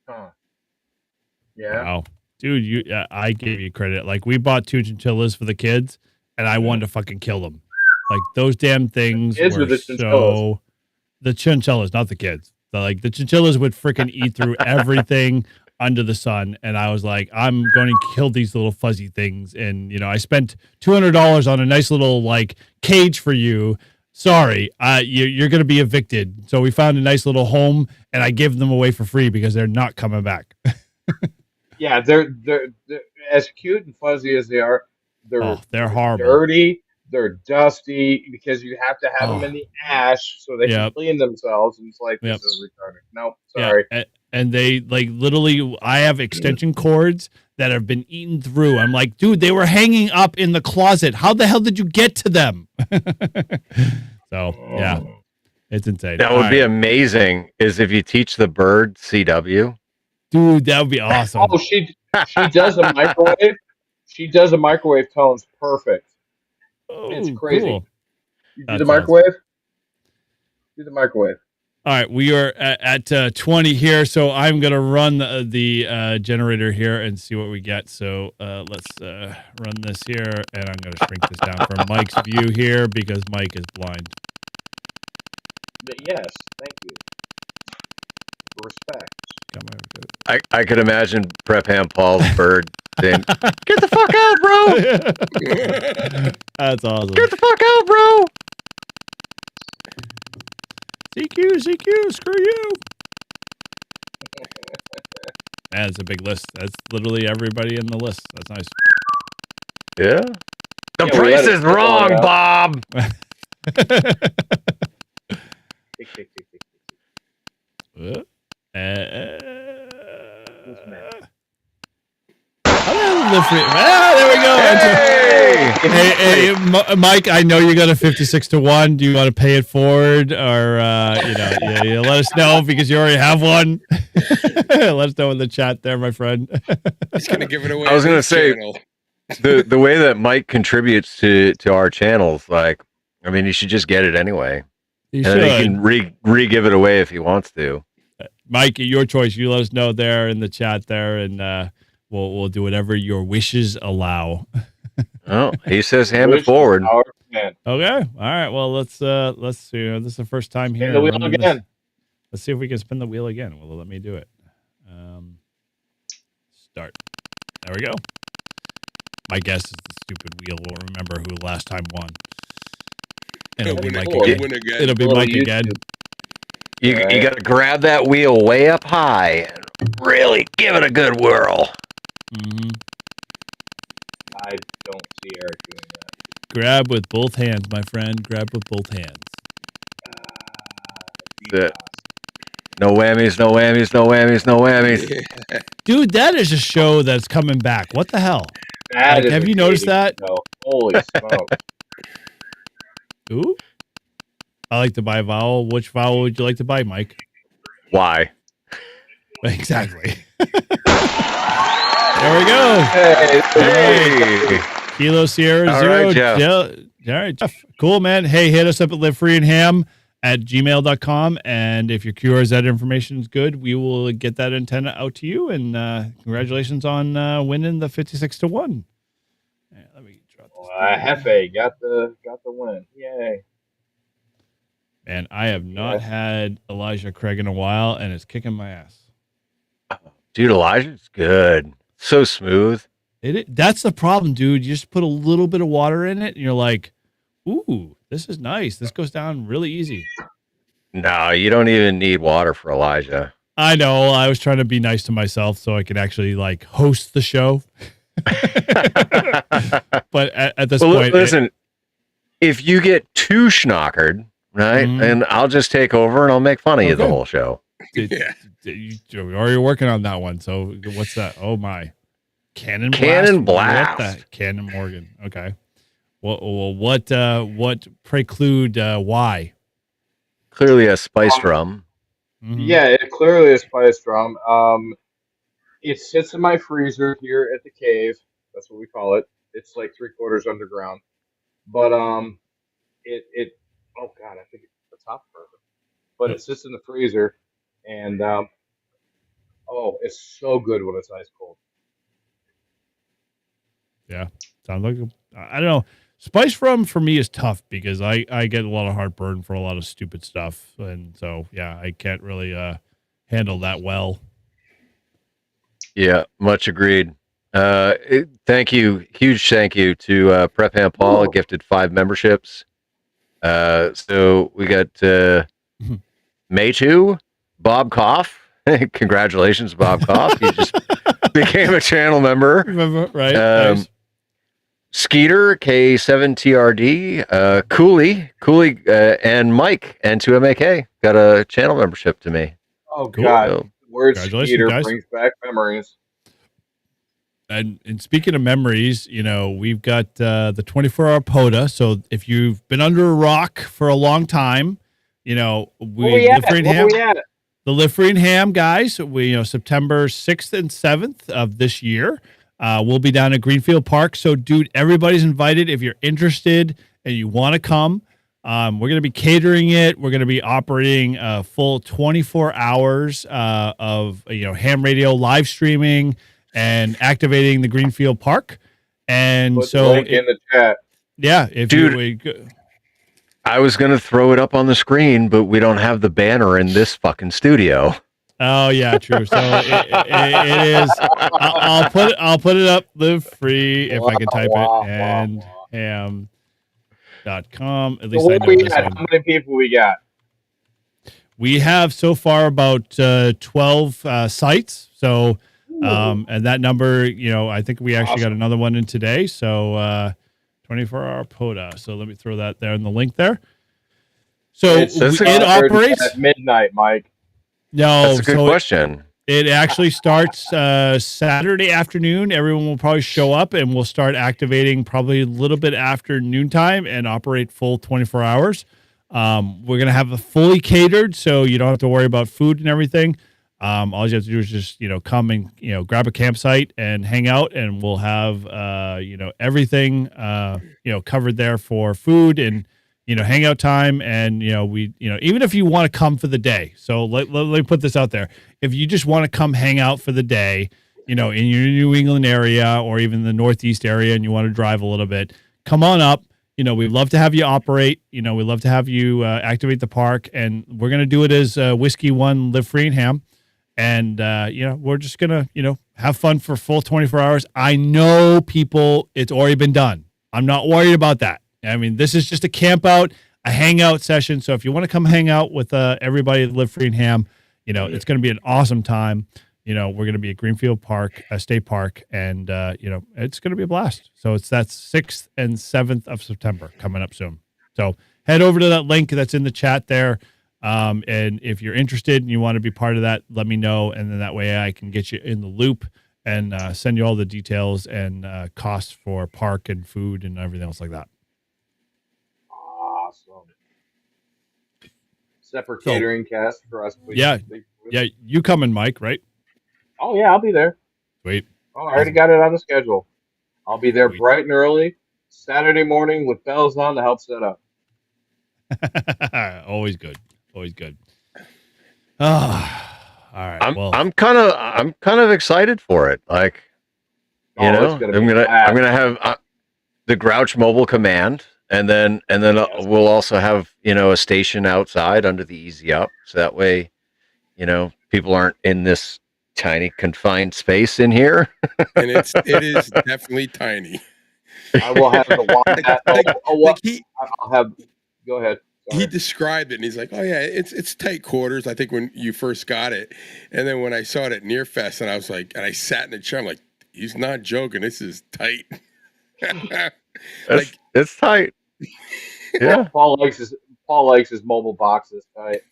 Huh. Yeah. Wow. Dude, I gave you credit. Like, we bought 2 chinchillas for the kids, and I wanted to fucking kill them. Like, those damn things Kids or were the chinchillas? so... The chinchillas, not the kids. The chinchillas would freaking eat through everything under the sun, and I was like, I'm going to kill these little fuzzy things. And I spent $200 on a nice little like cage for you. Sorry, you're going to be evicted. So we found a nice little home, and I gave them away for free because they're not coming back. Yeah, they're as cute and fuzzy as they are. They're horrible. Dirty. They're dusty because you have to have them in the ash so they can Yep. clean themselves. And it's like, Yep. this is retarded. Nope, sorry. Yeah, and they like literally, I have extension cords that have been eaten through. I'm like, dude, they were hanging up in the closet. How the hell did you get to them? So yeah, it's insane. That would be amazing. Is if you teach the bird CW. Dude, that would be awesome. Oh, she does a microwave. She does a microwave tones perfect. It's crazy. Cool. You do That's the microwave? Do the microwave. All right, we are at 20 here, so I'm gonna run the generator here and see what we get. So let's run this here, and I'm gonna shrink this down for Mike's view here because Mike is blind. Yes, thank you. Respect. Come over. I could imagine Prep Ham Paul's bird saying, "Get the fuck out, bro! That's awesome. Get the fuck out, bro!" CQ, screw you. That's a big list. That's literally everybody in the list. That's nice. Yeah. The Yeah, we price let it is fall wrong, out. Bob. Tick, tick, tick, tick, tick. There we go. Hey! Hey, Mike, I know you got a 56-1. Do you want to pay it forward, or you let us know because you already have one? Let us know in the chat there, my friend. He's gonna give it away. I was on gonna his say- channel. the way that Mike contributes to our channels, like, I mean, he should just get it anyway, You and then he should. can re-give it away if he wants to. Mike, your choice. You let us know there in the chat there, and we'll do whatever your wishes allow. Oh, he says hand it Wish forward. power command. Okay. All right. Well, let's see. This is the first time here. Spin the wheel running this. again. Let's see if we can spin the wheel again. Will it let me do it? Start. There we go. My guess is the stupid wheel will remember who last time won. And it'll be Win Mike again. again. Win again. It'll be Little Mike again. YouTube. You got to grab that wheel way up high and really give it a good whirl. Mm-hmm. I don't see Eric doing that. Grab with both hands, my friend. Grab with both hands. That's it. No whammies, no whammies, no whammies, no whammies. Dude, that is a show that's coming back. What the hell? That Like, is have a you noticed dating that? show. Holy smokes. Ooh. I like to buy a vowel. Which vowel would you like to buy, Mike? Why? Exactly. There we go. Hey. Kilo Sierra All Zero. right, Jeff. All right, Jeff. Cool, man. Hey, hit us up at livefreeandham@gmail.com. And if your QRZ information is good, we will get that antenna out to you. And congratulations on winning the 56-1. Yeah, let me drop this. Hefe got the win. Yay. Man, I have not had Elijah Craig in a while, and it's kicking my ass. Dude, Elijah's good. So smooth. That's the problem, dude. You just put a little bit of water in it, and you're like, ooh, this is nice. This goes down really easy. No, you don't even need water for Elijah. I know. I was trying to be nice to myself so I could actually like host the show. But at this point, listen, if you get too schnockered, right, and I'll just take over and I'll make fun of you the whole show. You're already working on that one. So what's that? Oh my, Cannon Blast. What the? Cannon Morgan. Okay. What preclude why? Clearly a spice drum. Mm-hmm. Yeah, it clearly is spice drum. It sits in my freezer here at the cave. That's what we call it. It's like 3/4 underground. But it oh god, I think the top perfect. But it sits in the freezer, and it's so good when it's ice cold. Yeah, sounds like I don't know. Spice rum for me is tough because I get a lot of heartburn for a lot of stupid stuff, and so yeah, I can't really handle that well. Yeah, much agreed. Thank you, huge thank you to Prep Ham Paul, gifted 5 memberships. So we got Maytu, Bob Koff. Congratulations, Bob Koff. You just became a channel member. Remember, right? Nice. Skeeter, K7TRD, Cooley, and Mike, N2MAK got a channel membership to me. Oh, Cool. God. So, Word Congratulations, Skeeter guys. brings back memories. And speaking of memories, we've got the 24-hour POTA. So if you've been under a rock for a long time, Where we at? the Live Free and Ham guys, we September 6th and 7th of this year. We'll be down at Greenfield Park. So, dude, everybody's invited. If you're interested and you want to come, we're going to be catering it. We're going to be operating a full 24 hours of ham radio live streaming and activating the Greenfield Park. And Put so, the link in the chat. Yeah, if dude, I was going to throw it up on the screen, but we don't have the banner in this fucking studio. Oh yeah, true. So it is. I'll put it up. Live Free if I can type it and ham.com. At least So I what know we this got? one. How many people we got? We have so far about 12 sites. So and that number, I think we actually got another one in today. So 24-hour POTA. So let me throw that there in the link there. So it operates at midnight, Mike. No, that's a good question. It actually starts Saturday afternoon. Everyone will probably show up, and we'll start activating probably a little bit after noontime and operate full 24 hours. We're going to have a fully catered, so you don't have to worry about food and everything. All you have to do is just, come and, grab a campsite and hang out, and we'll have, everything, covered there for food and, hangout time. And, we, even if you want to come for the day. So let me put this out there. If you just want to come hang out for the day, in your New England area or even the Northeast area, and you want to drive a little bit, come on up. We'd love to have you operate. We'd love to have you activate the park. And we're going to do it as Whiskey One, Live Free and Ham. And, we're just going to, have fun for full 24 hours. I know people, it's already been done. I'm not worried about that. I mean, this is just a camp out. hangout session. So if you want to come hang out with everybody at Live Free and Ham, it's going to be an awesome time. We're going to be at Greenfield Park, State Park, and it's going to be a blast. So that's 6th and 7th of September coming up soon. So head over to that link that's in the chat there. And if you're interested and you want to be part of that, let me know. And then that way I can get you in the loop and send you all the details and costs for park and food and everything else like that. Awesome. Separate catering cast for us, please. Yeah. Yeah. You coming, Mike, right? Oh, yeah, I'll be there. Sweet. Oh, I already got it on the schedule. I'll be there bright and early Saturday morning with bells on to help set up. Always good. Always good. Oh, all right. I'm kind of excited for it. Like, I'm gonna have the Grouch Mobile Command, and then we'll also have a station outside under the Easy Up, so that way, people aren't in this tiny confined space in here. And it is definitely tiny. I will have the I'll have. Go ahead. He described it, and he's like, "Oh yeah, it's tight quarters." I think when you first got it, and then when I saw it at Near Fest, and I was like, and I sat in the chair, I'm like, "He's not joking. This is tight." It's tight. Yeah. Paul likes his mobile boxes tight.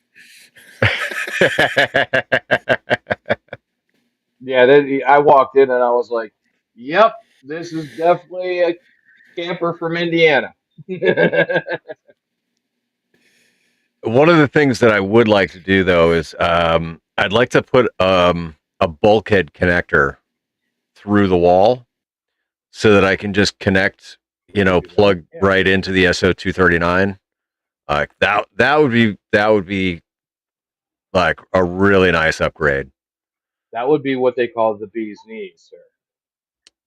Yeah, then I walked in and I was like, "Yep, this is definitely a camper from Indiana." One of the things that I would like to do though is I'd like to put a bulkhead connector through the wall so that I can just connect, plug right into the SO239. Like that would be like a really nice upgrade. That would be what they call the bee's knees, sir.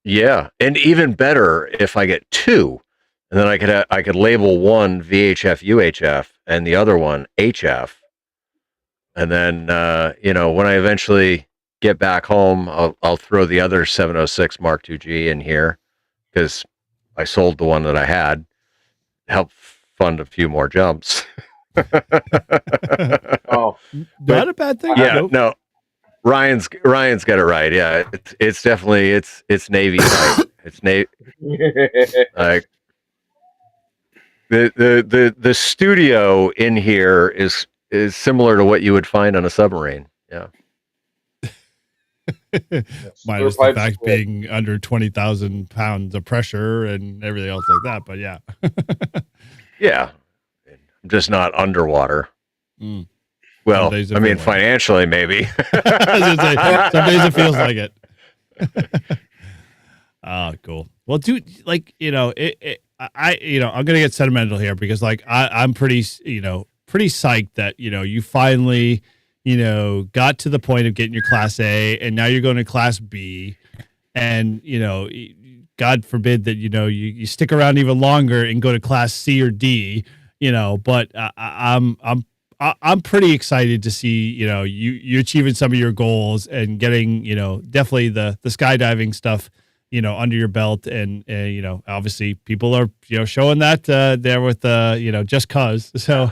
Yeah, and even better if I get two, and then I could label one VHF UHF and the other one HF, and then when I eventually get back home, I'll throw the other 706 Mark II-G in here because I sold the one that I had, help fund a few more jumps. Oh, not a bad thing. Yeah, no. Ryan's got it right. Yeah, it's definitely it's Navy type. It's Navy. Like the studio in here is similar to what you would find on a submarine. Yeah. Minus the fact being under 20,000 pounds of pressure and everything else like that. But yeah. Yeah. I'm just not underwater. Mm. Well, I mean, financially, maybe. Some days it feels like it. Oh, cool. Well, dude, like, I'm going to get sentimental here because, like, I'm pretty psyched that, you finally, got to the point of getting your Class A and now you're going to Class B. And, God forbid that, you stick around even longer and go to Class C or D, but I'm pretty excited to see, you achieving some of your goals and getting, definitely the skydiving stuff, under your belt. And, obviously people are, showing that there with, just cause. So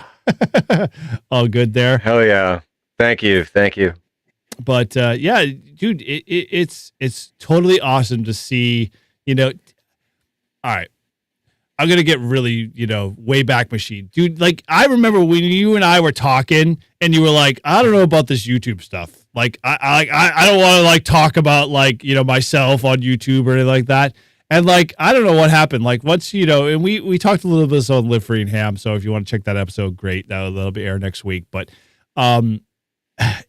all good there. Hell yeah. Thank you. But yeah, dude, it's totally awesome to see, all right. I'm going to get really, way back machine. Dude, like, I remember when you and I were talking and you were like, I don't know about this YouTube stuff. Like, I don't want to, like, talk about, like, myself on YouTube or anything like that. And, like, I don't know what happened. Like, once, and we talked a little bit on Live Free and Ham. So if you want to check that episode, great. That'll be air next week. But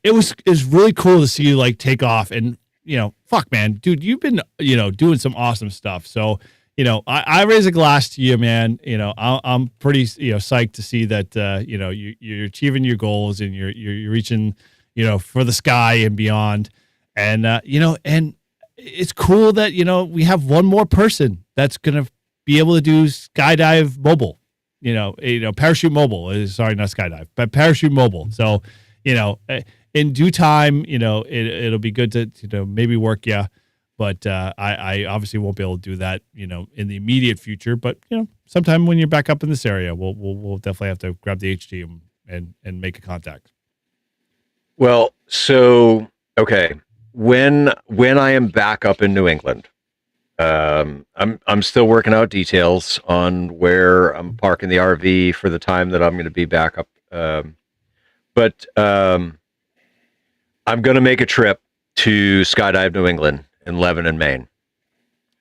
it's really cool to see you, like, take off. And, fuck, man. Dude, you've been, doing some awesome stuff. So, I raise a glass to you, man. I'm pretty, psyched to see that, you're achieving your goals and you're reaching, for the sky and beyond. And, and it's cool that, we have one more person that's going to be able to do skydive mobile, parachute mobile. Sorry, not skydive, but parachute mobile. So, in due time, it'll be good to, maybe work you But I obviously won't be able to do that, in the immediate future. But sometime when you're back up in this area, we'll definitely have to grab the HT and make a contact. Well, so okay, when I am back up in New England, I'm still working out details on where I'm parking the RV for the time that I'm going to be back up. But I'm going to make a trip to Skydive New England in Lebanon, Maine,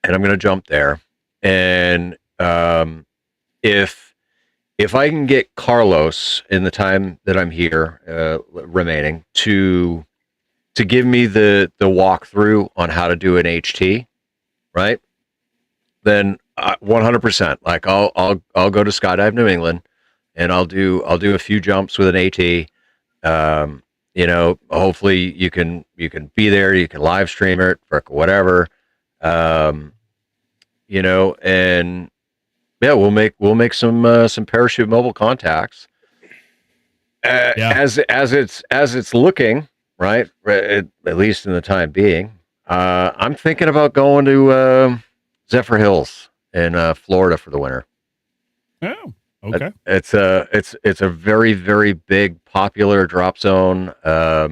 and I'm going to jump there. And if I can get Carlos in the time that I'm here remaining to give me the walkthrough on how to do an HT, right? Then 100%. Like I'll go to Skydive New England, and I'll do a few jumps with an AT. Hopefully you can be there. You can live stream it for whatever. And yeah, we'll make some parachute mobile contacts. As it's looking, right? At least in the time being, I'm thinking about going to Zephyr Hills in Florida for the winter. Oh, okay. It's a very, very big, popular drop zone. A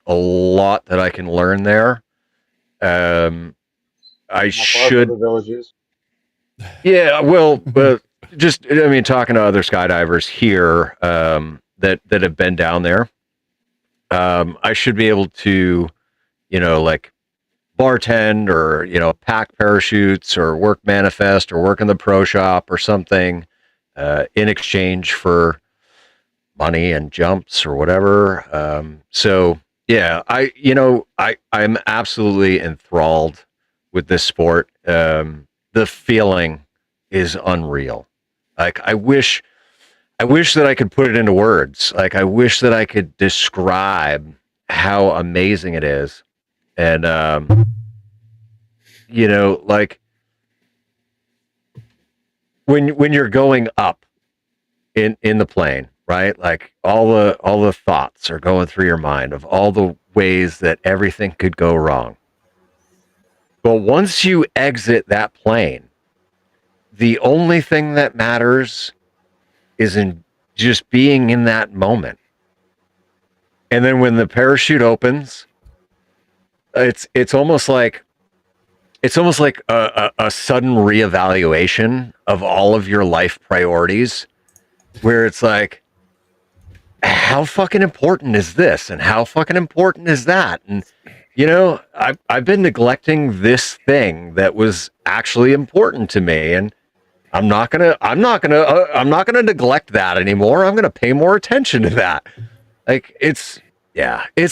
lot that I can learn there. I should. The villages. Yeah, well, but talking to other skydivers here that have been down there, I should be able to, like bartend or pack parachutes or work manifest or work in the pro shop or something in exchange for money and jumps or whatever. So yeah, I'm absolutely enthralled with this sport. The feeling is unreal. Like I wish that I could put it into words. Like I wish that I could describe how amazing it is. And like when you're going up in the plane, right? Like all the thoughts are going through your mind of all the ways that everything could go wrong. But once you exit that plane, the only thing that matters is in just being in that moment. And then when the parachute opens, it's almost like a sudden reevaluation of all of your life priorities, where it's like, how fucking important is this? And how fucking important is that? And I've been neglecting this thing that was actually important to me, and I'm not gonna neglect that anymore. I'm gonna pay more attention to that. Like it's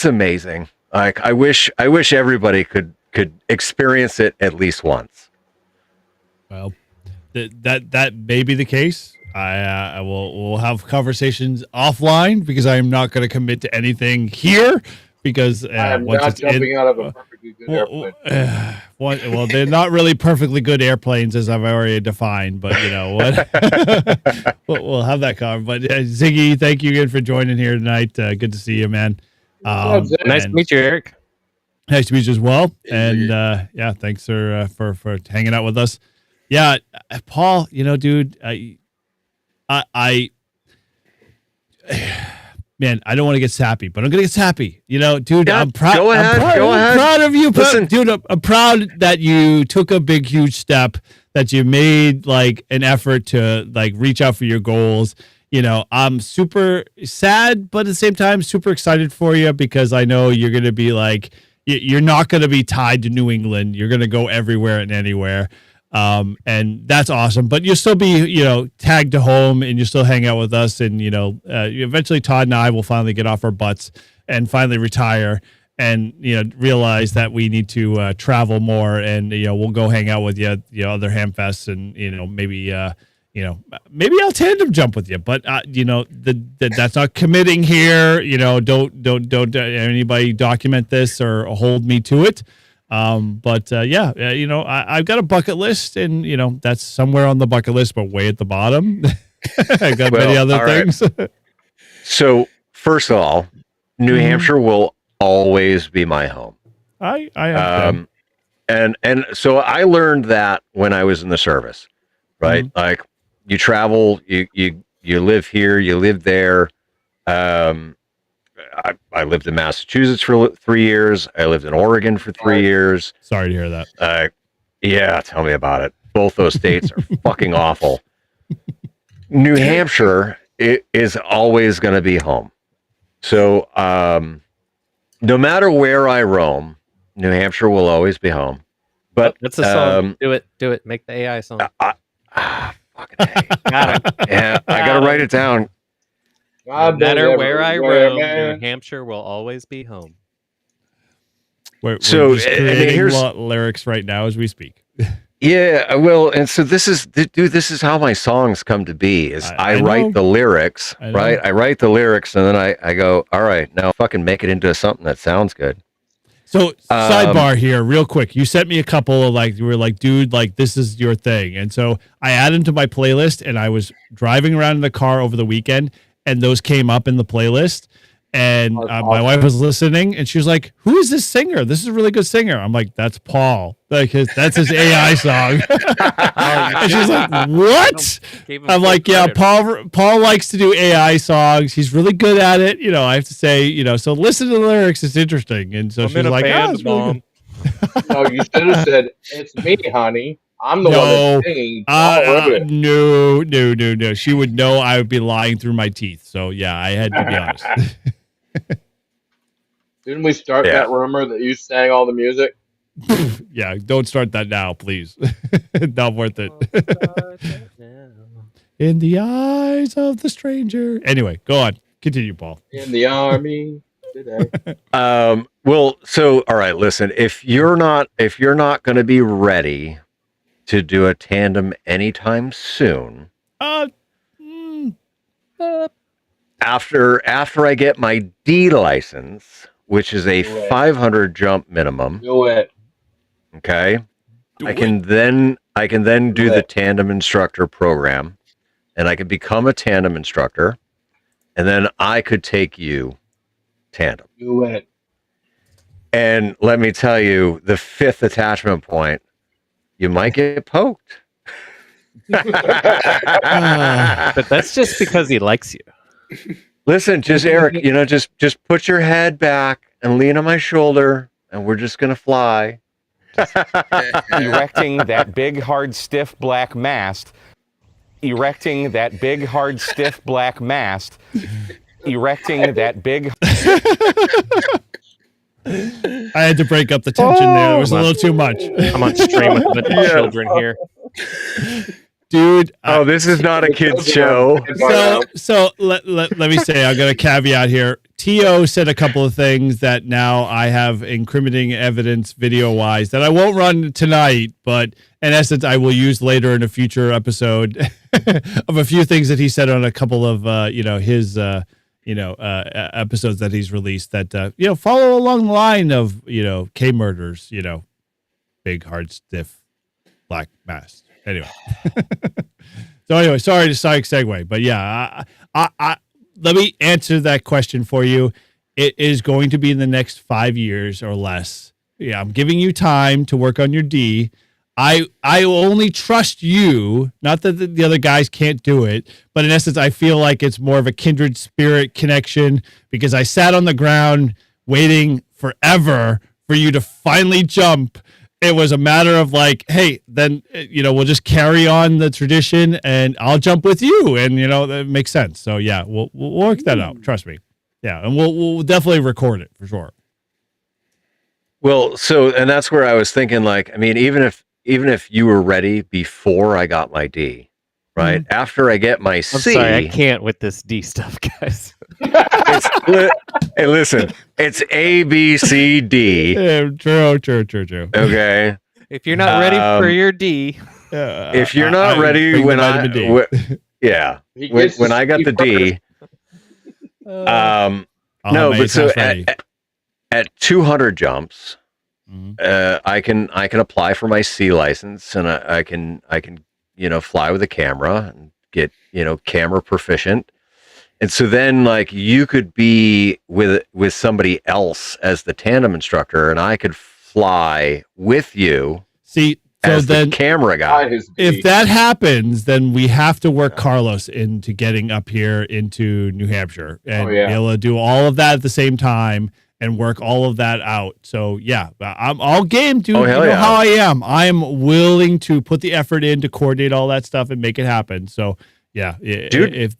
amazing. Like I wish everybody could experience it at least once. Well, that may be the case. We'll have conversations offline because I am not going to commit to anything here. Because I'm not jumping out of a perfectly good airplane. Well, they're not really perfectly good airplanes, as I've already defined. But what? We'll have that covered. But Ziggy, thank you again for joining here tonight. Good to see you, man. Nice to meet you, Eric. Nice to meet you as well. Hey, And thanks for hanging out with us. Yeah, Paul. Dude, man, I don't want to get sappy, but I'm gonna get sappy. Dude, Yeah, I'm proud. go ahead. I'm proud of you, Listen. dude. I'm proud that you took a big, huge step. That you made like an effort to like reach out for your goals. I'm super sad, but at the same time, super excited for you because I know you're gonna be like, you're not gonna be tied to New England. You're gonna go everywhere and anywhere. And that's awesome, but you'll still be, tagged to home and you still hang out with us. And, eventually Todd and I will finally get off our butts and finally retire and, realize that we need to, travel more and, we'll go hang out with you at other Hamfests and, maybe I'll tandem jump with you, but, that's not committing here. Don't anybody document this or hold me to it. I've got a bucket list and, that's somewhere on the bucket list, but way at the bottom. I got many other things. So first of all, New Hampshire will always be my home. I And so I learned that when I was in the service, right? Like you travel, you live here, you live there. I lived in Massachusetts for 3 years. I lived in Oregon for 3 years. Sorry to hear that. Yeah, tell me about it. Both those states are fucking awful. New Hampshire is always going to be home. So no matter where I roam, New Hampshire will always be home. But that's a song. Do it. Make the AI song. Fucking A. Yeah, I got to write it down. No matter where I roam, New Hampshire will always be home. We're just creating lyrics right now as we speak. Yeah, well, and so this is how my songs come to be. Is I write the lyrics, right? I write the lyrics, and then I go, all right, now fucking make it into something that sounds good. So sidebar here, real quick. You sent me a couple of you were like, dude, like this is your thing, and so I added them to my playlist, and I was driving around in the car over the weekend, and those came up in the playlist. And my wife was listening, and she was like, "Who is this singer? This is a really good singer." I'm like, "That's Paul. That's his AI song." And she's like, "What?" I'm like, "Yeah, Paul likes to do AI songs. He's really good at it. I have to say, so listen to the lyrics. It's interesting." And so she's like, "Oh, Mom." No, you should have said, "It's me, honey. I'm the one that's singing." No. She would know I would be lying through my teeth. So yeah, I had to be honest. Didn't we start that rumor that you sang all the music? Yeah, don't start that now, please. Not worth it. In the eyes of the stranger. Anyway, go on. Continue, Paul. In the army today. Well, so all right, listen. If you're not going to be ready to do a tandem anytime soon, after I get my D license, which is a 500 jump minimum. Do it. Okay. I can then do the tandem instructor program, and I could become a tandem instructor, and then I could take you tandem. Do it. And let me tell you, the 5th attachment point, you might get poked. But that's just because he likes you. Listen, just Eric, just put your head back and lean on my shoulder, and we're just gonna fly. Erecting that big, hard, stiff black mast. Erecting that big, hard, stiff black mast. Erecting that big. I had to break up the tension there. It was a little too much. I'm on stream with the children here. Dude. This is not a kid's show. So let me say, I'm going to caveat here. T.O. said a couple of things that now I have incriminating evidence video-wise that I won't run tonight, but in essence, I will use later in a future episode of a few things that he said on a couple of, his, episodes that he's released that, follow along the line of, K murders, big, hard, stiff, black mask. Anyway. Sorry to segue, but yeah, I let me answer that question for you. It is going to be in the next 5 years or less. Yeah, I'm giving you time to work on your D. I only trust you, not that the other guys can't do it, but in essence, I feel like it's more of a kindred spirit connection because I sat on the ground waiting forever for you to finally jump. It was a matter of like, hey, then, we'll just carry on the tradition and I'll jump with you. And, that makes sense. So, yeah, we'll work that out. Trust me. Yeah. And we'll definitely record it for sure. Well, and that's where I was thinking, even if you were ready before I got my D, right? Mm-hmm. After I get my C. I'm sorry, I can't with this D stuff, guys. Hey, listen, it's A, B, C, D. Yeah, true. Okay. If you're not ready for your D. If you're not ready when I got the D. No, but so at 200 jumps, I can apply for my C license, and I can fly with a camera and get camera proficient. And so then, you could be with somebody else as the tandem instructor, and I could fly with you See, so as then the camera guy. if that happens, then we have to work Carlos into getting up here into New Hampshire and be able to do all of that at the same time and work all of that out. So yeah, I'm all game, dude. Oh, you hell know yeah. how I am. I'm willing to put the effort in to coordinate all that stuff and make it happen. So yeah, Dude, if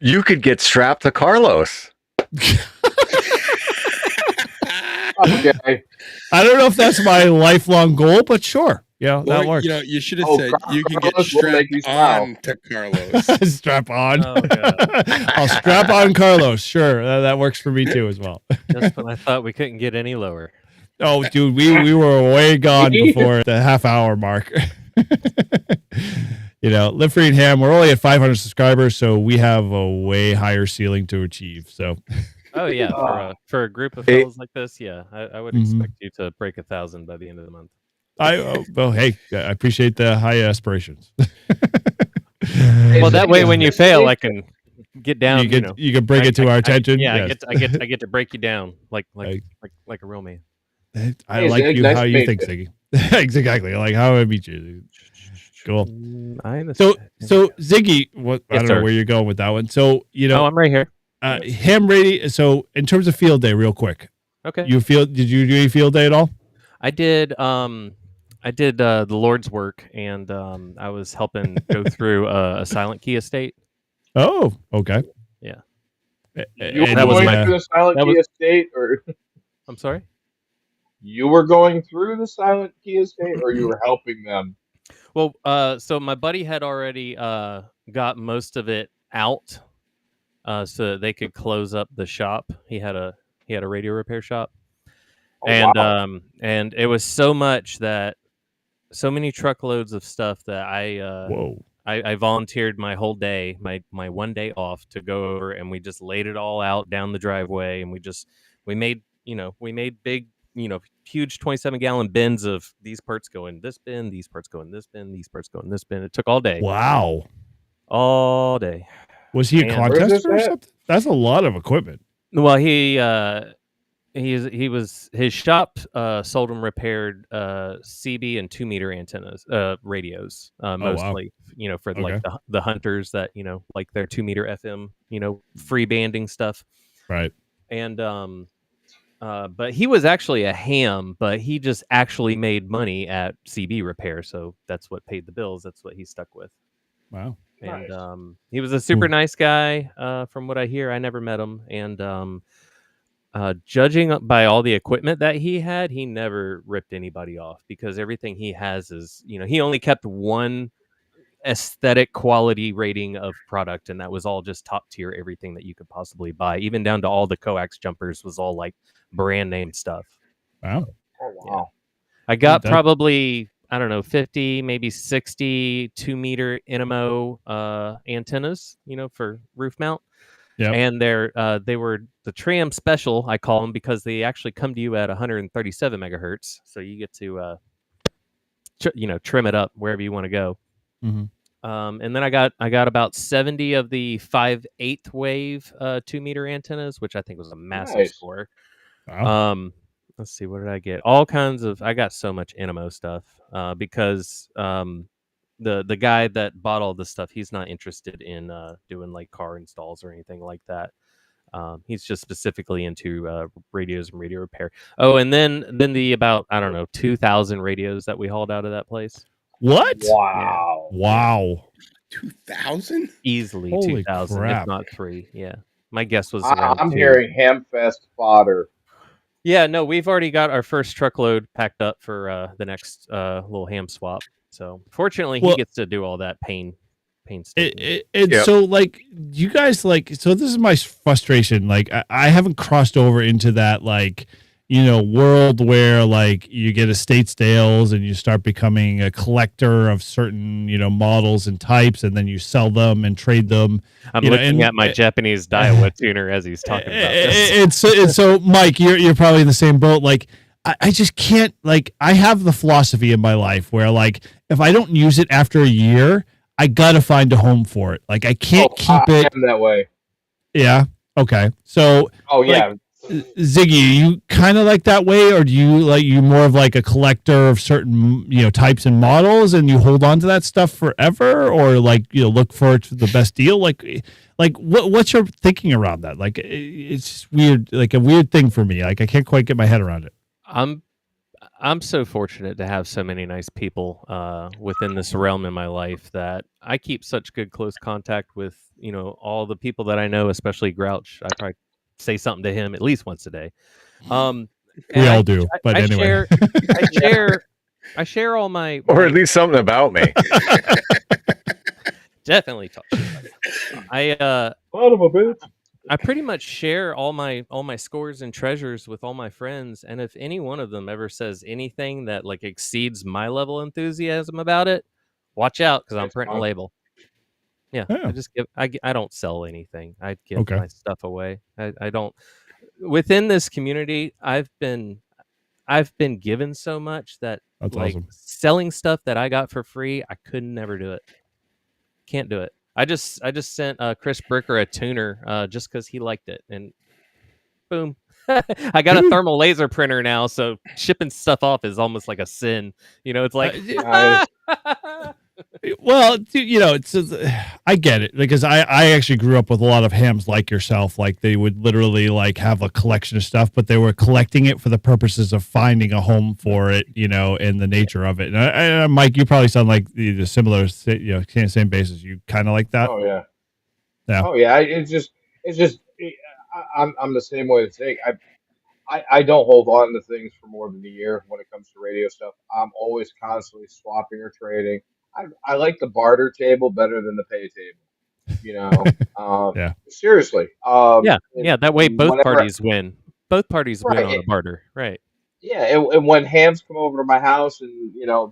you could get strapped to Carlos. Okay. I don't know if that's my lifelong goal, but sure. Yeah, that Or, works. you know, you should have said you can get Carlos will make strapped you smile. on to Carlos. Strap on. Oh, God. I'll strap on Carlos. Sure. That works for me too as well. Just when I thought we couldn't get any lower. Oh, dude, we were way gone before the half-hour mark. You know, Live Free and Ham, we're only at 500 subscribers, so we have a way higher ceiling to achieve. So, Oh yeah, for a group of fellas like this, yeah, I would expect you to break 1,000 by the end of the month. well, hey, I appreciate the high aspirations. Well, that way when you fail, I can get down. You can bring it to our attention. Yeah, Yes. I get to break you down like a real man. I Hey, like Zig, you nice how to you meet think, you. Ziggy. Exactly. Like how I meet you. Dude. Cool. I understand. So Ziggy, what I Yes, don't know sir. where you're going with that one. So you know, Oh, I'm right here. ham ready. So in terms of field day, real quick, Okay. did you do any field day at all? I did the Lord's work, and I was helping go through a Silent Key estate. Oh, okay. Yeah. You were that was going my- through the Silent that Key was- estate, or I'm sorry. you were going through the Silent Key estate, or you were helping them? Well, so my buddy had already got most of it out, so that they could close up the shop. He had a radio repair shop, Oh, and wow. and it was so much that so many truckloads of stuff that Whoa. I volunteered my whole day, my one day off to go over, and we just laid it all out down the driveway, and we made big, huge 27-gallon bins of these parts go in this bin, these parts go in this bin, these parts go in this bin. It took all day. Wow. All day. Was he a Man. Where's this contester or at? something? That's a lot of equipment. Well, his shop sold and repaired CB and 2-meter antennas, radios, mostly, for like Okay. the hunters that, like their 2-meter FM, free banding stuff. Right. And but he was actually a ham, but he just actually made money at CB repair, so that's what paid the bills. That's what he stuck with. Wow. And Nice. he was a super nice guy, from what I hear. I never met him, and judging by all the equipment that he had, he never ripped anybody off, because everything he has is, he only kept one aesthetic quality rating of product, and that was all just top tier, everything that you could possibly buy, even down to all the coax jumpers was all like brand name stuff. Wow. Oh, wow. I got that- probably, I don't know, 50, maybe 60 2-meter NMO antennas, for roof mount. Yep. And they were the tram special, I call them, because they actually come to you at 137 megahertz, so you get to trim it up wherever you want to go. Mhm. And then I got about 70 of the 5/8 wave 2-meter antennas, which I think was a massive Nice. score. Wow. Let's see, what did I get? All kinds of. I got so much NMO stuff because the guy that bought all this stuff, he's not interested in doing like car installs or anything like that. He's just specifically into radios and radio repair. Oh, and then the about, I don't know, 2,000 radios that we hauled out of that place. What? Wow. Wow. 2,000? Easily Holy 2,000, crap. if not 3. Yeah, my guess was. I'm around 2. hearing Hamfest fodder. Yeah, no, we've already got our first truckload packed up for the next little ham swap. So fortunately, Well- he gets to do all that painstaking. Yep. So like you guys so this is my frustration. Like I haven't crossed over into that world where like you get estate sales and you start becoming a collector of certain models and types, and then you sell them and trade them. I'm you know, looking and- at my Japanese Daiwa tuner as he's talking about this. It's so Mike, you're probably in the same boat. Like I just can't, like, I have the philosophy in my life where like if I don't use it after a year, I gotta find a home for it. Like I can't keep I it. am that way. Yeah. Okay. So Oh yeah. Ziggy, you kind of like that way, or do you more of like a collector of certain types and models, and you hold on to that stuff forever, or like look for the best deal? Like what's your thinking around that? Like it's just weird, like a weird thing for me. Like I can't quite get my head around it. I'm so fortunate to have so many nice people within this realm in my life that I keep such good close contact with. All the people that I know, especially Grouch. I probably say something to him at least once a day. We all do, but anyway. I share all my Or at least something about me. definitely talk shit about it. Son of a bitch. I pretty much share all my scores and treasures with all my friends, and if any one of them ever says anything that like exceeds my level of enthusiasm about it, watch out because I'm printing a label. Yeah, Yeah. I just give. I don't sell anything. I give Okay. my stuff away. I don't. Within this community, I've been given so much that That's like awesome. selling stuff that I got for free, I could never do it. Can't do it. I just sent Chris Bricker a tuner just because he liked it, and boom. I got a thermal laser printer now, so shipping stuff off is almost like a sin. It's like Nice. Well, it's I get it because I actually grew up with a lot of hams like yourself. Like they would literally like have a collection of stuff, but they were collecting it for the purposes of finding a home for it, and the nature of it. And Mike, you probably sound like the similar, same basis. You kind of like that. Oh yeah. Yeah. Oh yeah. I'm the same way as Zig. I don't hold on to things for more than a year when it comes to radio stuff. I'm always constantly swapping or trading. I like the barter table better than the pay table. Yeah. Seriously. yeah. That way, both whenever- parties win. Both parties win Right. on a barter, right? Yeah, and when hams come over to my house and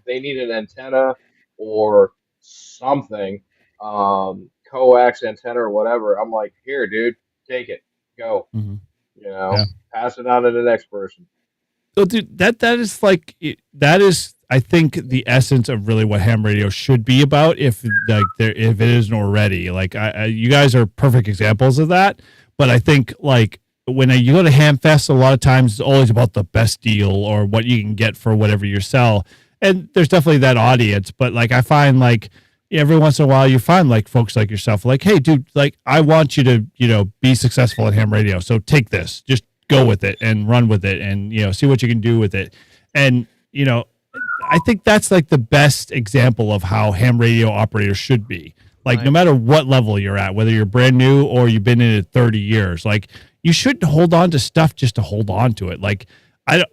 they need an antenna or something, coax antenna or whatever, I'm like, here, dude, take it, go. Mhm. Yeah. Pass it on to the next person. So, dude, that is, I think, the essence of really what ham radio should be about. If it isn't already, like, you guys are perfect examples of that. But I think, like, when you go to Ham Fest, a lot of times it's always about the best deal or what you can get for whatever you sell. And there's definitely that audience. But like, I find like every once in a while you find like folks like yourself, like, hey, dude, like I want you to be successful at ham radio. So take this, just go with it and run with it and, see what you can do with it. And, I think that's like the best example of how ham radio operators should be. Like, no matter what level you're at, whether you're brand new or you've been in it 30 years, like you shouldn't hold on to stuff just to hold on to it. Like,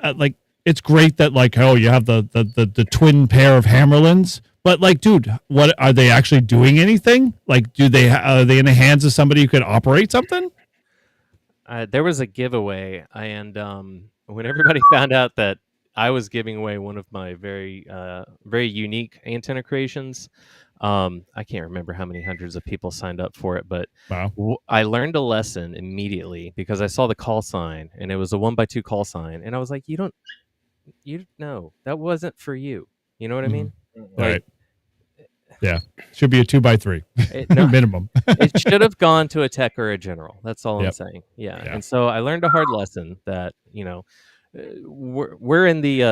like it's great that like, oh, you have the twin pair of Hammerlands, but like, dude, what are they actually doing anything? Like, are they in the hands of somebody who could operate something? There was a giveaway, and when everybody found out that I was giving away one of my very unique antenna creations, I can't remember how many hundreds of people signed up for it, but Wow. I learned a lesson immediately because I saw the call sign, and it was a 1x2 call sign, and I was like, no, that wasn't for you. You know what I mean? Right. Yeah. Should be a 2x3 No. minimum. It should have gone to a tech or a general. That's all I'm Yep. saying. Yeah. Yeah. And so I learned a hard lesson that we're in the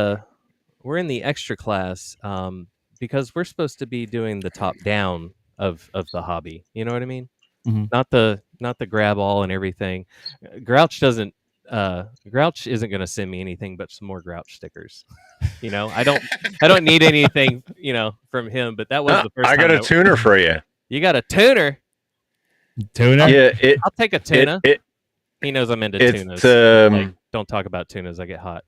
extra class because we're supposed to be doing the top down of the hobby. You know what I mean? Mhm. Not the grab all and everything. Grouch isn't going to send me anything but some more Grouch stickers. I don't need anything from him. But that was the first. I got time a tuner for you. You got a tuner? Tuna? Yeah, I'll take a tuna. it He knows I'm into it's tunas. the Don't talk about tunas. I get hot.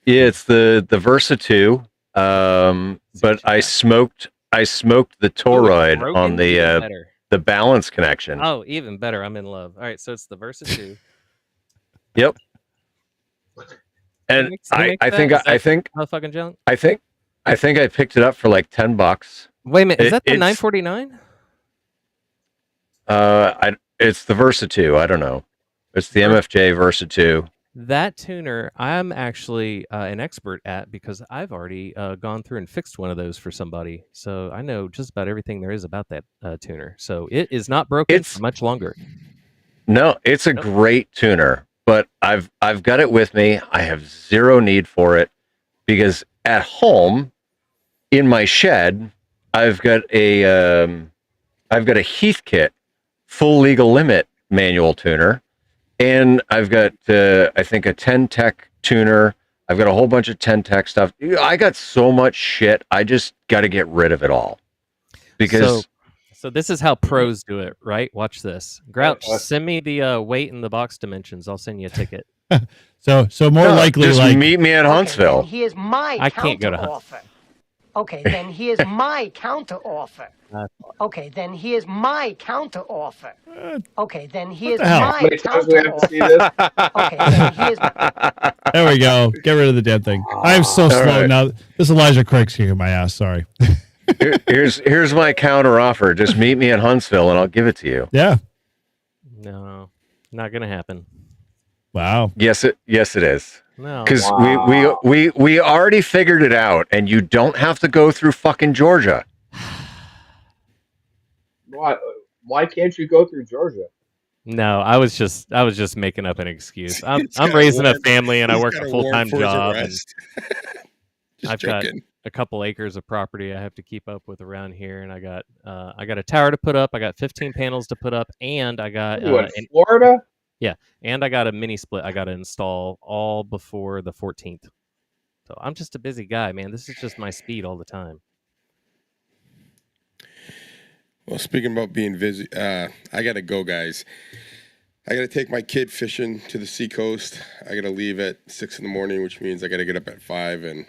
yeah, it's the Versa 2. But I smoked the toroid Broken? on Even better. the balance connection. Oh, even better. I'm in love. All right, so it's the Versa 2. Yep. And Who I makes that? think Is that I think motherfucking junk. I picked it up for like $10. Wait a minute. Is that the It's 949? It's the Versa 2. I don't know. It's the MFJ Versa 2. That tuner, I'm actually an expert at because I've already gone through and fixed one of those for somebody. So I know just about everything there is about that tuner. So it is not broken It's- for much longer. No, it's a great tuner. but I've got it with me. I have zero need for it because at home in my shed, I've got a Heathkit full legal limit manual tuner, and I've got I think a 10 Tech tuner. I've got a whole bunch of 10 Tech stuff. I got so much shit. I just got to get rid of it all because. So this is how pros do it, right? Watch this. Grouch, send me the weight and the box dimensions. I'll send you a ticket. So more likely, just like meet me at Huntsville. Then here's my I can't go to offer. Okay, then here's my counter offer. Okay, then here's my counter offer. Okay, then here's the hell? How my many times do we counter have to see offer. this? Okay, then here's there we go. Get rid of the damn thing. I'm so slow right. now. This Elijah Craig's kicking my ass. Sorry. Here's my counter offer. Just meet me at Huntsville, and I'll give it to you. Yeah. No, not gonna happen. Wow. Yes, it is. No. Because we already figured it out, and you don't have to go through fucking Georgia. Why can't you go through Georgia? No, I was just making up an excuse. I'm He's got raising a warrant- family and I he's work got a warrant full time for his job. And arrest. Just I've got joking. a couple acres of property I have to keep up with around here, and I got a tower to put up. I got 15 panels to put up, and I got You in Florida? and I got a mini split I got to install all before the 14th. So I'm just a busy guy, man. This is just my speed all the time. Well, speaking about being busy, I gotta go, guys. I gotta take my kid fishing to the seacoast. I gotta leave at 6 a.m, which means I gotta get up at 5, and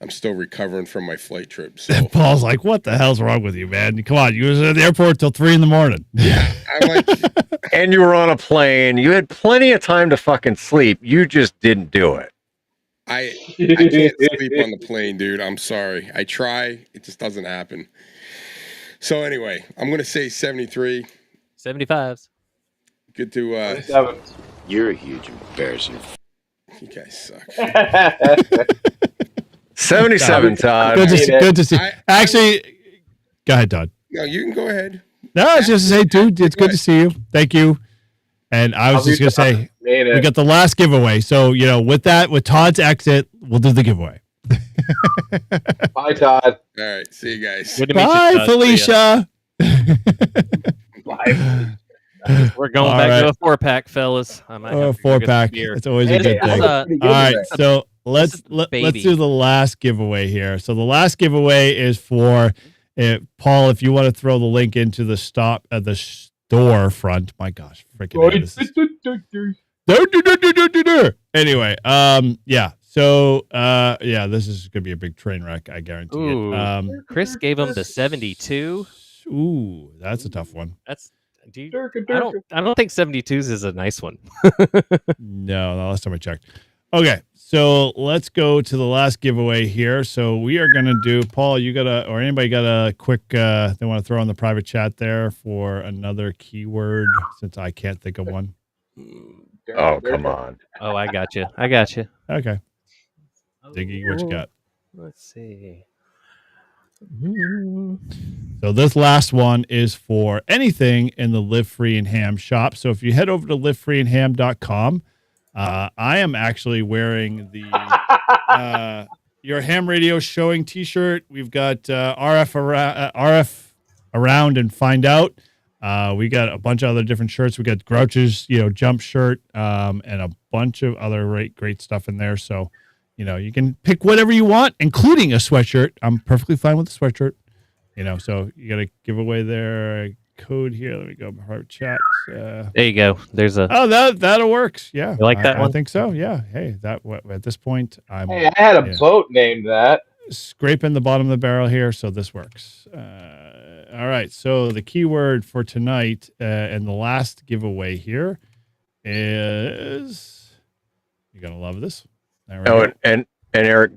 I'm still recovering from my flight trip. So Paul's like, what the hell's wrong with you, man? Come on. You was at the airport till 3 a.m. I'm like, And you were on a plane. You had plenty of time to fucking sleep. You just didn't do it. I can't sleep on the plane, dude. I'm sorry. I try, it just doesn't happen. So anyway, I'm gonna say 73. 75s. Good to 7. You're a huge embarrassing. you guys suck. 77, Todd. Good to see. I- Actually, go ahead, Todd. No, you can go ahead. No, I was just to say, dude, it's good to see you. Thank you. And I was just going to say, we got the last giveaway. So, with Todd's exit, we'll do the giveaway. Bye, Todd. All right, see you guys. Good to meet you, Bye, Todd. See ya. Felicia. Bye. We're going All back to right. a 4-pack, fellas. I might have to go get some 4-pack. beer. It's always a Hey, good this is thing. a- All right, so let's baby. do the last giveaway here. So the last giveaway is for Paul. If you want to throw the link into the store front, my gosh, freaking this is... Anyway, yeah. So yeah, this is gonna be a big train wreck. I guarantee Ooh. it. Chris gave him the 72. Ooh, that's a tough one. That's do you, Durka, I durka. don't think 72s is a nice one. No, the last time I checked. Okay, so let's go to the last giveaway here. So we are gonna do, Paul, you got or anybody got a quick they want to throw in the private chat there for another keyword since I can't think of one. Oh, come on. Oh, I got you. Okay, Diggy, what you got? Let's see. So this last one is for anything in the Live Free and Ham shop. So if you head over to livefreeandham.com, I am actually wearing the Your Ham Radio Showing t-shirt. We've got RF Around and Find Out. We got a bunch of other different shirts. We got Grouch's, jump shirt, and a bunch of other great stuff in there. So, you can pick whatever you want, including a sweatshirt. I'm perfectly fine with the sweatshirt. So you got to give away their code here. Let me go private chat. There you go. There's a That'll works. Yeah, You like that I one? think so. Yeah. Hey, at this point, I'm Hey, I had a boat named that. scraping the bottom of the barrel here, so this works. All right. So the keyword for tonight and the last giveaway here is, you're gonna love this. There we Oh, go. and Eric,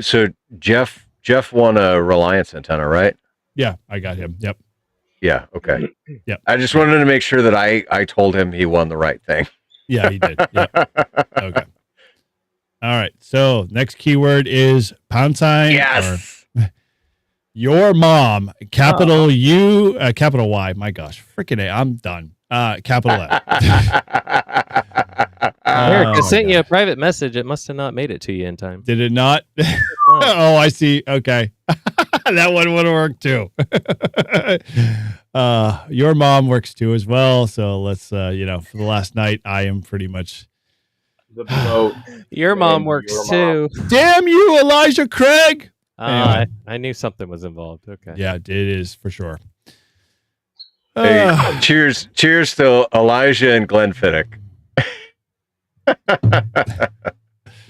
so Jeff won a Reliance antenna, right? Yeah, I got him. Yep. Yeah. Okay. Yep. I just wanted to make sure that I told him he won the right thing. Yeah, he did. Yep. Okay. All right. So next keyword is £. Yes. Or your mom, capital U, capital Y. My gosh, freaking A. I'm done. Capital F. Eric, I my sent you a gosh. private message. It must have not made it to you in time. Did it not? Oh. Oh, I see. Okay. That one would have worked too. Your mom works too as well. So let's, for the last night, I am pretty much. The boat. Your mom works too. Damn you, Elijah Craig. Anyway. I knew something was involved. Okay. Yeah, it is for sure. Hey, cheers to Elijah and Glenfiddich.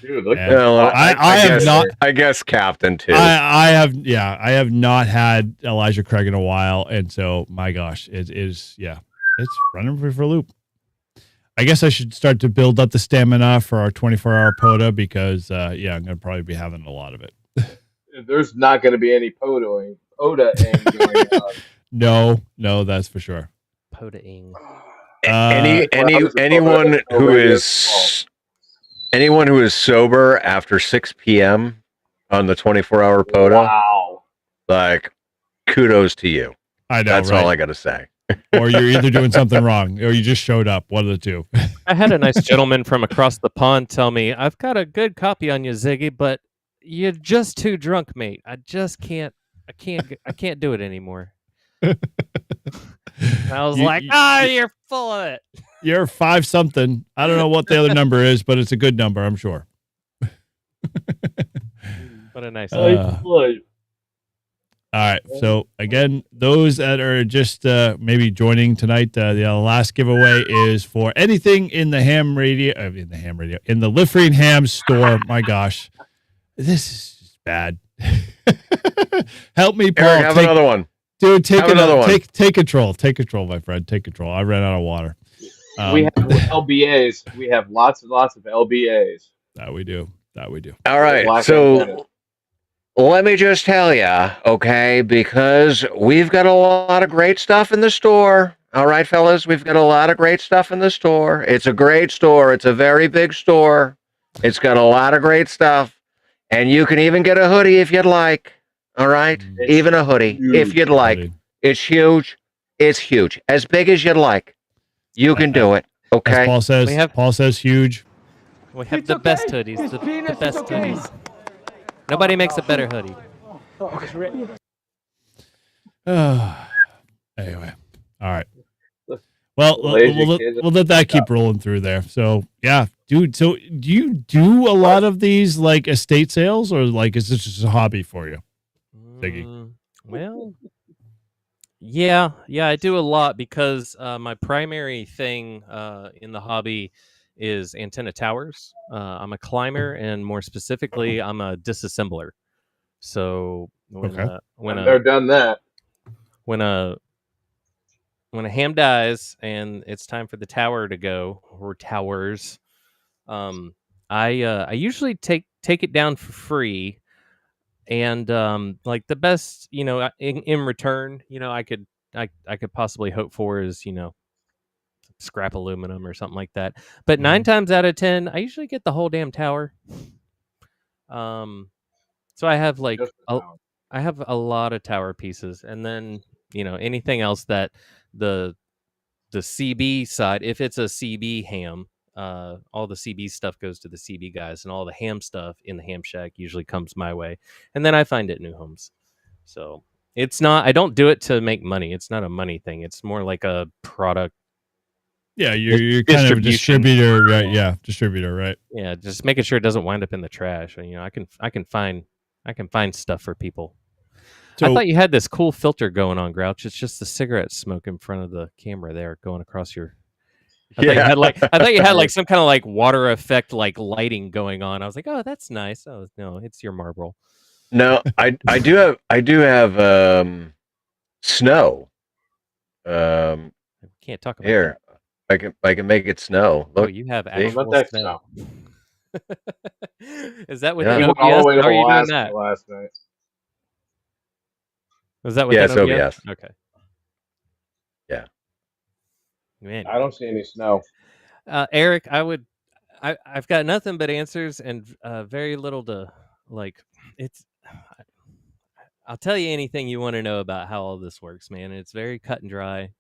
Dude, look Yeah. at Well, I have guess, not- I guess Captain too. I have not had Elijah Craig in a while, and so my gosh, it is it's running me for a loop. I guess I should start to build up the stamina for our 24-hour POTA because I'm gonna probably be having a lot of it. There's not going to be any POTA going on. No, that's for sure. POTA-ing. Anyone who is sober after 6 p.m. on the 24-hour POTA, Wow. like kudos to you. I know. That's right? all I got to say. Or you're either doing something wrong, or you just showed up. One of the two. I had a nice gentleman from across the pond tell me, "I've got a good copy on you, Ziggy, but you're just too drunk, mate. I just can't. I can't do it anymore." And I was like, "You're full of it." You're 5 something. I don't know what the other number is, but it's a good number, I'm sure. What a nice. All right. So again, those that are just maybe joining tonight, the last giveaway is for anything in the in the Live Free and Ham store. My gosh, this is just bad. Help me, Paul. Eric, have another one. Dude, take Have another one. Take control. Take control, my friend. Take control. I ran out of water. We have LBAs. We have lots and lots of LBAs. That we do. All right. Black So Lives let me just tell you, okay, because we've got a lot of great stuff in the store. All right, fellas, we've got a lot of great stuff in the store. It's a great store. It's a very big store. It's got a lot of great stuff. And you can even get a hoodie if you'd like. All right? Even a hoodie if you'd like. It's huge. It's huge. As big as you'd like. You can do it. Okay? As Paul says huge. We have the best hoodies. The best hoodies. Nobody makes a better hoodie. Anyway, all right. Well, we'll let that keep rolling through there. So, yeah, dude. So, do you do a lot of these like estate sales, or like is this just a hobby for you, Ziggy? Well, yeah, I do a lot because my primary thing in the hobby is antenna towers. I'm a climber, and more specifically, I'm a disassembler. So when they're done that, when a ham dies and it's time for the tower to go, or towers, I usually take it down for free, and like the best, in return, I could possibly hope for is scrap aluminum or something like that. But 9 times out of 10, I usually get the whole damn tower. So I have I have a lot of tower pieces, and then anything else that the CB side, if it's a CB ham, all the CB stuff goes to the CB guys, and all the ham stuff in the ham shack usually comes my way, and then I find it new homes. So it's not, I don't do it to make money. It's not a money thing. It's more like a product. Yeah, you're kind of a distributor, right? Yeah, distributor, right? Yeah, just making sure it doesn't wind up in the trash. And, I can find stuff for people. So, I thought you had this cool filter going on, Grouch. It's just the cigarette smoke in front of the camera there going across your. I thought you had like some kind of like water effect, like lighting going on. I was like, oh, that's nice. Oh no, it's your Marlboro. No, I do have snow. Can't talk about here. That. I can make it snow. Look, you have actual snow. Is that with OBS? How are you doing that? Last night. Was that with OBS? OBS? Okay. Yeah. Man, I don't see any snow. Eric, I've got nothing but answers and very little to like. I'll tell you anything you want to know about how all this works, man. It's very cut and dry.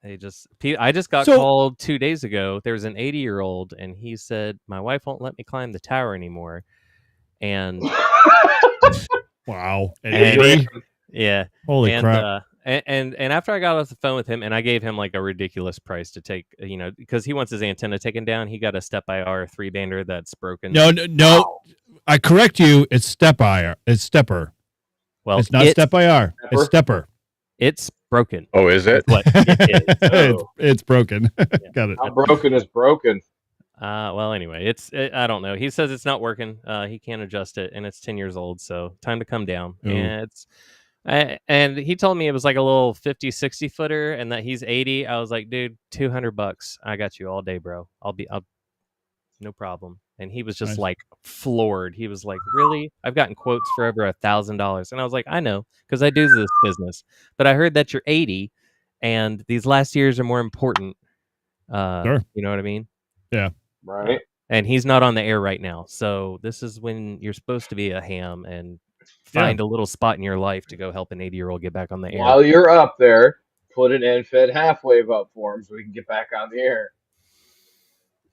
I just got So- called 2 days ago. There's an 80-year-old, and he said my wife won't let me climb the tower anymore. And Wow. An And- 80? yeah, Holy and crap. and after I got off the phone with him, and I gave him like a ridiculous price to take, because he wants his antenna taken down. He got a Step-IR 3-bander that's broken. No. I correct you. It's Step-IR. It's Stepper. Well, It's not Step-IR. Stepper? It's Stepper. It's broken. Oh, is it? What it is. It's broken. Got it. How broken is broken? Well, anyway, I don't know. He says it's not working. He can't adjust it, and it's 10 years old, so time to come down. Ooh. And he told me it was like a little 50, 60 footer, and that he's 80. I was like, dude, $200. I got you all day, bro. I'll no problem. And he was just Nice. like floored. He was like, really? I've gotten quotes for over $1,000. And I was like, I know, because I do this business, but I heard that you're 80 and these last years are more important. Sure. You know what I mean? Right. And he's not on the air right now. So this is when you're supposed to be a ham and find a little spot in your life to go help an 80-year-old get back on the air. While you're up there, put an end-fed half wave up for him so we can get back on the air.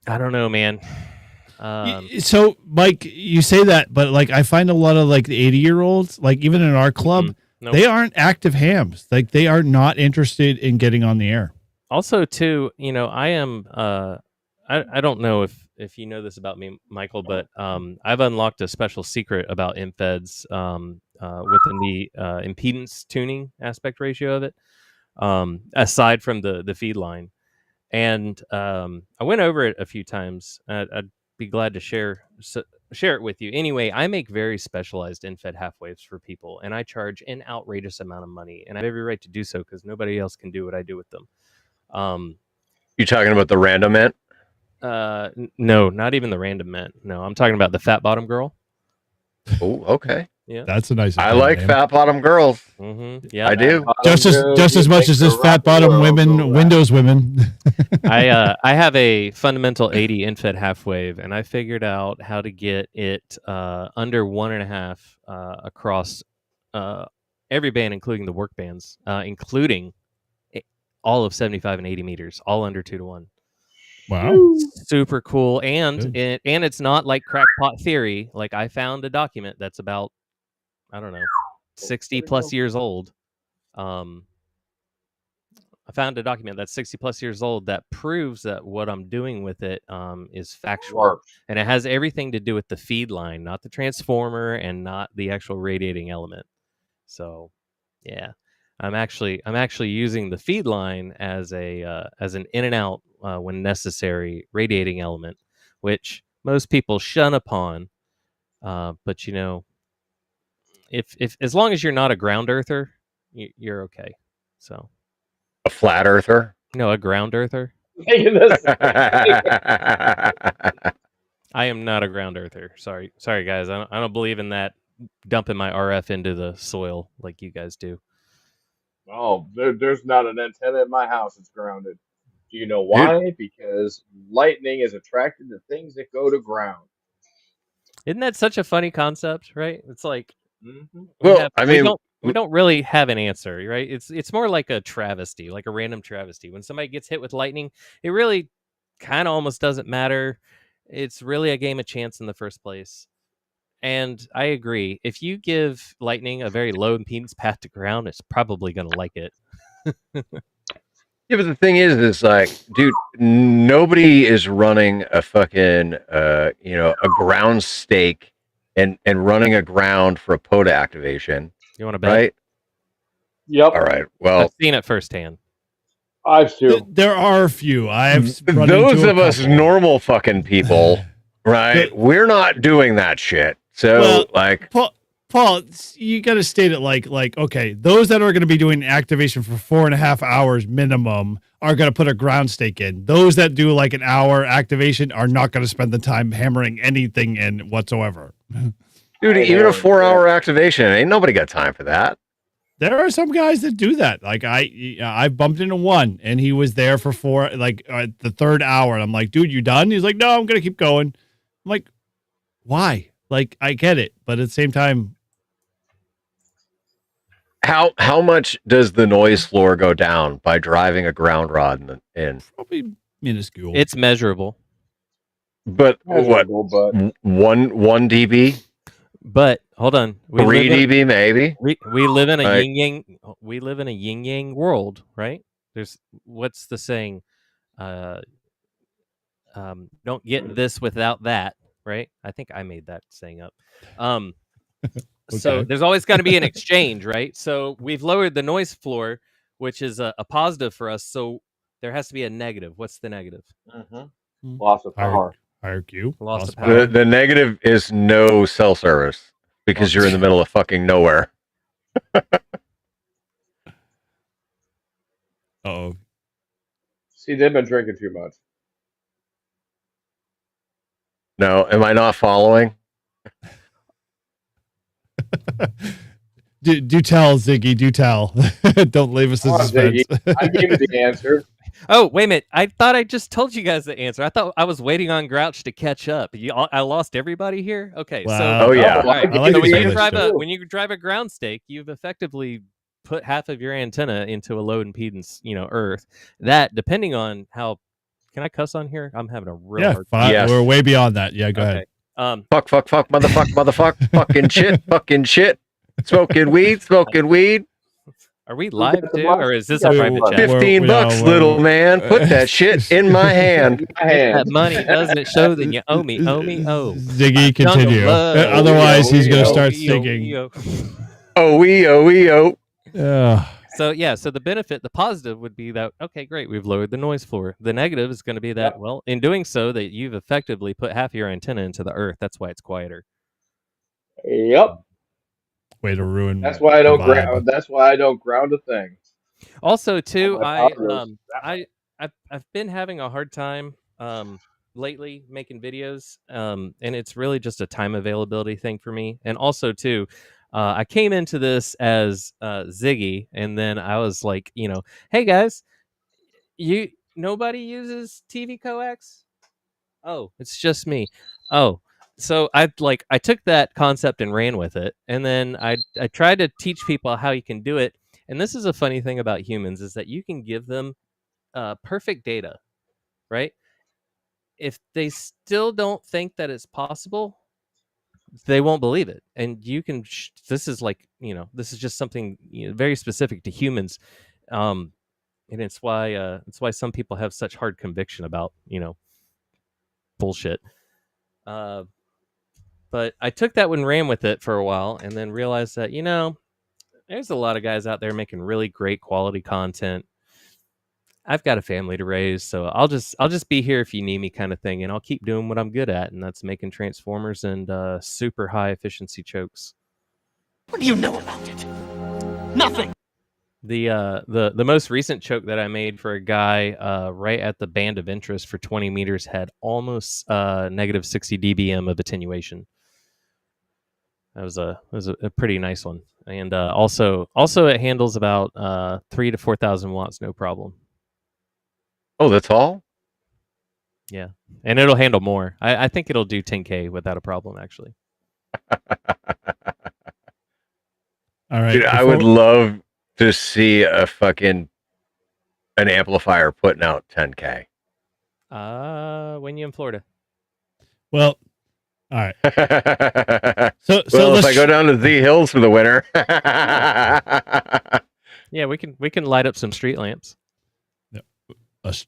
I don't know, man. So, Mike, you say that, but like I find a lot of like the 80-year-olds, like even in our club, Nope. they aren't active hams. Like they are not interested in getting on the air. Also, too, I am. I don't know if you know this about me, Michael, but I've unlocked a special secret about InFeds within the impedance tuning aspect ratio of it, aside from the feed line. And I went over it a few times. I'd be glad to share it with you. Anyway, I make very specialized InFed half waves for people, and I charge an outrageous amount of money, and I have every right to do so because nobody else can do what I do with them. You talking about the random ant? No, not even the random mint. No, I'm talking about the fat bottom girl. Oh, okay. Yeah. That's a nice. I like name. fat bottom girls. Mm-hmm. Yeah, I do. Just as much as this fat bottom women, Windows women. I have a fundamental 80 InFed half wave, and I figured out how to get it under 1.5 across every band, including the work bands, including all of 75 and 80 meters, all under 2-to-1. Wow. Super cool. And Good. it's not like crackpot theory. Like I found a document that's about, I don't know, 60 plus years old. I found a document that's 60 plus years old that proves that what I'm doing with it is factual. And it has everything to do with the feed line, not the transformer and not the actual radiating element. So, yeah. I'm actually using the feed line as an in and out when necessary radiating element, which most people shun upon. But if as long as you're not a ground earther, you're okay. So A flat earther? no, a ground earther. I am not a ground earther. Sorry guys. I don't believe in that dumping my RF into the soil like you guys do. Oh, there's not an antenna in my house that's grounded. Do you know why? Because lightning is attracted to things that go to ground. Isn't that such a funny concept, right? It's like, Well, we don't really have an answer, right? It's more like a travesty, like a random travesty. When somebody gets hit with lightning, it really kind of almost doesn't matter. It's really a game of chance in the first place. And I agree. If you give lightning a very low impedance path to ground, it's probably going to like it. Yeah, but the thing is like, dude, nobody is running a fucking, a ground stake and running a ground for a POTA activation. You want to bet? Right? Yep. All right. Well, I've seen it firsthand. I've too. There are a few. I've run those into a of us couple. normal fucking people, right? We're not doing that shit. So, Paul, you got to state it like, okay, those that are going to be doing activation for 4.5 hours minimum are going to put a ground stake in. Those that do like an hour activation are not going to spend the time hammering anything in whatsoever. Dude, even a 4-hour activation, ain't nobody got time for that. There are some guys that do that. Like I bumped into one and he was there for the third hour. And I'm like, dude, you done? He's like, no, I'm going to keep going. I'm like, why? Like, I get it. But at the same time, How much does the noise floor go down by driving a ground rod in? Probably minuscule. It's measurable. But what? Measurable, but 1 dB? But hold on, 3 dB maybe? we live in a Like- yin yang. We live in a yin yang world, right? There's what's the saying? Don't get this without that, right? I think I made that saying up. So Okay. there's always got to be an exchange, right? So we've lowered the noise floor, which is a positive for us. So there has to be a negative. What's the negative? loss of power. Higher Q. Loss of The, power. the negative is no cell service because you're in the middle of fucking nowhere. Oh, See, they've been drinking too much. No, am I not following? do tell, Ziggy. Do tell. Don't leave us in Come on, suspense. Ziggy. I gave you the answer. Oh, wait a minute. I thought I just told you guys the answer. I thought I was waiting on Grouch to catch up. I lost everybody here? Okay. Wow. So, Oh, yeah. all right. I like So to say when this you drive a ground stake, you've effectively put half of your antenna into a low impedance, earth. That, depending on how, can I cuss on here? I'm having a real Yeah, hard fine. Yes. We're way beyond that. Yeah, go ahead. Fuck, motherfuck, fucking shit. Smoking weed. Are we live the too, box? or is this Yeah, a we- private we- chat? 15 bucks, little man. Put that shit in my hand. My hand. That money doesn't show that you owe me. Owe me. Oh. Ziggy, Jungle continue. love. Otherwise, he's going to Yo, start Yo, singing. yo. Oh. So yeah, so the benefit, the positive would be that, okay, great, we've lowered the noise floor. The negative is going to be that, well, in doing so, that you've effectively put half your antenna into the earth. That's why it's quieter. Yep. Way to ruin. That's why I don't the vibe. ground. That's why I don't ground a thing. Also, too, my partners. I've been having a hard time lately making videos, and it's really just a time availability thing for me. And also, too, I came into this as Ziggy, and then I was like, hey guys, nobody uses TV coax? Oh, it's just me. Oh, so I took that concept and ran with it, and then I tried to teach people how you can do it. And this is a funny thing about humans is that you can give them perfect data, right? If they still don't think that it's possible, they won't believe it. And you can this is this is just something very specific to humans, and it's why some people have such hard conviction about bullshit. But I took that and ran with it for a while, and then realized that there's a lot of guys out there making really great quality content. I've got a family to raise, so I'll just be here if you need me, kind of thing, and I'll keep doing what I'm good at, and that's making transformers and super high efficiency chokes. What do you know about it? Nothing. The most recent choke that I made for a guy right at the band of interest for 20 meters had almost negative 60 dBm of attenuation. That was a pretty nice one, and also it handles about 3,000 to 4,000 watts, no problem. Oh, that's all? Yeah, and it'll handle more. I think it'll do 10K without a problem, actually. All right. Dude, I would love to see an amplifier putting out 10K. When you in Florida? Well, all right. So Well, if let's I go down to Z Hills for the winter. Yeah, we can light up some street lamps.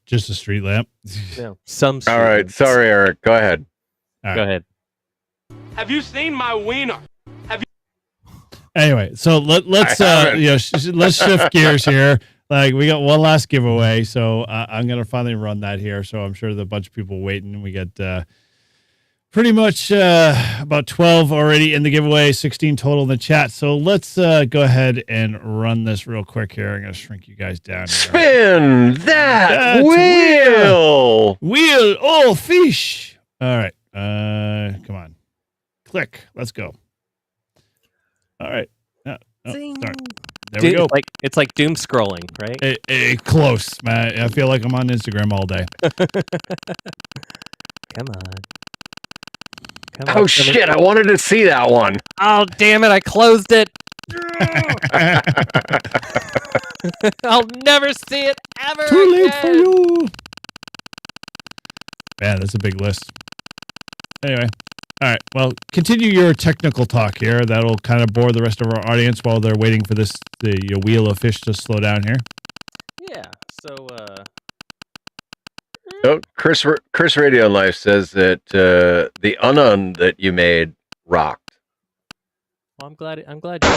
just a street lamp. Yeah, some. Street All right. lamps. Sorry, Eric. Go ahead. All Go right. ahead. Have you seen my wiener? Anyway, so let's let's shift gears here. Like, we got one last giveaway, so I'm gonna finally run that here. So I'm sure there's a bunch of people waiting. We got pretty much about 12 already in the giveaway, 16 total in the chat. So let's go ahead and run this real quick here. I'm gonna shrink you guys down. Here. Spin that wheel. wheel. Oh, fish. All right. Come on. Click. Let's go. All right. Oh, sorry. There we go. It's like doom scrolling, right? Close, man. I feel like I'm on Instagram all day. Come on. Oh shit! I wanted to see that one. Oh damn it! I closed it. I'll never see it ever. Too late for again. you. Man, that's a big list. Anyway. All right. Well, continue your technical talk here. That'll kind of bore the rest of our audience while they're waiting for the wheel of fish to slow down here. Yeah. So, Oh, Chris Radio Life says that the Unknown that you made rocked. well, I'm glad. You liked it.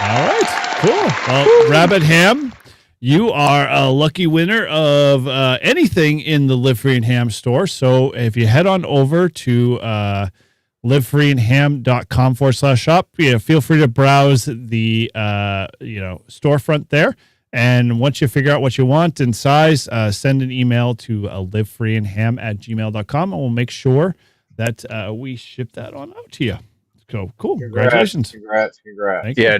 All right. Cool. Well, Rabbit Ham, you are a lucky winner of anything in the Live Free and Ham store. So if you head on over to livefreeandham.com/shop, feel free to browse the storefront there. And once you figure out what you want and size, send an email to livefreeandham@gmail.com, and we'll make sure that we ship that on out to you. So cool. Congratulations. Congrats. Thank you. Yeah,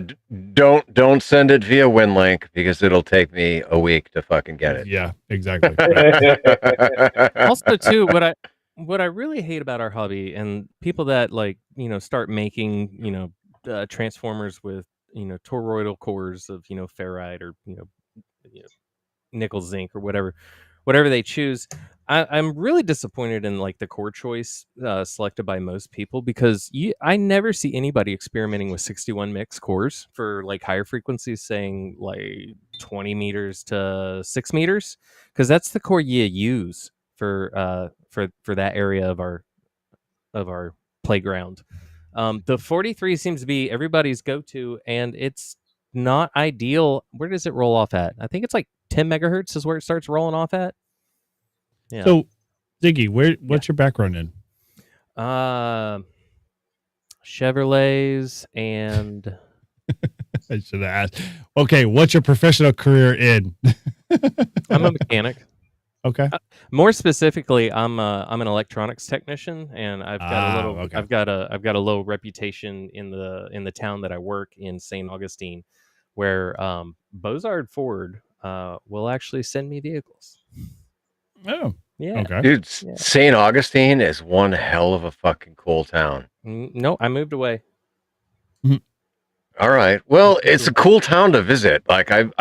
don't send it via WinLink because it'll take me a week to fucking get it. Yeah, exactly. Also, too, what I really hate about our hobby and people that start making transformers with toroidal cores of ferrite or nickel zinc or whatever they choose. I'm really disappointed in the core choice selected by most people, because I never see anybody experimenting with 61 mix cores for higher frequencies, saying 20 meters to 6 meters, because that's the core you use for that area of our playground. The 43 seems to be everybody's go-to, and it's not ideal. Where does it roll off at? I think it's 10 megahertz is where it starts rolling off at. Yeah. So, Ziggy, what's your background in? Chevrolets and I should have asked. Okay, what's your professional career in? I'm a mechanic. Okay. More specifically, I'm an electronics technician, and I've got a little okay. I've got a little reputation in the town that I work in, St. Augustine, where Bozard Ford will actually send me vehicles. Oh, Yeah. okay. Dude, Yeah. St. Augustine is one hell of a fucking cool town. No, I moved away. All right. Well, it's a cool town to visit. I've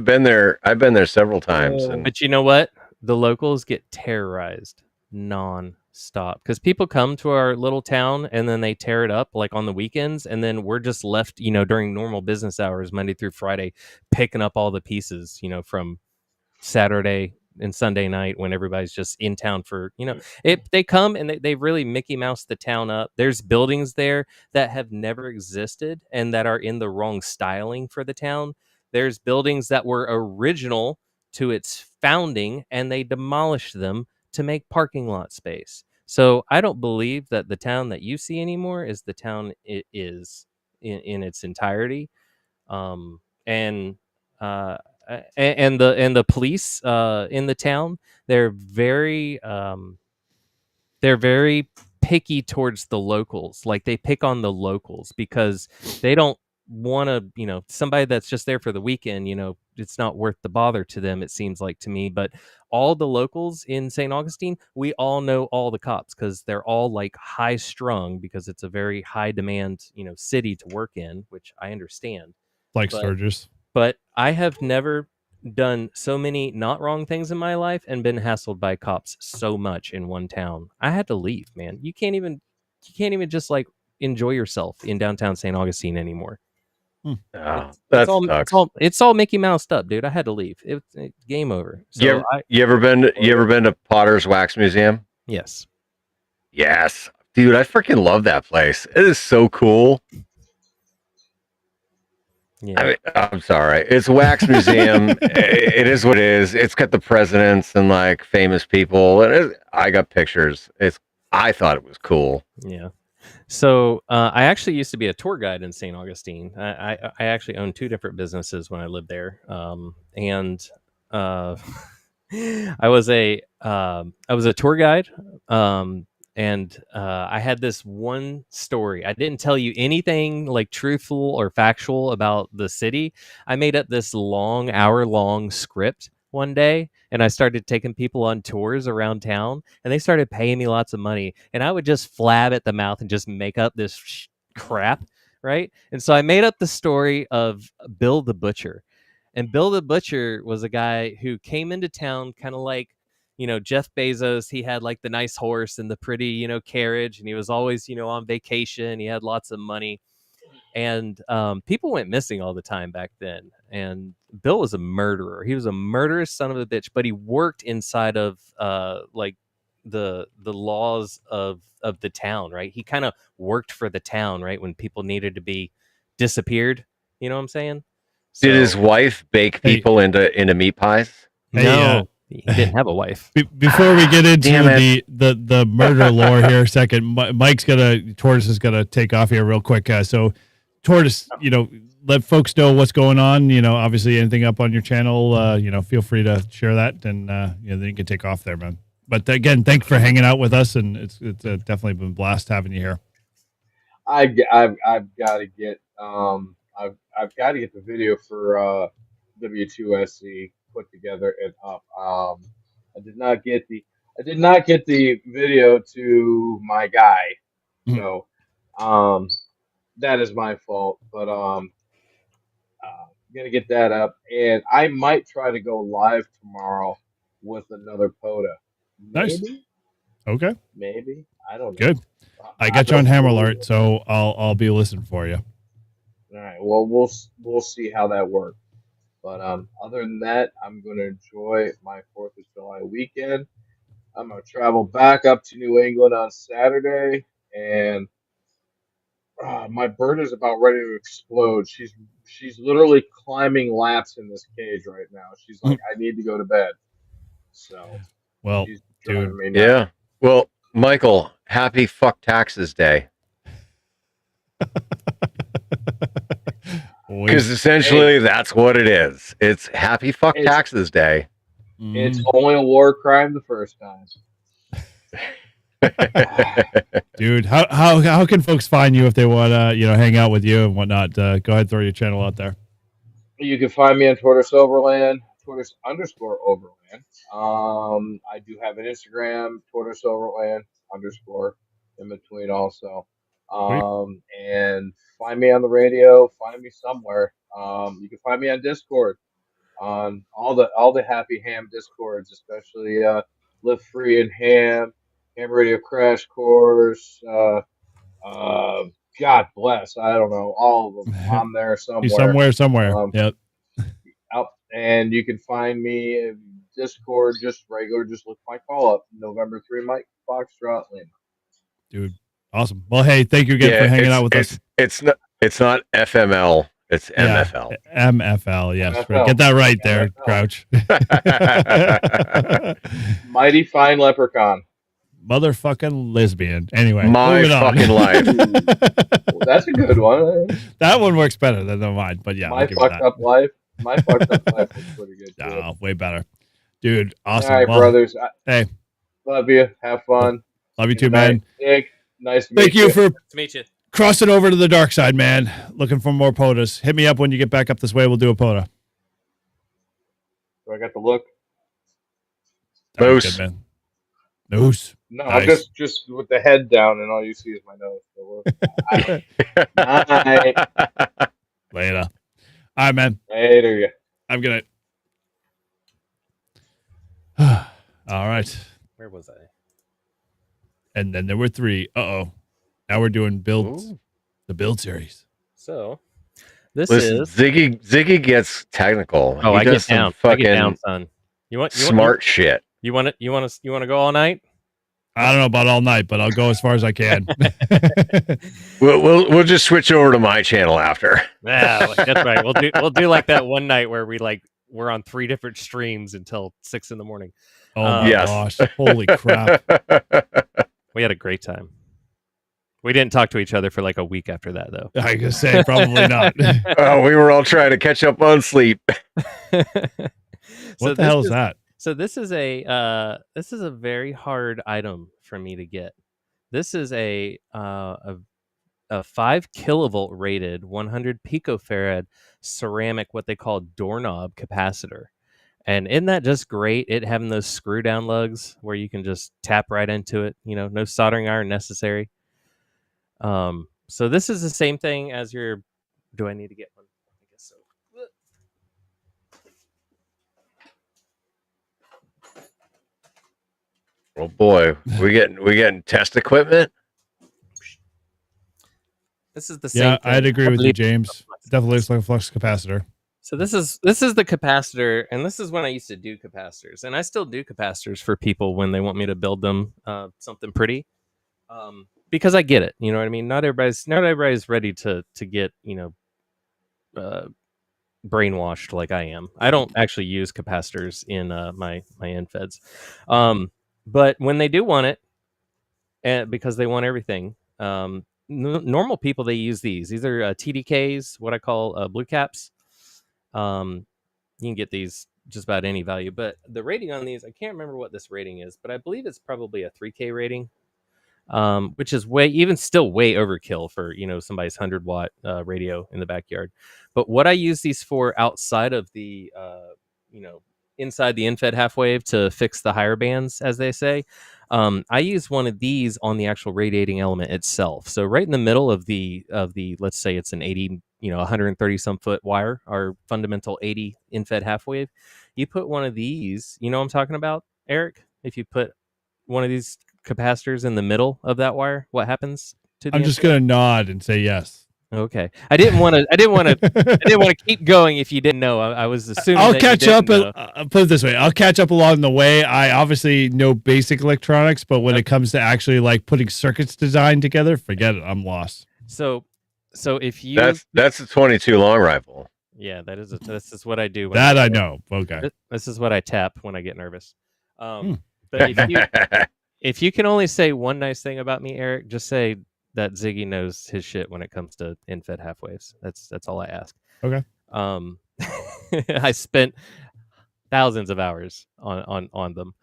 been there. I've been there several times. And But you know what? The locals get terrorized non-stop, because people come to our little town and then they tear it up on the weekends, and then we're just left, during normal business hours, Monday through Friday, picking up all the pieces, from Saturday and Sunday night when everybody's just in town for, they come and they really Mickey Mouse the town up. There's buildings there that have never existed and that are in the wrong styling for the town. There's buildings that were original to its founding and they demolished them to make parking lot space. So I don't believe that the town that you see anymore is the town it is in its entirety. And the police in the town, they're very picky towards the locals. They pick on the locals because they don't want to, somebody that's just there for the weekend, it's not worth the bother to them, it seems like to me. But all the locals in St. Augustine, we all know all the cops because they're all high strung, because it's a very high demand, city to work in, which I understand. Sturgis. But I have never done so many not wrong things in my life and been hassled by cops so much in one town. I had to leave, man. You can't even just enjoy yourself in downtown St. Augustine anymore. It's all Mickey Mouse up, dude. I had to leave. It's game over. So you ever been to Potter's Wax Museum? Yes. Yes, dude. I freaking love that place. It is so cool. Yeah. I'm sorry. It's a wax museum. It is what it is. It's got the presidents and famous people, and I got pictures. I thought it was cool. Yeah. So I actually used to be a tour guide in St. Augustine. I actually owned two different businesses when I lived there, and I was a tour guide. And I had this one story. I didn't tell you anything truthful or factual about the city. I made up this hour-long script one day, and I started taking people on tours around town, and they started paying me lots of money. And I would just flab at the mouth and just make up this crap right? And so I made up the story of Bill the Butcher. And Bill the Butcher was a guy who came into town kind of like, Jeff Bezos. He had like the nice horse and the pretty, carriage, and he was always, on vacation. He had lots of money. And people went missing all the time back then. And Bill was a murderer. He was a murderous son of a bitch, but he worked inside of like the laws of the town, right? He kind of worked for the town, right? When people needed to be disappeared, you know what I'm saying? Did his wife bake people into meat pies? No, he didn't have a wife. Before we get into Damn it. the murder lore here, a second, Tortoise is gonna take off here real quick. So, Tortoise, let folks know what's going on. Obviously, anything up on your channel, feel free to share that, and then you can take off there, man. But again, thanks for hanging out with us, and it's definitely been a blast having you here. I've got to get I've got to get the video for W2SC put together and up. I did not get the video to my guy, so that is my fault. But gonna get that up, and I might try to go live tomorrow with another POTA. Nice. Okay. Maybe. I don't know. Good. I got you on Hammer Alert, so I'll be listening for you. All right. Well, we'll see how that works. But other than that, I'm going to enjoy my 4th of July weekend. I'm going to travel back up to New England on Saturday, and my bird is about ready to explode. She's literally climbing laps in this cage right now. She's like, I need to go to bed. So, well, she's driving me nuts. Yeah. Well, Michael, happy fuck taxes day. Because essentially that's what it is. It's happy fuck taxes day. It's only a war crime the first time. Dude, how can folks find you if they want to hang out with you and whatnot? Go ahead and throw your channel out there. You can find me on Tortoise Overland, Tortoise_Overland. I do have an Instagram, Tortoise Overland _ in between also. And find me on the radio, find me somewhere. You can find me on Discord, on all the Happy Ham Discords, especially Live Free and Ham Radio Crash Course, God bless, I don't know, all of them. I'm there somewhere. Somewhere. Yep. And you can find me in Discord, just look my call up, November 3 Mike Foxtrot Lima. Dude, awesome. Well, hey, thank you again for hanging out with us. It's not FML, it's MFL. MFL, yes. MFL. Get that right there, MFL. Crouch. Mighty Fine Leprechaun. Motherfucking lesbian. Anyway, my fucking life. Well, that's a good one. That one works better than mine, but yeah. My fucked up life. My fucked up life was pretty good. No, way better. Dude, awesome. All right, well, brothers. Hey. Love you. Have fun. Love you too, man. Nick, nice to meet Thank you for to meet you. crossing over to the dark side, man. Looking for more POTAs. Hit me up when you get back up this way. We'll do a POTA. Do I got the look? Moose. Good, man. Nose. No, Nice. just with the head down, and all you see is my nose. So Night. Later. All right, man. Later, yeah. I'm gonna. All right. Where was I? And then there were 3. Now we're doing builds. The build series. So this Listen, is Ziggy gets technical. Oh, He I does get down. some I get down, fucking son. You want smart shit. You want to go all night? I don't know about all night, but I'll go as far as I can. We'll just switch over to my channel after. Yeah, that's right. We'll do like that one night where we're on 3 different streams until 6 in the morning. Oh my gosh! Holy crap! We had a great time. We didn't talk to each other for like a week after that, though. I could say probably not. We were all trying to catch up on sleep. What the hell is that? So this is a very hard item for me to get. This is a 5 kilovolt rated 100 picofarad ceramic, what they call doorknob capacitor. And isn't that just great? It having those screw down lugs where you can just tap right into it. No soldering iron necessary. So this is the same thing as your. Do I need to get one? I guess so. Oh boy, we getting test equipment. This is the same. Yeah, thing. I'd agree with you, James. Definitely looks like a flux capacitor. So this is the capacitor, and this is when I used to do capacitors, and I still do capacitors for people when they want me to build them something pretty, because I get it. You know what I mean? Not everybody's ready to get brainwashed like I am. I don't actually use capacitors in my NFEDs, but when they do want it, and because they want everything, normal people, they use these. These are TDKs, what I call blue caps. You can get these just about any value, but the rating on these, I can't remember what this rating is, but I believe it's probably a 3K rating, which is way overkill for somebody's 100-watt radio in the backyard. But what I use these for outside of the inside the InFed half wave to fix the higher bands, as they say, I use one of these on the actual radiating element itself. So right in the middle of the let's say it's an 80, 130 some foot wire, our fundamental 80 InFed half wave. You put one of these, you know what I'm talking about, Eric? If you put one of these capacitors in the middle of that wire, what happens to the I'm just gonna nod and say yes. Okay. I didn't want to keep going if you didn't know. I was assuming I'll that catch you up. didn't know. Put it this way: I'll catch up along the way. I obviously know basic electronics, but when it comes to actually like putting circuits designed together, forget it. I'm lost. So if you That's a 22 long rifle. yeah, this is what I do. That I know. Okay. This is what I tap when I get nervous. But if you can only say one nice thing about me, Eric, just say that Ziggy knows his shit when it comes to InFed half waves. That's all I ask. Okay. I spent thousands of hours on them,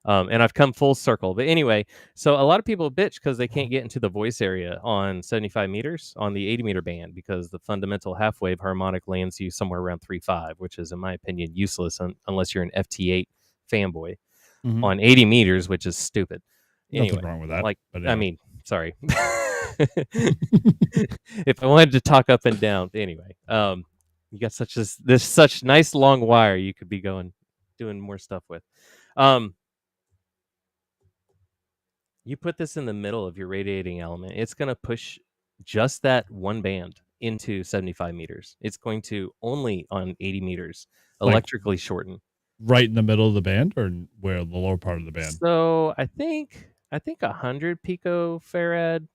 and I've come full circle. But anyway, so a lot of people bitch because they can't get into the voice area on 75 meters on the 80 meter band because the fundamental half wave harmonic lands you somewhere around 3.5, which is, in my opinion, useless unless you're an FT8 fanboy. Mhm. On 80 meters, which is stupid. Nothing Anyway, wrong with that. like, but I mean, sorry. If I wanted to talk up and down, anyway, you got such nice long wire you could be doing more stuff with. You put this in the middle of your radiating element, it's going to push just that one band into 75 meters. It's going to only on 80 meters Like- electrically shorten. right in the middle of the band, or where the lower part of the band. So I think 100 picofarad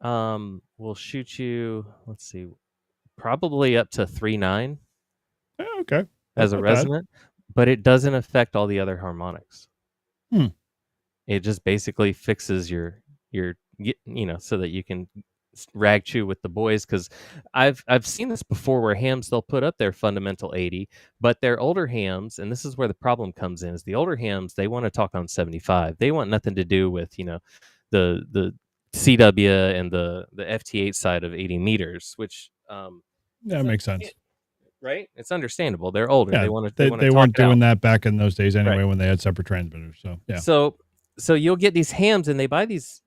will shoot you, let's see, probably up to 3.9 Yeah, okay. as That's a not bad. resonant, but it doesn't affect all the other harmonics. It just basically fixes your so that you can rag chew with the boys, because I've seen this before where hams, they'll put up their fundamental 80, but their older hams, and this is where the problem comes in, is the older hams, they want to talk on 75. They want nothing to do with the CW and the FT8 side of 80 meters, which That makes sense. right? It's understandable. They're older. Yeah, They want to. they weren't doing that back in those days anyway, when they had separate transmitters. So yeah. So you'll get these hams, and they buy these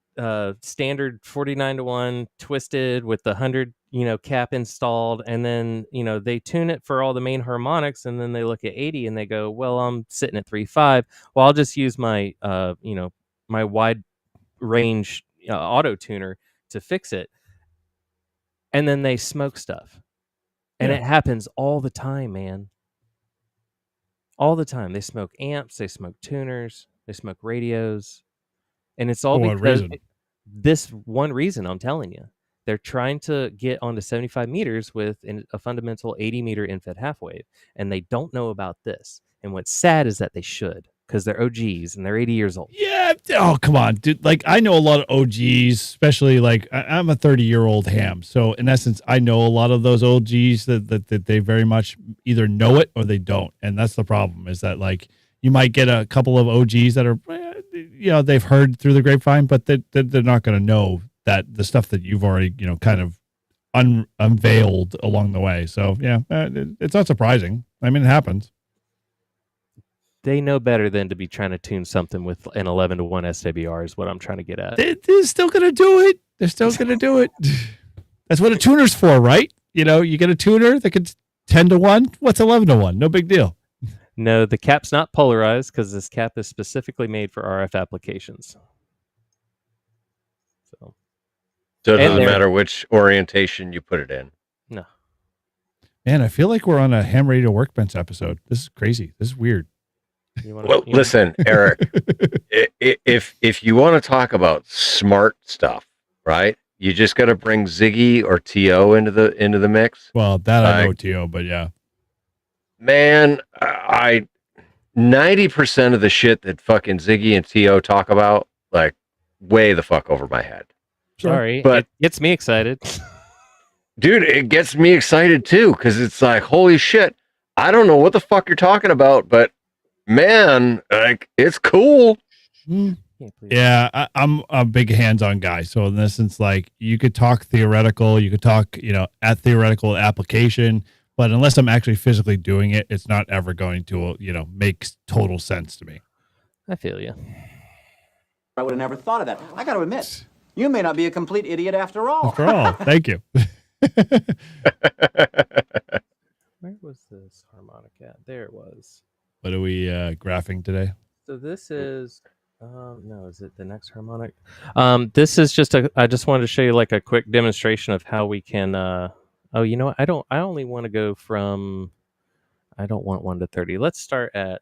standard 49-to-1 twisted with the 100 cap installed, and then they tune it for all the main harmonics, and then they look at 80 and they go, well, I'm sitting at 3.5. Well, I'll just use my my wide range auto tuner to fix it, and then they smoke stuff, and it happens all the time, man. All the time. They smoke amps, they smoke tuners, they smoke radios, and it's all For what because reason? this one reason. I'm telling you, they're trying to get onto 75 meters with a fundamental 80 meter InFed half wave, and they don't know about this. And what's sad is that they should, because they're OGs and they're 80 years old. Yeah. Oh, come on, dude. Like, I know a lot of OGs, especially like I'm a 30-year-old ham. So in essence, I know a lot of those OGs that they very much either know it or they don't. And that's the problem, is that like you might get a couple of OGs that are, they've heard through the grapevine, but they're not going to know that the stuff that you've already, kind of unveiled along the way. So yeah, it's not surprising. I mean, it happens. they know better than to be trying to tune something with an 11-to-1 SWR is what I'm trying to get at. They're still gonna do it. They're still gonna do it. That's what a tuner's for, right? You know, you get a tuner that could 10-to-1. What's 11-to-1? No big deal. No, the cap's not polarized because this cap is specifically made for RF applications. So So it And doesn't they're- matter which orientation you put it in. no. Man, I feel like we're on a Ham Radio Workbench episode. This is crazy. This is weird. You wanna, Well, you know- listen, Eric, if you want to talk about smart stuff, right? You just got to bring Ziggy or TO into the mix. Well, that I know, Tio, but yeah. Man, I 90% of the shit that fucking Ziggy and TO talk about, like, way the fuck over my head. Sorry, But- it gets me excited. Dude, it gets me excited too, because it's like, holy shit, I don't know what the fuck you're talking about, but man, like, it's cool. Yeah, I'm a big hands-on guy. So in this sense, like, you could talk theoretical, you could talk, at theoretical application, but unless I'm actually physically doing it, it's not ever going to, make total sense to me. I feel you. I would have never thought of that. I got to admit, you may not be a complete idiot after all. After all, thank you. Where was this harmonic at? There it was. What are we graphing today? So this is no, is it the next harmonic? This is just I just wanted to show you like a quick demonstration of how we can oh, you know what? I only want to go from I don't want 1 to 30. Let's start at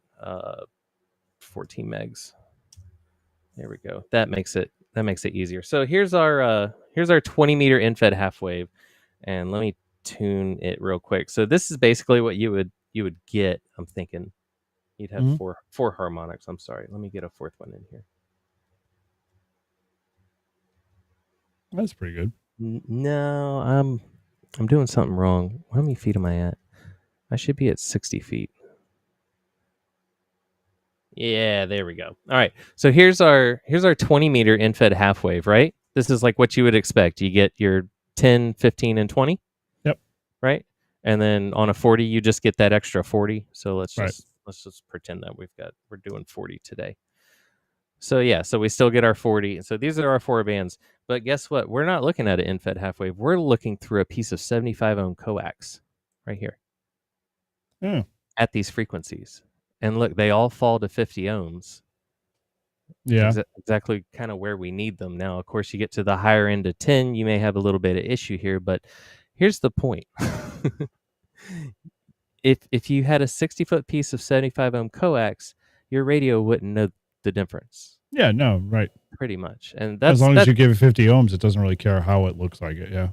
14 megs. There we go. That makes it easier. So here's our 20 meter infed half wave, and let me tune it real quick. So this is basically what you would get. I'm thinking you'd have four harmonics. I'm sorry. Let me get a fourth one in here. That's pretty good. No, I'm doing something wrong. How many feet am I at? I should be at 60 feet. Yeah, there we go. All right. So here's our 20 meter infed half wave, right? This is like what you would expect. You get your 10, 15, and 20. Yep. Right? And then on a 40, you just get that extra 40. So let's Right. just pretend that we're doing 40 today. So yeah, so we still get our 40. So these are our 4 bands. But guess what? We're not looking at an infed half wave. We're looking through a piece of 75 ohm coax right here. Yeah. At these frequencies. And look, they all fall to 50 ohms. Yeah. Exactly kind of where we need them. Now, of course, you get to the higher end of 10, you may have a little bit of issue here, but here's the point. If you had a 60-foot piece of 75 ohm coax, your radio wouldn't know the difference. Yeah, no, right. Pretty much. And that's as long as you give it 50 ohms, it doesn't really care how it looks like it. Yeah.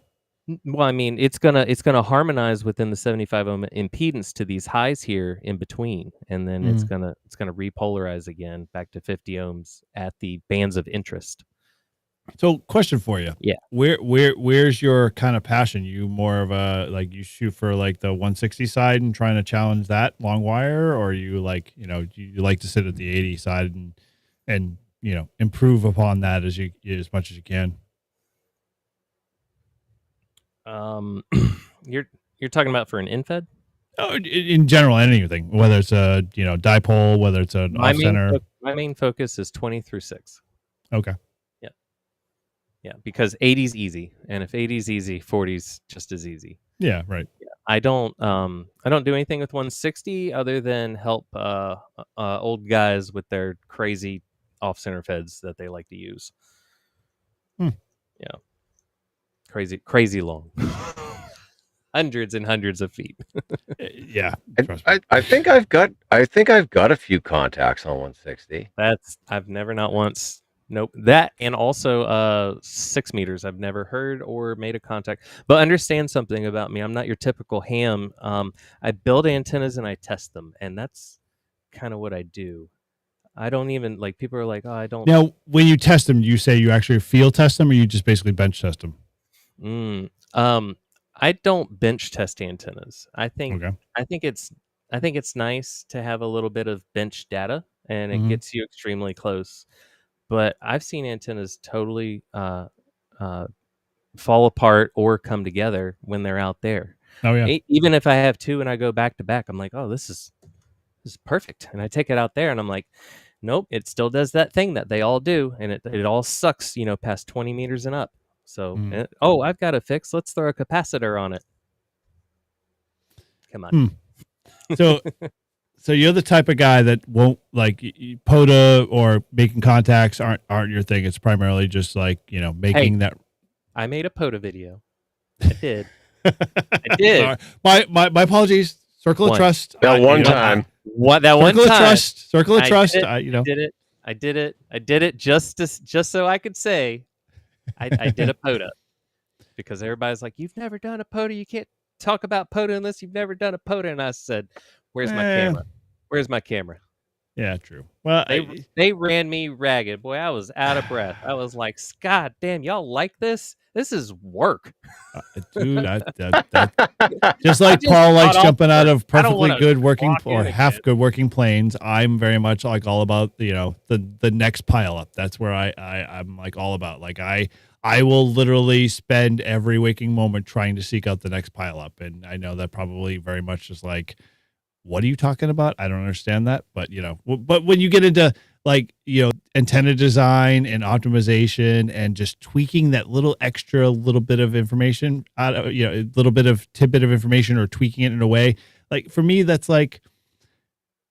Well, I mean, it's gonna harmonize within the 75 ohm impedance to these highs here in between, and then it's gonna repolarize again back to 50 ohms at the bands of interest. So, question for you. Yeah. Where's your kind of passion? You more of a like you shoot for like the 160 side and trying to challenge that long wire, or you like you like to sit at the 80 side and improve upon that as much as you can. You're talking about for an infed? Oh, in general, anything, whether it's a dipole, whether it's an off center. My main focus is 20 through 6. Okay. Yeah, because 80's easy, and if 80's easy, 40's just as easy. Yeah, right. Yeah. I don't do anything with 160 other than help old guys with their crazy off center feds that they like to use. Yeah. Crazy long. Hundreds and hundreds of feet. Yeah. I think I've got a few contacts on 160. I've never not once. Nope. That and also 6 meters. I've never heard or made a contact. But understand something about me. I'm not your typical ham. I build antennas and I test them, and that's kind of what I do. I don't even like people are like, oh, I don't. Now, when you test them, you say you actually field test them, or you just basically bench test them? I don't bench test antennas. I think Okay. I think it's nice to have a little bit of bench data, and it gets you extremely close. But I've seen antennas totally fall apart or come together when they're out there. Oh yeah. Even if I have 2 and I go back to back, I'm like, oh, this is this is perfect. And I take it out there and I'm like, nope, it still does that thing that they all do. And it all sucks, past 20 meters and up. So, I've got a fix. Let's throw a capacitor on it. Come on. So you're the type of guy that won't like POTA or making contacts aren't your thing. It's primarily just like, making that. I made a POTA video. I did. I did. Sorry. My apologies. Circle of Trust. That one time. Circle of Trust. I did it just so I could say I did a POTA, because everybody's like, you've never done a POTA. You can't talk about POTA unless you've never done a POTA. And I said, where's my camera? Where's my camera? Yeah, true. Well, they ran me ragged. Boy, I was out of breath. I was like, God damn, y'all like this? This is work. Dude, just like Paul likes jumping out of perfectly good working or half good working planes, I'm very much like all about, the next pile up. That's where I'm like all about. Like I will literally spend every waking moment trying to seek out the next pile up. And I know that probably very much is like, what are you talking about? I don't understand that. But, but when you get into like, antenna design and optimization and just tweaking that little bit of information out of, a little bit of tidbit of information or tweaking it in a way, like for me, that's like,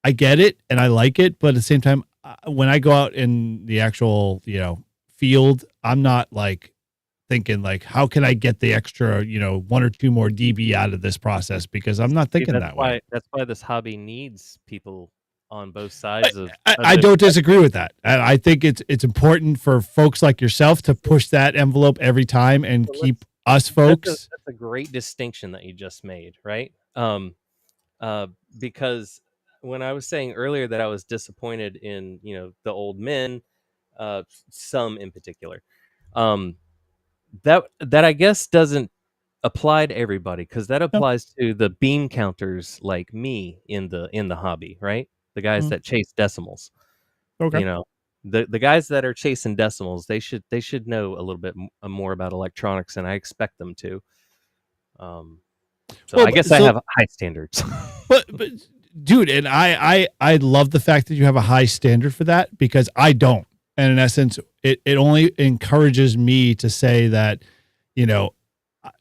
I get it and I like it. But at the same time, when I go out in the actual, field, I'm not like thinking like, how can I get the extra, 1 or 2 more dB out of this process? Because I'm not thinking that way. That's why this hobby needs people on both sides of. I don't disagree with that. And I think it's important for folks like yourself to push that envelope every time and keep us folks. That's a great distinction that you just made, right? Because when I was saying earlier that I was disappointed in, the old men, some in particular, that I guess doesn't apply to everybody, because that applies to the bean counters like me in the hobby, right? The guys that chase decimals. Okay. The guys that are chasing decimals, they should know a little bit more about electronics, and I expect them to. I guess I have high standards. but dude, and I love the fact that you have a high standard for that, because I don't. And in essence, it only encourages me to say that,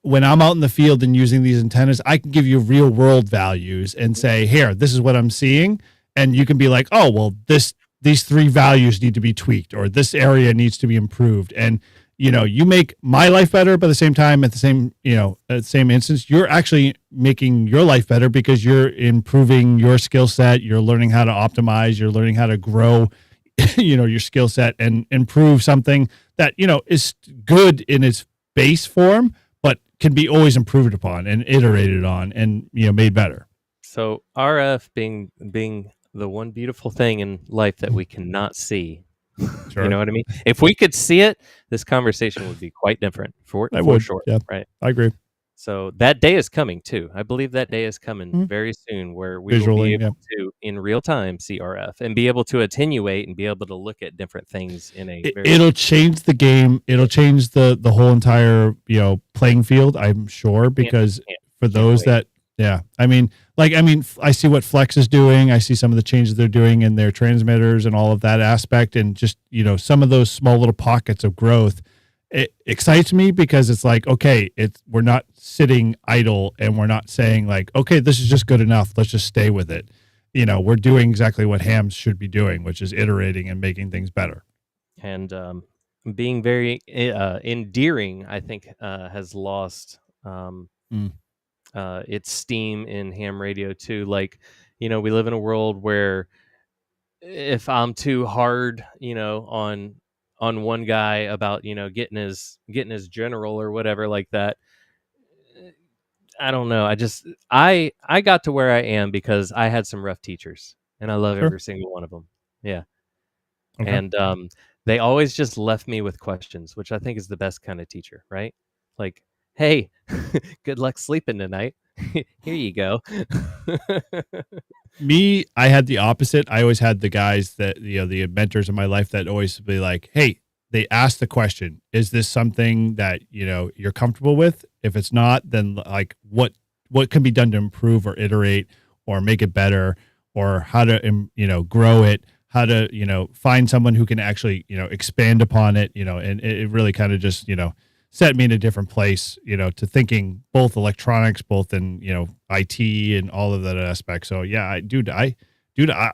when I'm out in the field and using these antennas, I can give you real world values and say, here, this is what I'm seeing. And you can be like, oh, well, these 3 values need to be tweaked, or this area needs to be improved. And, you make my life better, but at the same time, at the same instance, you're actually making your life better, because you're improving your skill set. You're learning how to optimize. You're learning how to grow your skill set and improve something that, is good in its base form, but can be always improved upon and iterated on and, made better. So RF being the one beautiful thing in life that we cannot see. Sure. You know what I mean? If we could see it, this conversation would be quite different for sure. Yeah, right. I agree. So that day is coming too. I believe that day is coming very soon, where we will be able to, in real time, see RF and be able to attenuate and be able to look at different things in a. It'll change the game. It'll change the whole entire playing field, I'm sure, because for those that I see what Flex is doing. I see some of the changes they're doing in their transmitters and all of that aspect, and just some of those small little pockets of growth. It excites me, because it's like, okay, we're not sitting idle, and we're not saying like, okay, this is just good enough, let's just stay with it. We're doing exactly what hams should be doing, which is iterating and making things better. And being very endearing, I think, has lost its steam in ham radio too. Like, we live in a world where if I'm too hard, on one guy about, getting his general or whatever like that, I don't know. I got to where I am because I had some rough teachers, and I love every single one of them. Yeah. Okay. And they always just left me with questions, which I think is the best kind of teacher, right? Like, hey, good luck sleeping tonight. Here you go. Me, I had the opposite. I always had the guys that, the mentors in my life that always be like, hey, they ask the question, is this something that, you're comfortable with? If it's not, then like what can be done to improve or iterate or make it better? or how to grow it, how to find someone who can actually expand upon it, and it really kind of just set me in a different place, to thinking both electronics, both in IT and all of that aspect. So yeah,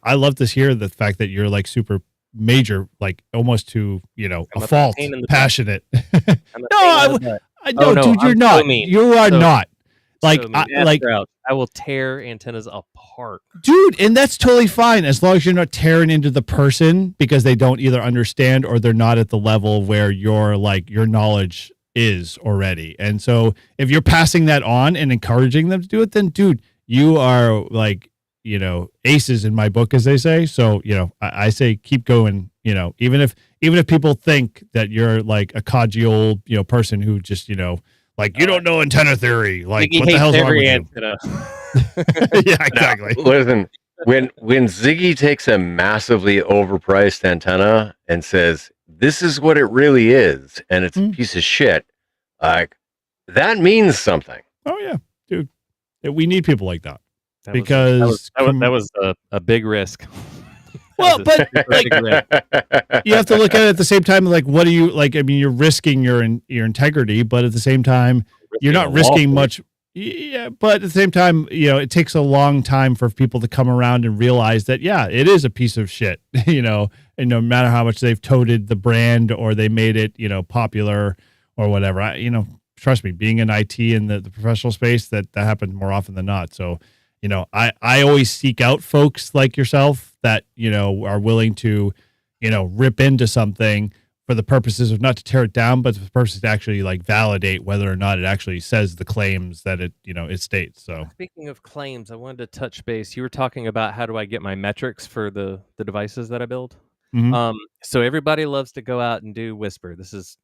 I love to hear the fact that you're like super major, like almost to a fault passionate. No, dude, you're not. You are not. Like, I will tear antennas apart, dude, and that's totally fine as long as you're not tearing into the person because they don't either understand or they're not at the level where your knowledge is already. And so if you're passing that on and encouraging them to do it, then dude, you are like, aces in my book, as they say. So, I say keep going, even if people think that you're like a codgy old, person who just, like you don't know antenna theory. Like what the hell's wrong with you? Yeah, exactly. Now, listen, when Ziggy takes a massively overpriced antenna and says, this is what it really is, and it's a piece of shit, like that means something. Oh yeah, dude. We need people like that. That was a big risk. Well, but like, you have to look at it at the same time. Like, what do you like? I mean, you're risking your integrity, but at the same time, you're not risking much. Yeah, but at the same time, it takes a long time for people to come around and realize that, yeah, it is a piece of shit. And no matter how much they've toted the brand or they made it, popular or whatever. Trust me, being in IT in the professional space, that happens more often than not. So. I always seek out folks like yourself that, are willing to, rip into something for the purposes of not to tear it down, but for the purposes to actually like validate whether or not it actually says the claims that it, it states. So speaking of claims, I wanted to touch base. You were talking about how do I get my metrics for the devices that I build? Mm-hmm. So everybody loves to go out and do Whisper. This is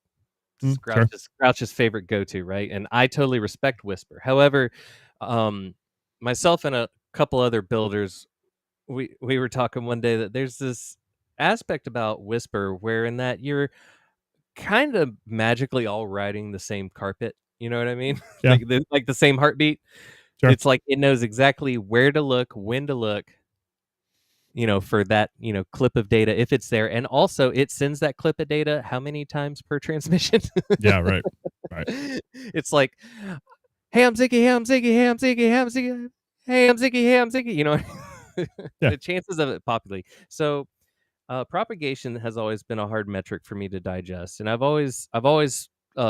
Grouch's favorite go-to, right? And I totally respect Whisper. However, myself and a couple other builders, we were talking one day that there's this aspect about Whisper where in that you're kind of magically all riding the same carpet. You know what I mean? Yeah. like the same heartbeat. Sure. It's like it knows exactly where to look, when to look, for that, clip of data if it's there. And also it sends that clip of data how many times per transmission? Yeah, right. It's like, hey, I'm Ziggy, hey, I'm Ziggy, hey, I'm Ziggy, hey, I'm Ziggy, hey, I'm Ziggy, hey, I'm Ziggy, Yeah. The chances of it populating. So propagation has always been a hard metric for me to digest. And I've always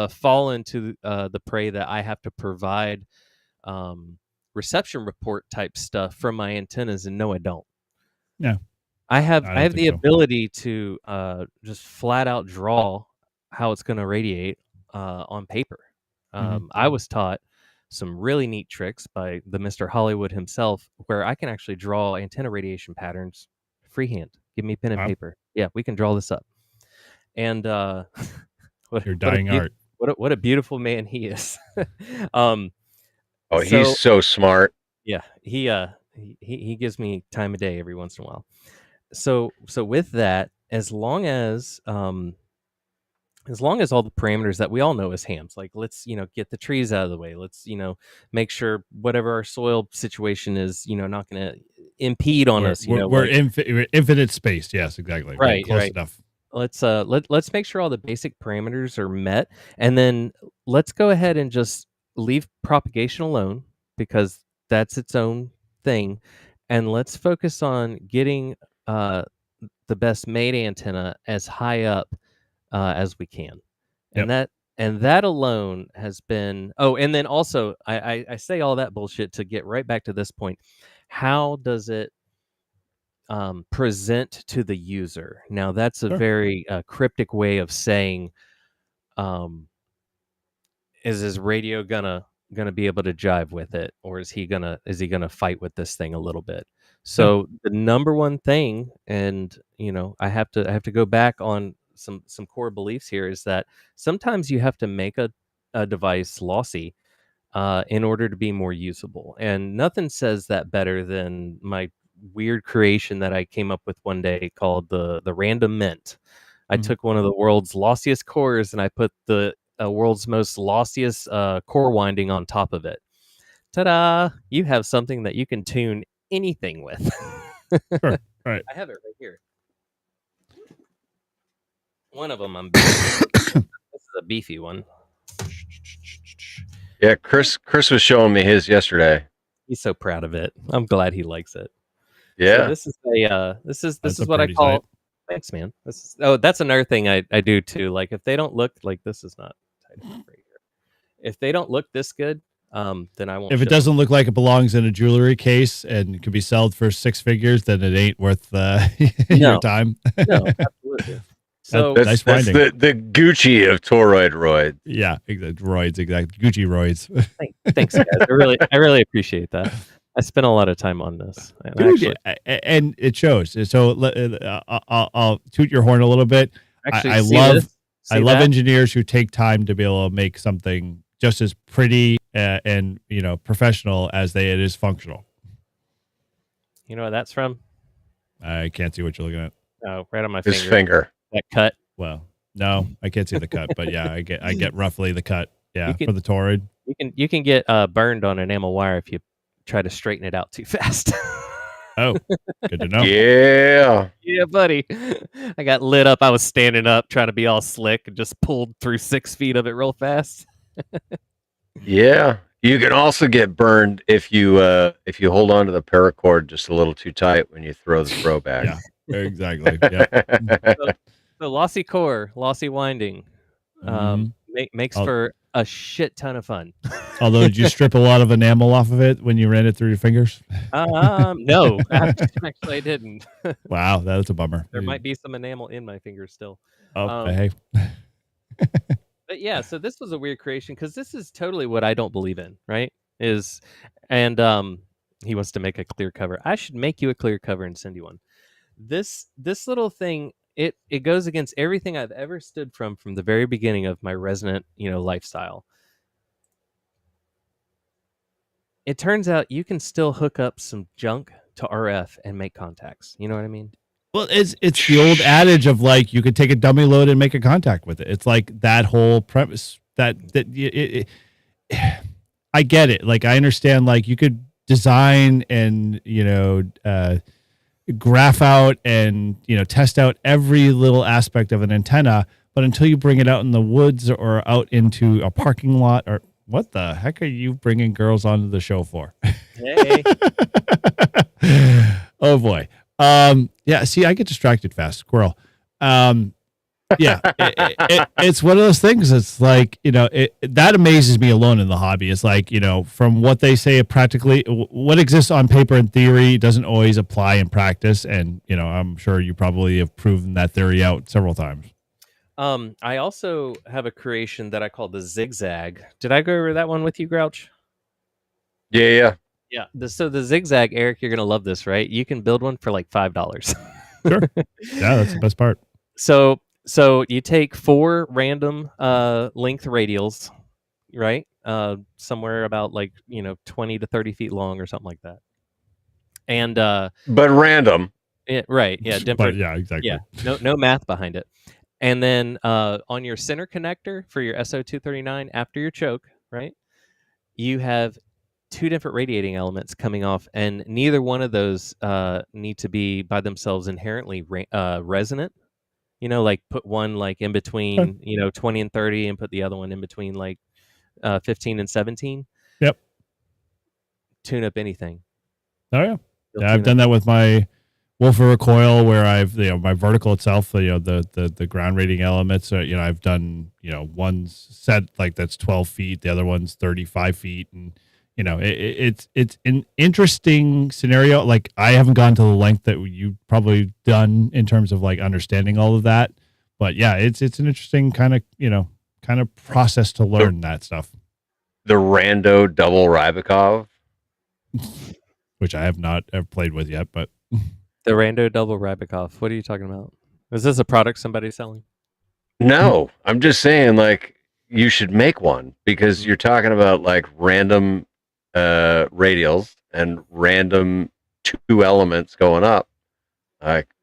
fallen to the prey that I have to provide reception report type stuff from my antennas, and no, I don't. Yeah. I have the ability to just flat out draw how it's going to radiate on paper. I was taught some really neat tricks by the Mr. Hollywood himself, where I can actually draw antenna radiation patterns freehand. Give me pen and paper. Yeah, we can draw this up. And your dying art. What a beautiful man he is. He's so smart. Yeah, he gives me time of day every once in a while. So with that, as long as all the parameters that we all know as hams, like let's, get the trees out of the way. Let's, make sure whatever our soil situation is, not going to impede on us. We're infinite space. Yes, exactly. Right. Close enough. Let's make sure all the basic parameters are met. And then let's go ahead and just leave propagation alone because that's its own thing. And let's focus on getting the best made antenna as high up as we can. And that alone has been and then also I say all that bullshit to get right back to this point. How does it present to the user? Now that's a very cryptic way of saying is his radio gonna be able to jive with it, or is he gonna fight with this thing a little bit? So the number one thing, and I have to go back on some core beliefs here, is that sometimes you have to make a device lossy in order to be more usable. And nothing says that better than my weird creation that I came up with one day called the Random Mint. I took one of the world's lossiest cores and I put the world's most lossiest core winding on top of it. Ta-da! You have something that you can tune anything with. Sure. Right. I have it right here. One of them, this is a beefy one. Yeah, Chris was showing me his yesterday. He's so proud of it. I'm glad he likes it. Yeah. So this is a this That's is a what I pretty call. sight. Thanks, man. That's another thing I do too. Like if they don't look like this is not tight enough right here. If they don't look this good, then I won't. If it ship them. doesn't look like it belongs in a jewelry case and could be sold for 6 figures, then it ain't worth your No. time. No, absolutely. So That's, Nice that's finding. the Gucci of toroid roid. Yeah, exactly. Roids, exactly. Gucci roids. thanks, guys. I really appreciate that. I spent a lot of time on this. And Dude, and it shows. So I'll toot your horn a little bit. I see love this? I See love that? engineers who take time to be able to make something just as pretty and professional as it is functional. You know what that's from? I can't see what you're looking at. Oh, right on my His finger. finger. That cut. Well, no, I can't see the cut, but yeah, I get roughly the cut. Yeah, You can- for the toroid. You can get burned on enamel wire if you try to straighten it out too fast. Oh, good to know. Yeah. Yeah, buddy. I got lit up. I was standing up trying to be all slick and just pulled through 6 feet of it real fast. Yeah. You can also get burned if you hold on to the paracord just a little too tight when you throw the throw back. Yeah, exactly. Yeah. So lossy core, lossy winding, makes Oh. for a shit ton of fun. Although, did you strip a lot of enamel off of it when you ran it through your fingers? No, actually I didn't. Wow, that's a bummer. There might be some enamel in my fingers still. Oh, hey. But yeah, so this was a weird creation because this is totally what I don't believe in, right? He wants to make a clear cover. I should make you a clear cover and send you one. This little thing, it goes against everything I've ever stood from the very beginning of my resonant, lifestyle. It turns out you can still hook up some junk to RF and make contacts. You know what I mean? Well, it's the old adage of like you could take a dummy load and make a contact with it. It's like that whole premise I get it. Like I understand. Like you could design and graph out and test out every little aspect of an antenna, but until you bring it out in the woods or out into a parking lot or what the heck are you bringing girls onto the show for? Hey. Oh boy. Yeah, see, I get distracted fast. Squirrel. Yeah, it's one of those things. It's like, that amazes me alone in the hobby. It's like, from what they say, practically what exists on paper and theory doesn't always apply in practice. And, I'm sure you probably have proven that theory out several times. I also have a creation that I call the zigzag. Did I go over that one with you, Grouch? Yeah. Yeah. So the zigzag, Eric, you're gonna love this, right? You can build one for like $5. Sure. Yeah, that's the best part. So you take 4 random length radials, right? Somewhere about 20 to 30 feet long or something like that. And but random. Right. Yeah. But Different. yeah, exactly. Yeah. No math behind it. And then on your center connector for your SO239 after your choke, right? You have 2 different radiating elements coming off, and neither one of those need to be by themselves inherently resonant. Like put one in between, 20 and 30, and put the other one in between 15 and 17. Yep. Tune up anything. Oh yeah. You'll Yeah, I've tune done up- that with my Woofer recoil where I've my vertical itself, the ground rating elements. I've done one's set that's 12 feet, the other one's 35 feet, and it's an interesting scenario. Like I haven't gone to the length that you've probably done in terms of understanding all of that, but yeah, it's an interesting kind of process to learn that stuff. The Rando double Rybakov. Which I have not ever played with yet, but. The Rando double Rybakov. What are you talking about? Is this a product somebody's selling? No, I'm just saying you should make one because you're talking about random radials and random 2 elements going up.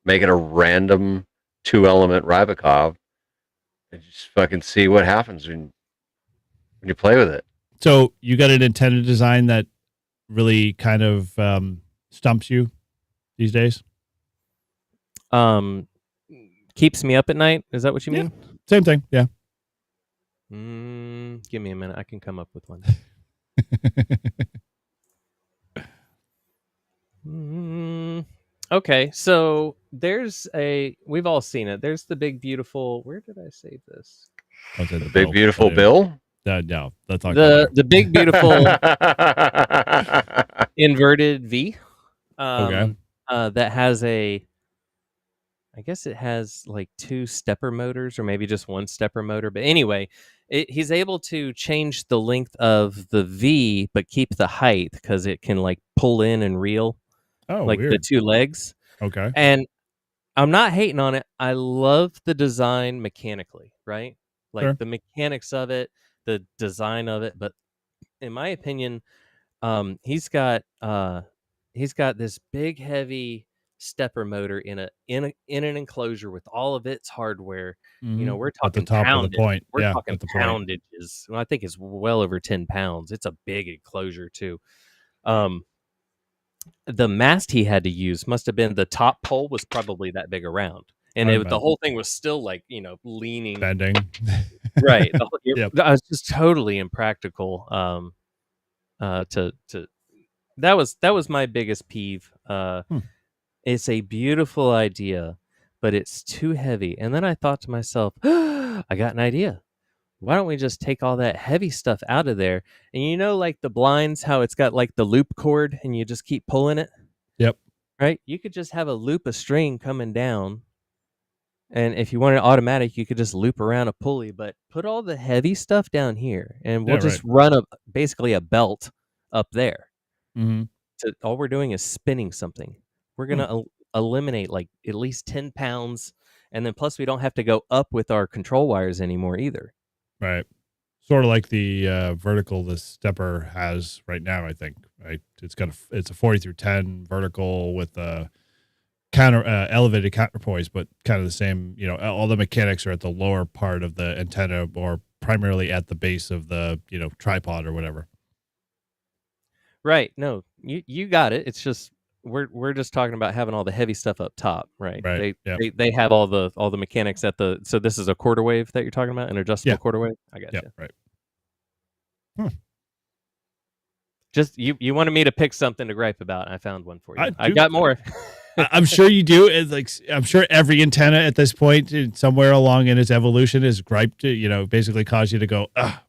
Make it a random 2 element Rybakov and just fucking see what happens when you play with it. So you got an antenna design that really kind of stumps you? these days? Keeps me up at night. Is that what you mean? Same thing. Yeah. Give me a minute. I can come up with one. Okay, so we've all seen it. There's the big beautiful. Where did I save this? The big beautiful bill. No, that's not the big beautiful inverted V. Okay. That has I guess it has like 2 stepper motors, or maybe just 1 stepper motor. But anyway, he's able to change the length of the V, but keep the height because it can like pull in and reel, like weird. the 2 legs. Okay. And I'm not hating on it. I love the design mechanically, right? Like Sure. the mechanics of it, the design of it. But in my opinion, he's got this big, heavy stepper motor in an enclosure with all of its hardware. You know, we're at the talking top poundage. of the point. We're Yeah, talking at the point. poundages. Well, I think it's well over 10 pounds. It's a big enclosure too. The mast he had to use must have been, the top pole was probably that big around, and the whole thing was still like, leaning, Bending. right. Yep. I was just totally impractical. To that was my biggest peeve. It's a beautiful idea, but it's too heavy. And then I thought to myself, I got an idea. Why don't we just take all that heavy stuff out of there? And like the blinds, how it's got like the loop cord and you just keep pulling it? Yep. Right? You could just have a loop of string coming down. And if you want it automatic, you could just loop around a pulley, but put all the heavy stuff down here and we'll just run basically a belt up there. Mm-hmm. So all we're doing is spinning something. We're going to eliminate like at least 10 pounds. And then plus we don't have to go up with our control wires anymore either. Right. Sort of like the vertical the stepper has right now, I think. Right. It's a 40 through 10 vertical with a elevated counterpoise, but kind of the same. All the mechanics are at the lower part of the antenna, or primarily at the base of the tripod or whatever. Right. No, you got it. It's just we're just talking about having all the heavy stuff up top, right? Right. They have all the mechanics at the. So this is a quarter wave that you're talking about, an adjustable quarter wave. I got you. Right. Just you wanted me to pick something to gripe about. I found one for you. I do. got more. I'm sure you do. It's like, I'm sure every antenna at this point, somewhere along in its evolution, is griped. Basically cause you to go,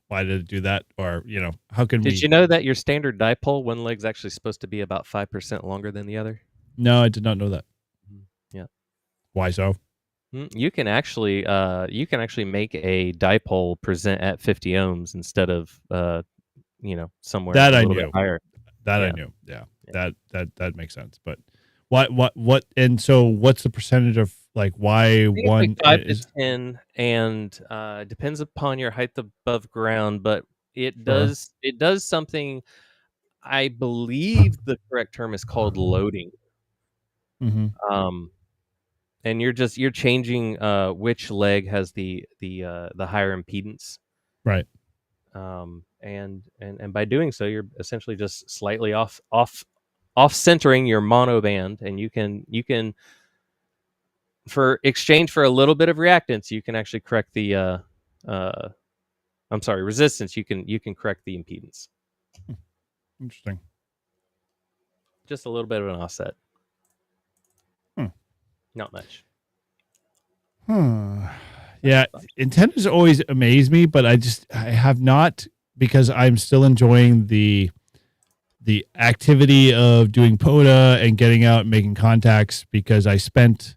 why did it do that? Or how can we? Did you know that your standard dipole, one leg's actually supposed to be about 5% longer than the other? No, I did not know that. Yeah. Why so? You can actually make a dipole present at 50 ohms instead of somewhere that a I little knew. bit higher. I knew. Yeah. That makes sense. But what? And so, what's the percentage of like why one like 5 to 10, and depends upon your height above ground, but it does something. I believe the correct term is called loading. Mm-hmm. And you're changing which leg has the higher impedance, right? And by doing so, you're essentially just slightly off centering your mono band, and you can for exchange for a little bit of reactance, you can actually correct the resistance. You can correct the impedance. Interesting. Just a little bit of an offset. Not much. Yeah, antennas always amaze me, but I have not, because I'm still enjoying the activity of doing POTA and getting out and making contacts, because I spent,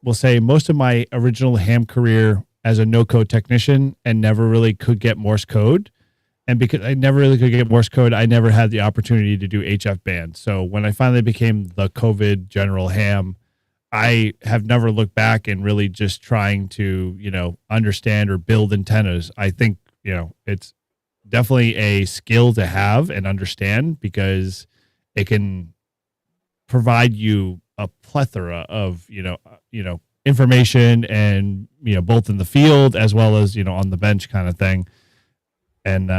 we'll say, most of my original ham career as a no-code technician and never really could get Morse code. And because I never really could get Morse code, I never had the opportunity to do HF band. So when I finally became the COVID general ham, I have never looked back and really just trying to, understand or build antennas. I think, it's definitely a skill to have and understand, because it can provide you a plethora of, information, and, both in the field as well as, on the bench kind of thing. And,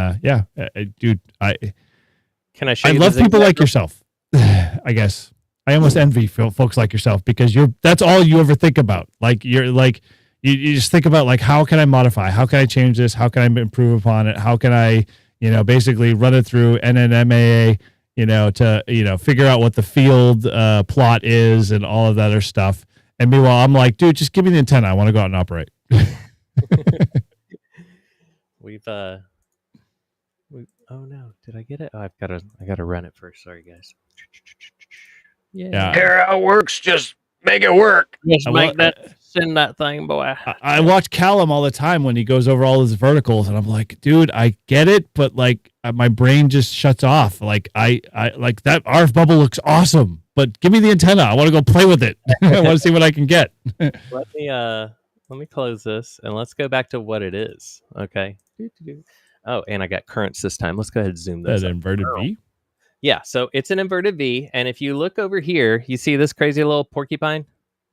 dude, can I show you? I love people like yourself, I guess. I almost envy folks like yourself because that's all you ever think about. Like you're like you just think about like how can I modify? How can I change this? How can I improve upon it? How can I, basically run it through NNMAA, to figure out what the field plot is and all of that other stuff. And meanwhile, I'm like, dude, just give me the antenna. I want to go out and operate. Oh no, did I get it? Oh, I gotta run it first. Sorry, guys. Yeah. Care how it works, just make it work. Just send that thing, boy. I watch Callum all the time when he goes over all his verticals, and I'm like, dude, I get it, but like my brain just shuts off. Like I like that RF bubble looks awesome, but give me the antenna. I want to go play with it. I want to see what I can get. Let me close this and let's go back to what it is. Okay. Oh, and I got currents this time. Let's go ahead and zoom this. That inverted V? Yeah, so it's an inverted V, and if you look over here, you see this crazy little porcupine?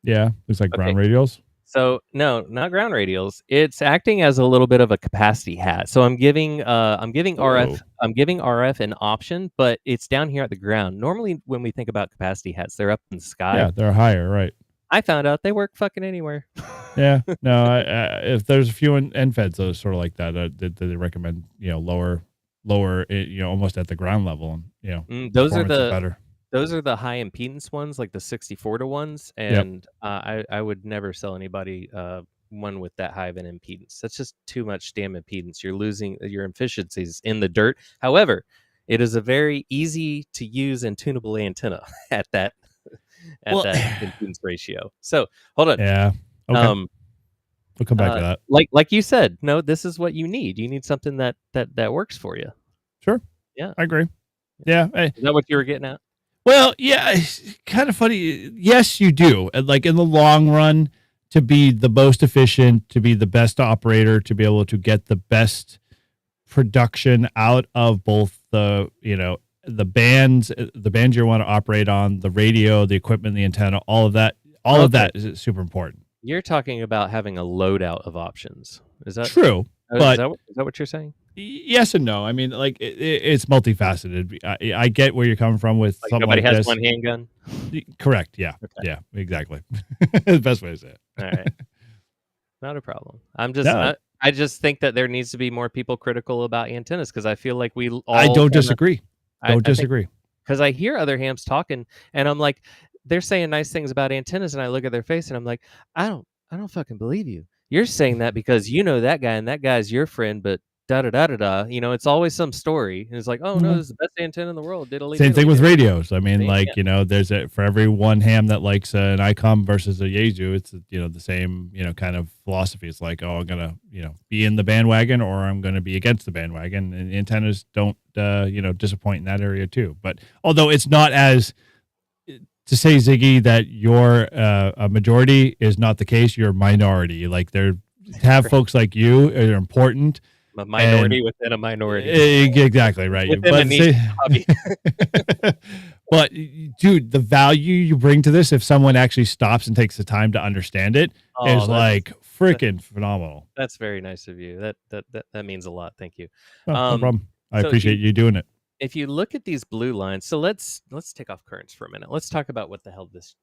Yeah, looks like ground radials. So no, not ground radials. It's acting as a little bit of a capacity hat. So I'm giving RF an option, but it's down here at the ground. Normally, when we think about capacity hats, they're up in the sky. Yeah, they're higher, right? I found out they work fucking anywhere. Yeah, no. If there's a few NFEDs, those sort of like that, they recommend lower, almost at the ground level, and those are better. Those are the high impedance ones, like the 60-40 ones, and I would never sell anybody one with that high of an impedance. That's just too much damn impedance. You're losing your efficiencies in the dirt. However, it is a very easy to use and tunable antenna at that impedance ratio. So hold on. Yeah. Okay. We'll come back to that. Like you said, no, this is what you need. You need something that works for you. Sure. Yeah. I agree. Yeah. Hey. Is that what you were getting at? Well, yeah, it's kind of funny. Yes, you do. Like in the long run, to be the most efficient, to be the best operator, to be able to get the best production out of both the bands you want to operate on, the radio, the equipment, the antenna, all of that of that is super important. You're talking about having a loadout of options. Is that true? But is that what you're saying? Yes and no. I mean, like it's multifaceted. I get where you're coming from with something nobody like has this. one handgun. Correct. Yeah. Okay. Yeah. Exactly. The best way to say it. All right. Not a problem. I just think that there needs to be more people critical about antennas because I feel like we all. I don't disagree. Don't disagree. Because I hear other hams talking, and I'm like, they're saying nice things about antennas, and I look at their face, and I'm like, I don't fucking believe you. You're saying that because you know that guy, and that guy's your friend, but da da da da da. It's always some story, and it's like, oh no, this is the best antenna in the world. Same thing with radios. I mean, there's for every one ham that likes an ICOM versus a Yaesu, it's the same kind of philosophy. It's like, oh, I'm gonna be in the bandwagon or I'm gonna be against the bandwagon, and antennas don't disappoint in that area too. But although it's not as to say, Ziggy, that you're a majority is not the case. You're a minority. Like to have folks like you are important. A minority within a minority. Exactly right. But dude, the value you bring to this, if someone actually stops and takes the time to understand it, is like freaking phenomenal. That's very nice of you. That means a lot. Thank you. No problem. I appreciate you doing it. If you look at these blue lines, so let's take off currents for a minute. Let's talk about what the hell this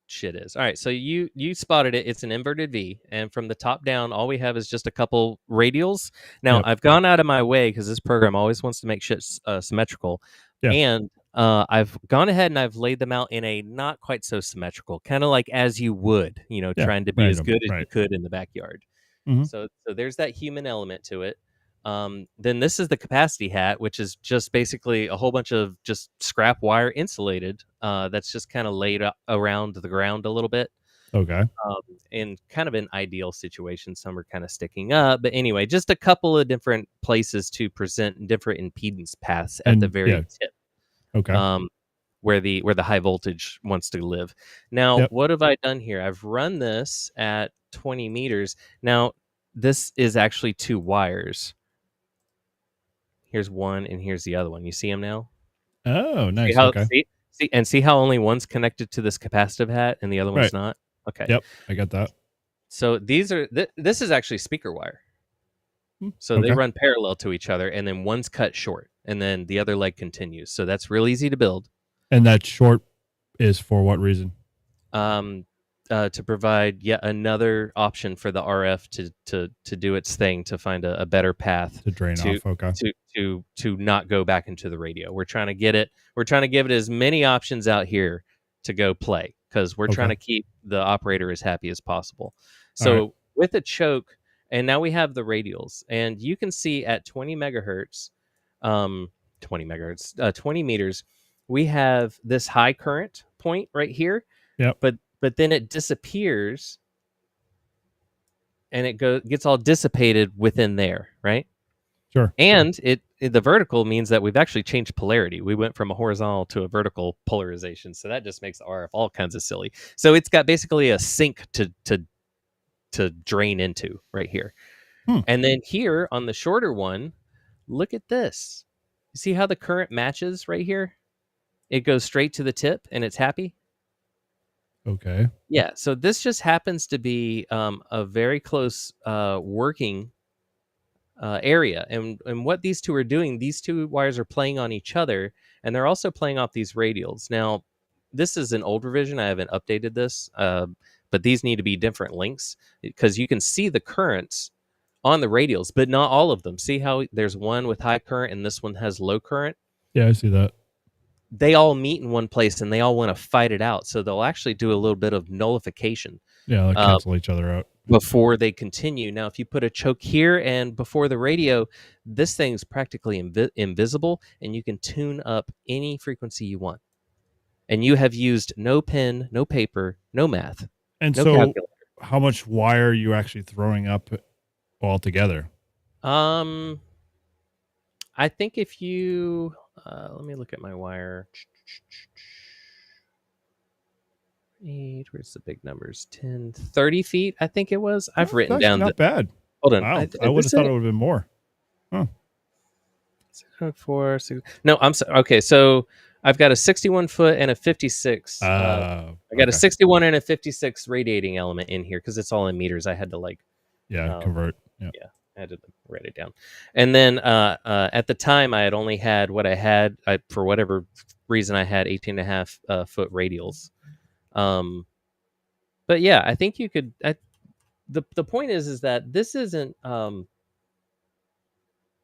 shit is. All right, so you spotted it. It's an inverted V, and from the top down, all we have is just a couple radials. Now, I've gone out of my way because this program always wants to make shit symmetrical, and I've gone ahead and I've laid them out in a not quite so symmetrical, kind of like as you would, trying to be as good as you could in the backyard. Mm-hmm. So there's that human element to it. Then this is the capacity hat, which is just basically a whole bunch of just scrap wire insulated that's just kind of laid around the ground a little bit. Okay. In kind of an ideal situation, some are kind of sticking up. But anyway, just a couple of different places to present different impedance paths at the very tip. Okay. Where the high voltage wants to live. Now, what have I done here? I've run this at 20 meters. Now, this is actually 2 wires. Here's one, and here's the other one. You see them now? Oh, nice. See how only one's connected to this capacitive hat, and the other one's not. Okay. Yep, I got that. So these are this is actually speaker wire. So they run parallel to each other, and then one's cut short, and then the other leg continues. So that's real easy to build. And that short is for what reason? To provide yet another option for the RF to do its thing, to find a better path To drain off. Okay. to not go back into the radio. We're trying to get it. We're trying to give it as many options out here to go play, because we're trying to keep the operator as happy as possible. So with a choke, and now we have the radials, and you can see at 20 megahertz, 20 meters, we have this high current point right here. Yep. But then it disappears, and it gets all dissipated within there, right? Sure. And the vertical means that we've actually changed polarity. We went from a horizontal to a vertical polarization, so that just makes the RF all kinds of silly. So it's got basically a sink to drain into right here. And then here on the shorter one, look at this. You see how the current matches right here? It goes straight to the tip, and it's happy. Okay. Yeah, so this just happens to be a very close working area. And what these two are doing, these two wires are playing on each other, and they're also playing off these radials. Now, this is an old revision. I haven't updated this, but these need to be different links, because you can see the currents on the radials, but not all of them. See how there's one with high current and this one has low current? Yeah, I see that. They all meet in one place, and they all want to fight it out. So they'll actually do a little bit of nullification. Yeah, they'll cancel each other out before they continue. Now, if you put a choke here and before the radio, this thing's practically invisible, and you can tune up any frequency you want. And you have used no pen, no paper, no math, And no so, calculator. how much wire are you actually throwing up altogether? I think if you let me look at my wire. 8, where's the big numbers? 10, 30 feet, I think it was. I've written That's down not bad. Hold on. Wow. I would have thought it would have been more. Huh. 4, 6, no, I'm sorry. Okay, so I've got a 61 foot and a 56. I got a 61 and a 56 radiating element in here, because it's all in meters. I had to convert. Yeah. I had to write it down. And then at the time, I had only had what I had. For whatever reason, I had 18.5 foot radials. But yeah, I think you could. The point is that this isn't.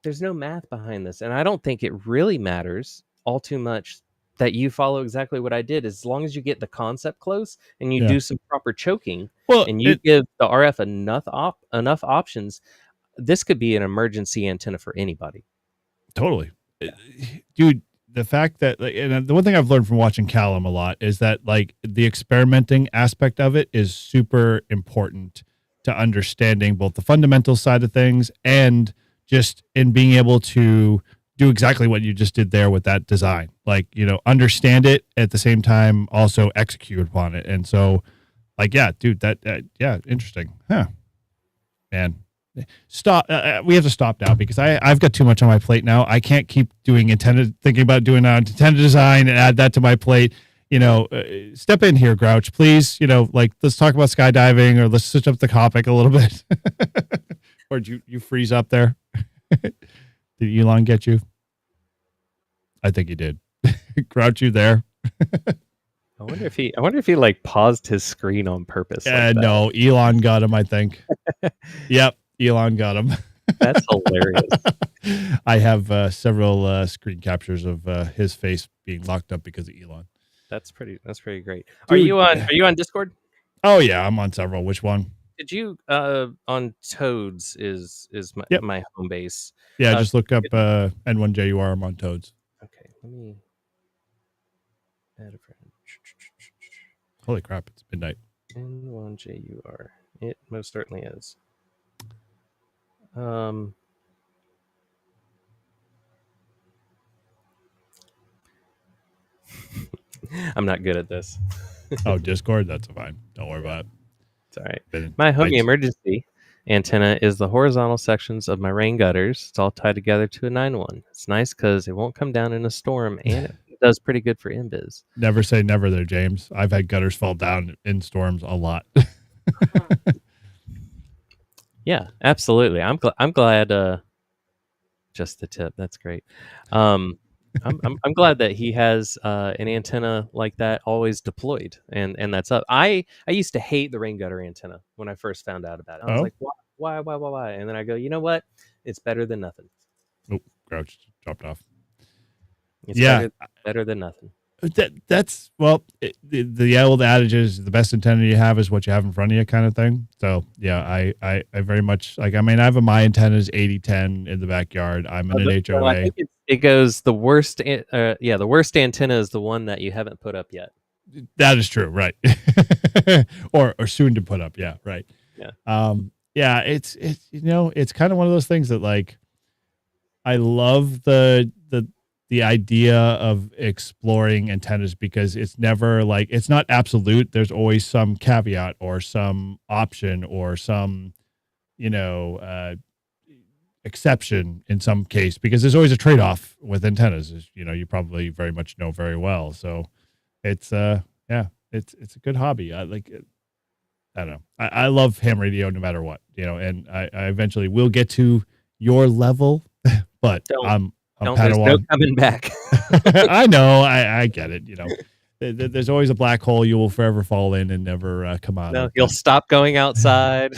There's no math behind this, and I don't think it really matters all too much that you follow exactly what I did, as long as you get the concept close and you do some proper choking, and you give the RF enough options. This could be an emergency antenna for anybody. Totally. Dude, the fact that, and the one thing I've learned from watching Callum a lot is that, like, the experimenting aspect of it is super important to understanding both the fundamental side of things and just in being able to do exactly what you just did there with that design. Like, understand it at the same time, also execute upon it. And so, like, yeah, dude, yeah, interesting. Huh. Man. Stop. We have to stop now, because I've got too much on my plate now. I can't keep thinking about doing antenna design and add that to my plate. Step in here, Grouch, please. Let's talk about skydiving, or let's switch up the topic a little bit. Or did you freeze up there? Did Elon get you? I think he did. Grouch, you there? I wonder if he like paused his screen on purpose. No, Elon got him, I think. Yep. Elon got him. That's hilarious. I have several screen captures of his face being locked up because of Elon. That's pretty great. Dude, are you on Discord? Oh yeah, I'm on several. Which one? Did you on Toads is my home base. Yeah, just look up N1JUR. I'm on Toads. Okay, let me add a friend. Holy crap, it's midnight. N1JUR. It most certainly is. I'm not good at this. Oh, Discord? That's fine. Don't worry about it. It's all right. My homie emergency antenna is the horizontal sections of my rain gutters. It's all tied together to a 9-1. It's nice because it won't come down in a storm, and it does pretty good for invis. Never say never there, James. I've had gutters fall down in storms a lot. Yeah, absolutely. I'm glad. Just the tip. That's great. I'm glad that he has an antenna like that always deployed, and that's up. I used to hate the rain gutter antenna when I first found out about it. I was like, why? And then I go, you know what? It's better than nothing. Oh, Grouch dropped off. It's better than nothing. That's the old adage is the best antenna you have is what you have in front of you, kind of thing. So yeah, I very much like. I mean, I have my antennas 80-10 in the backyard. I'm in an HOA. I think it goes the worst. The worst antenna is the one that you haven't put up yet. That is true, right? or soon to put up. Yeah, right. Yeah. Yeah. It's it's kind of one of those things that like I love the idea of exploring antennas because it's never like it's not absolute. There's always some caveat or some option or some exception in some case because there's always a trade-off with antennas, as you probably very much know very well. So it's it's a good hobby. I like it. I don't know. I love ham radio no matter what, and I eventually will get to your level, but there's no coming back. I know. I get it. There's always a black hole you will forever fall in and never come out. No, you'll stop going outside.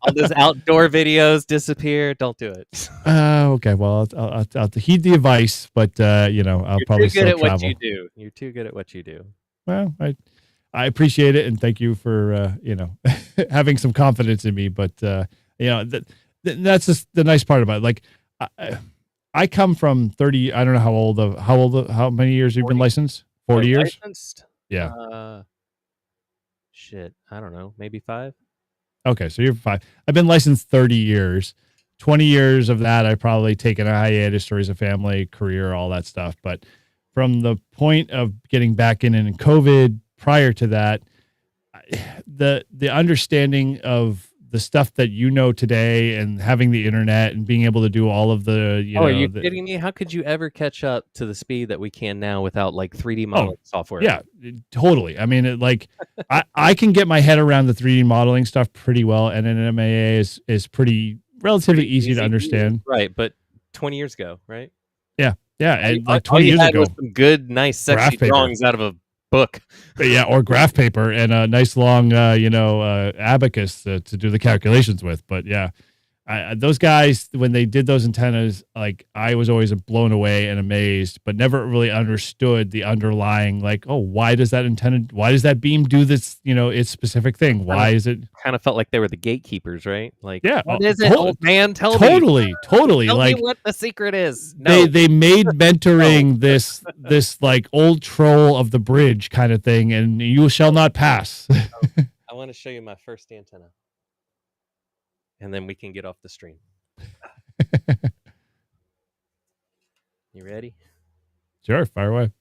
All those outdoor videos disappear. Don't do it. Okay. Well, I'll heed the advice, but I'll You're probably too good at still what travel. you do. You're too good at what you do. Well, I appreciate it and thank you for having some confidence in me. But that's just the nice part about it. Like I come from 30. I don't know how many years you've been licensed? 40 years. Licensed? Yeah. Shit. I don't know. Maybe 5. Okay, so you're 5. I've been licensed 30 years. 20 years of that, I've probably taken a hiatus, stories of family, career, all that stuff. But from the point of getting back in COVID, prior to that, the understanding of the stuff that today and having the internet and being able to do all of the, are you kidding me? How could you ever catch up to the speed that we can now without like 3D modeling software? Yeah, totally. I mean, I can get my head around the 3D modeling stuff pretty well, and an MAA is pretty relatively easy to understand. Right, but 20 years ago, right? Yeah, and like all 20 you years had ago, was some good, nice, sexy drawings out of a book. Yeah, or graph paper and a nice long, abacus to do the calculations with. But yeah, those guys, when they did those antennas, like I was always blown away and amazed, but never really understood the underlying, like, oh, why does that beam do this, its specific thing? Why is it? Kind of felt like they were the gatekeepers, right? Like, yeah, what is it, old man? Tell me. Totally. Tell like, me what the secret is. No. They made mentoring this like old troll of the bridge kind of thing, and you shall not pass. I want to show you my first antenna. And then we can get off the stream. You ready? Sure, fire away.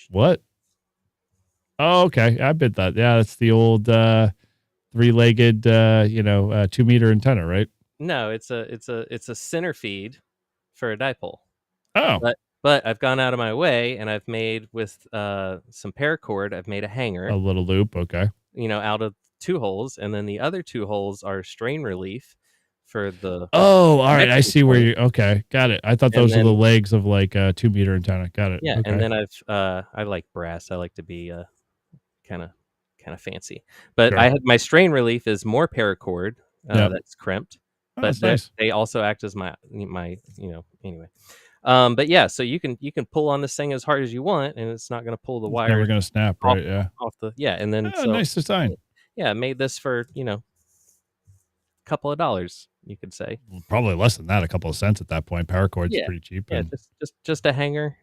What? Oh, okay. I bet that. Yeah, that's the old 3-legged 2-meter antenna, right? No, it's a center feed for a dipole. Oh. But I've gone out of my way and I've made with some paracord, I've made a hanger. A little loop, okay. Out of 2 holes, and then the other 2 holes are strain relief for the. Oh, all right. I see where you. Okay, got it. I thought those were the legs of like a 2-meter antenna. Got it. Yeah, okay. and then I like brass. I like to be kind of fancy. But Sure. I had my strain relief is more paracord that's crimped, Oh, but that's nice. they also act as my anyway. But yeah, so you can pull on this thing as hard as you want, and it's not going to pull the wire. Never going to snap, right? Yeah. Off the and then Nice design. Yeah, made this for a couple of dollars, you could say. Probably less than that, a couple of cents at that point. Paracord's pretty cheap. Yeah, and... just a hanger,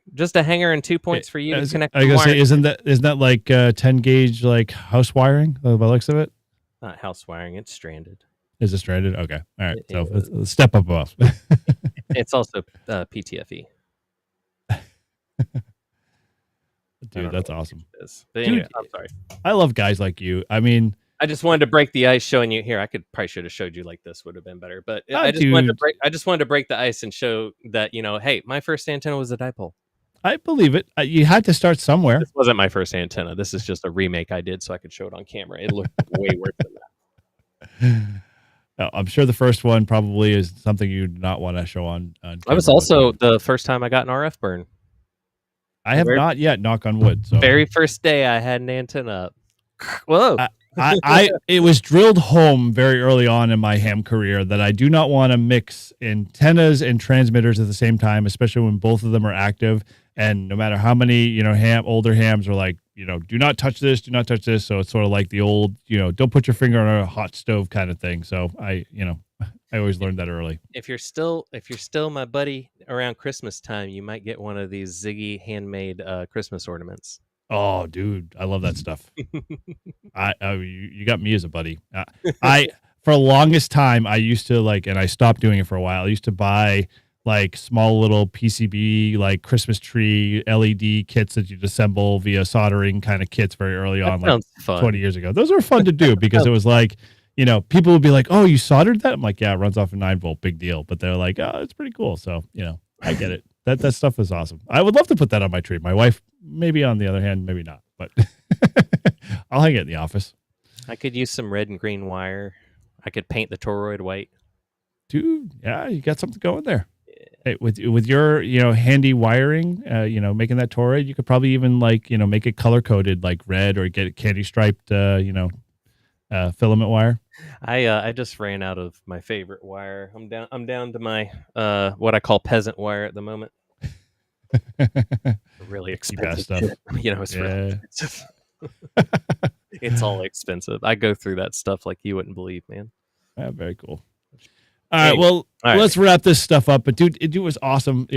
and 2 points for you to connect. I was gonna say, isn't that like 10 gauge like house wiring by the looks of it? Not house wiring, it's stranded. Is it stranded? Okay, all right. So it's a step above. It's also PTFE. Dude, that's awesome. But anyway, I'm sorry. I love guys like you. I mean, I just wanted to break the ice showing you here. I probably should have showed you like this, would have been better. But I just wanted to break the ice and show that, hey, my first antenna was a dipole. I believe it. You had to start somewhere. This wasn't my first antenna. This is just a remake I did so I could show it on camera. It looked way worse than that. I'm sure the first one probably is something you do not want to show on I was also the first time I got an RF burn. I have not yet, knock on wood. So Very first day I had an antenna up. Whoa. It was drilled home very early on in my ham career that I do not want to mix antennas and transmitters at the same time, especially when both of them are active. And no matter how many, older hams are like, do not touch this, do not touch this. So it's sort of like the old, don't put your finger on a hot stove kind of thing. So I always learned that early. If you're still my buddy around Christmas time, you might get one of these Ziggy handmade Christmas ornaments. Oh, dude, I love that stuff. You got me as a buddy. For the longest time, I used to and I stopped doing it for a while. I used to buy small little PCB, Christmas tree LED kits that you'd assemble via soldering kind of kits very early on, sounds fun. 20 years ago. Those were fun to do because it was people would be like, oh, you soldered that? I'm like, yeah, it runs off a 9-volt, big deal. But they're like, oh, it's pretty cool. So, I get it. That stuff is awesome. I would love to put that on my tree. My wife, maybe on the other hand, maybe not, but I'll hang it in the office. I could use some red and green wire. I could paint the toroid white. Dude, yeah, you got something going there. Hey, with your handy wiring, making that toroid, you could probably even make it color coded like red or get it candy striped, filament wire. I just ran out of my favorite wire. I'm down to my what I call peasant wire at the moment. Really expensive stuff. It's really expensive. It's all expensive. I go through that stuff like you wouldn't believe, man. Yeah, very cool. All right, well, let's wrap this stuff up. But dude, it was awesome.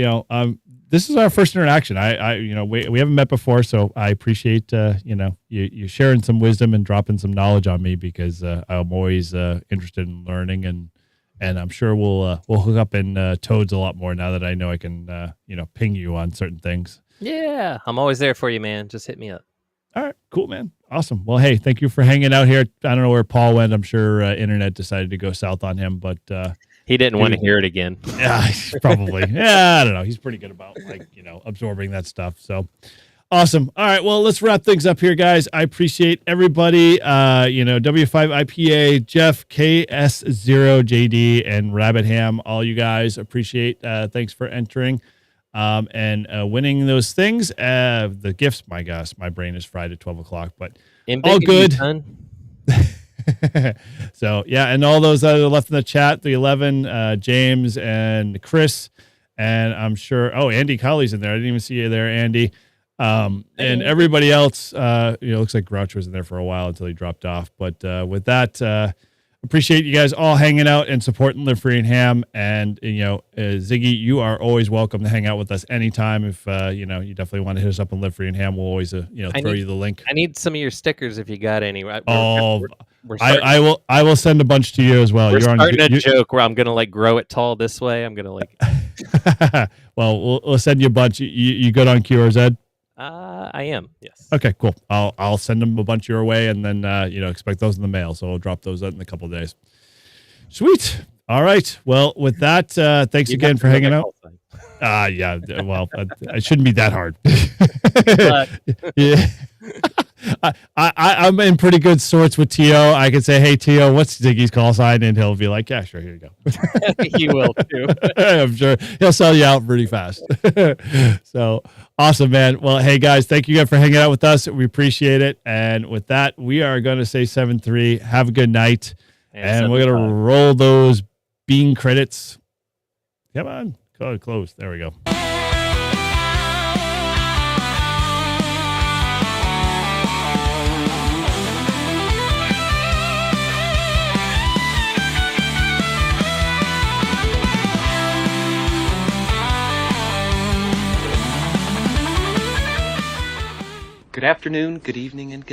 This is our first interaction. We haven't met before, so I appreciate you sharing some wisdom and dropping some knowledge on me because I'm always interested in learning and I'm sure we'll hook up in Toads a lot more now that I know I can ping you on certain things. Yeah, I'm always there for you, man. Just hit me up. All right, cool, man. Awesome. Well, hey, thank you for hanging out here. I don't know where Paul went. I'm sure internet decided to go south on him, but he didn't want to hear it again. Yeah, probably. Yeah, I don't know. He's pretty good about absorbing that stuff. So awesome. All right, well, let's wrap things up here, guys. I appreciate everybody. W5IPA, Jeff, KS0JD, and Rabbit Ham. All you guys appreciate. Thanks for entering. And winning those things, the gifts. My gosh, my brain is fried at 12 o'clock, but all good. So yeah, and all those that are left in the chat, the 11, James and Chris, and I'm sure. Oh, Andy Colley's in there. I didn't even see you there, Andy. And everybody else. Looks like Grouch was in there for a while until he dropped off. But with that. Appreciate you guys all hanging out and supporting Live Free and Ham. And, Ziggy, you are always welcome to hang out with us anytime. If, you definitely want to hit us up on Live Free and Ham, we'll always, throw you the link. I need some of your stickers if you got any. I will send a bunch to you as well. We're starting a joke where I'm going to grow it tall this way. I'm going to well, we'll send you a bunch. You good on QRZ? I am, yes. Okay, cool. I'll send them a bunch your way, and then expect those in the mail. So we'll drop those out in a couple of days. Sweet. All right. Well, with that, thanks again for hanging out. Yeah. Well, it shouldn't be that hard. Yeah. I'm in pretty good sorts with Tio. I can say, "Hey, Tio, what's Ziggy's call sign?" And he'll be like, "Yeah, sure, here you go." He will too. I'm sure he'll sell you out pretty fast. So awesome, man. Well, hey guys, thank you again for hanging out with us. We appreciate it. And with that, we are going to say 7-3. Have a good night, and we're gonna roll those bean credits. Come on, close. There we go. Good afternoon, good evening, and good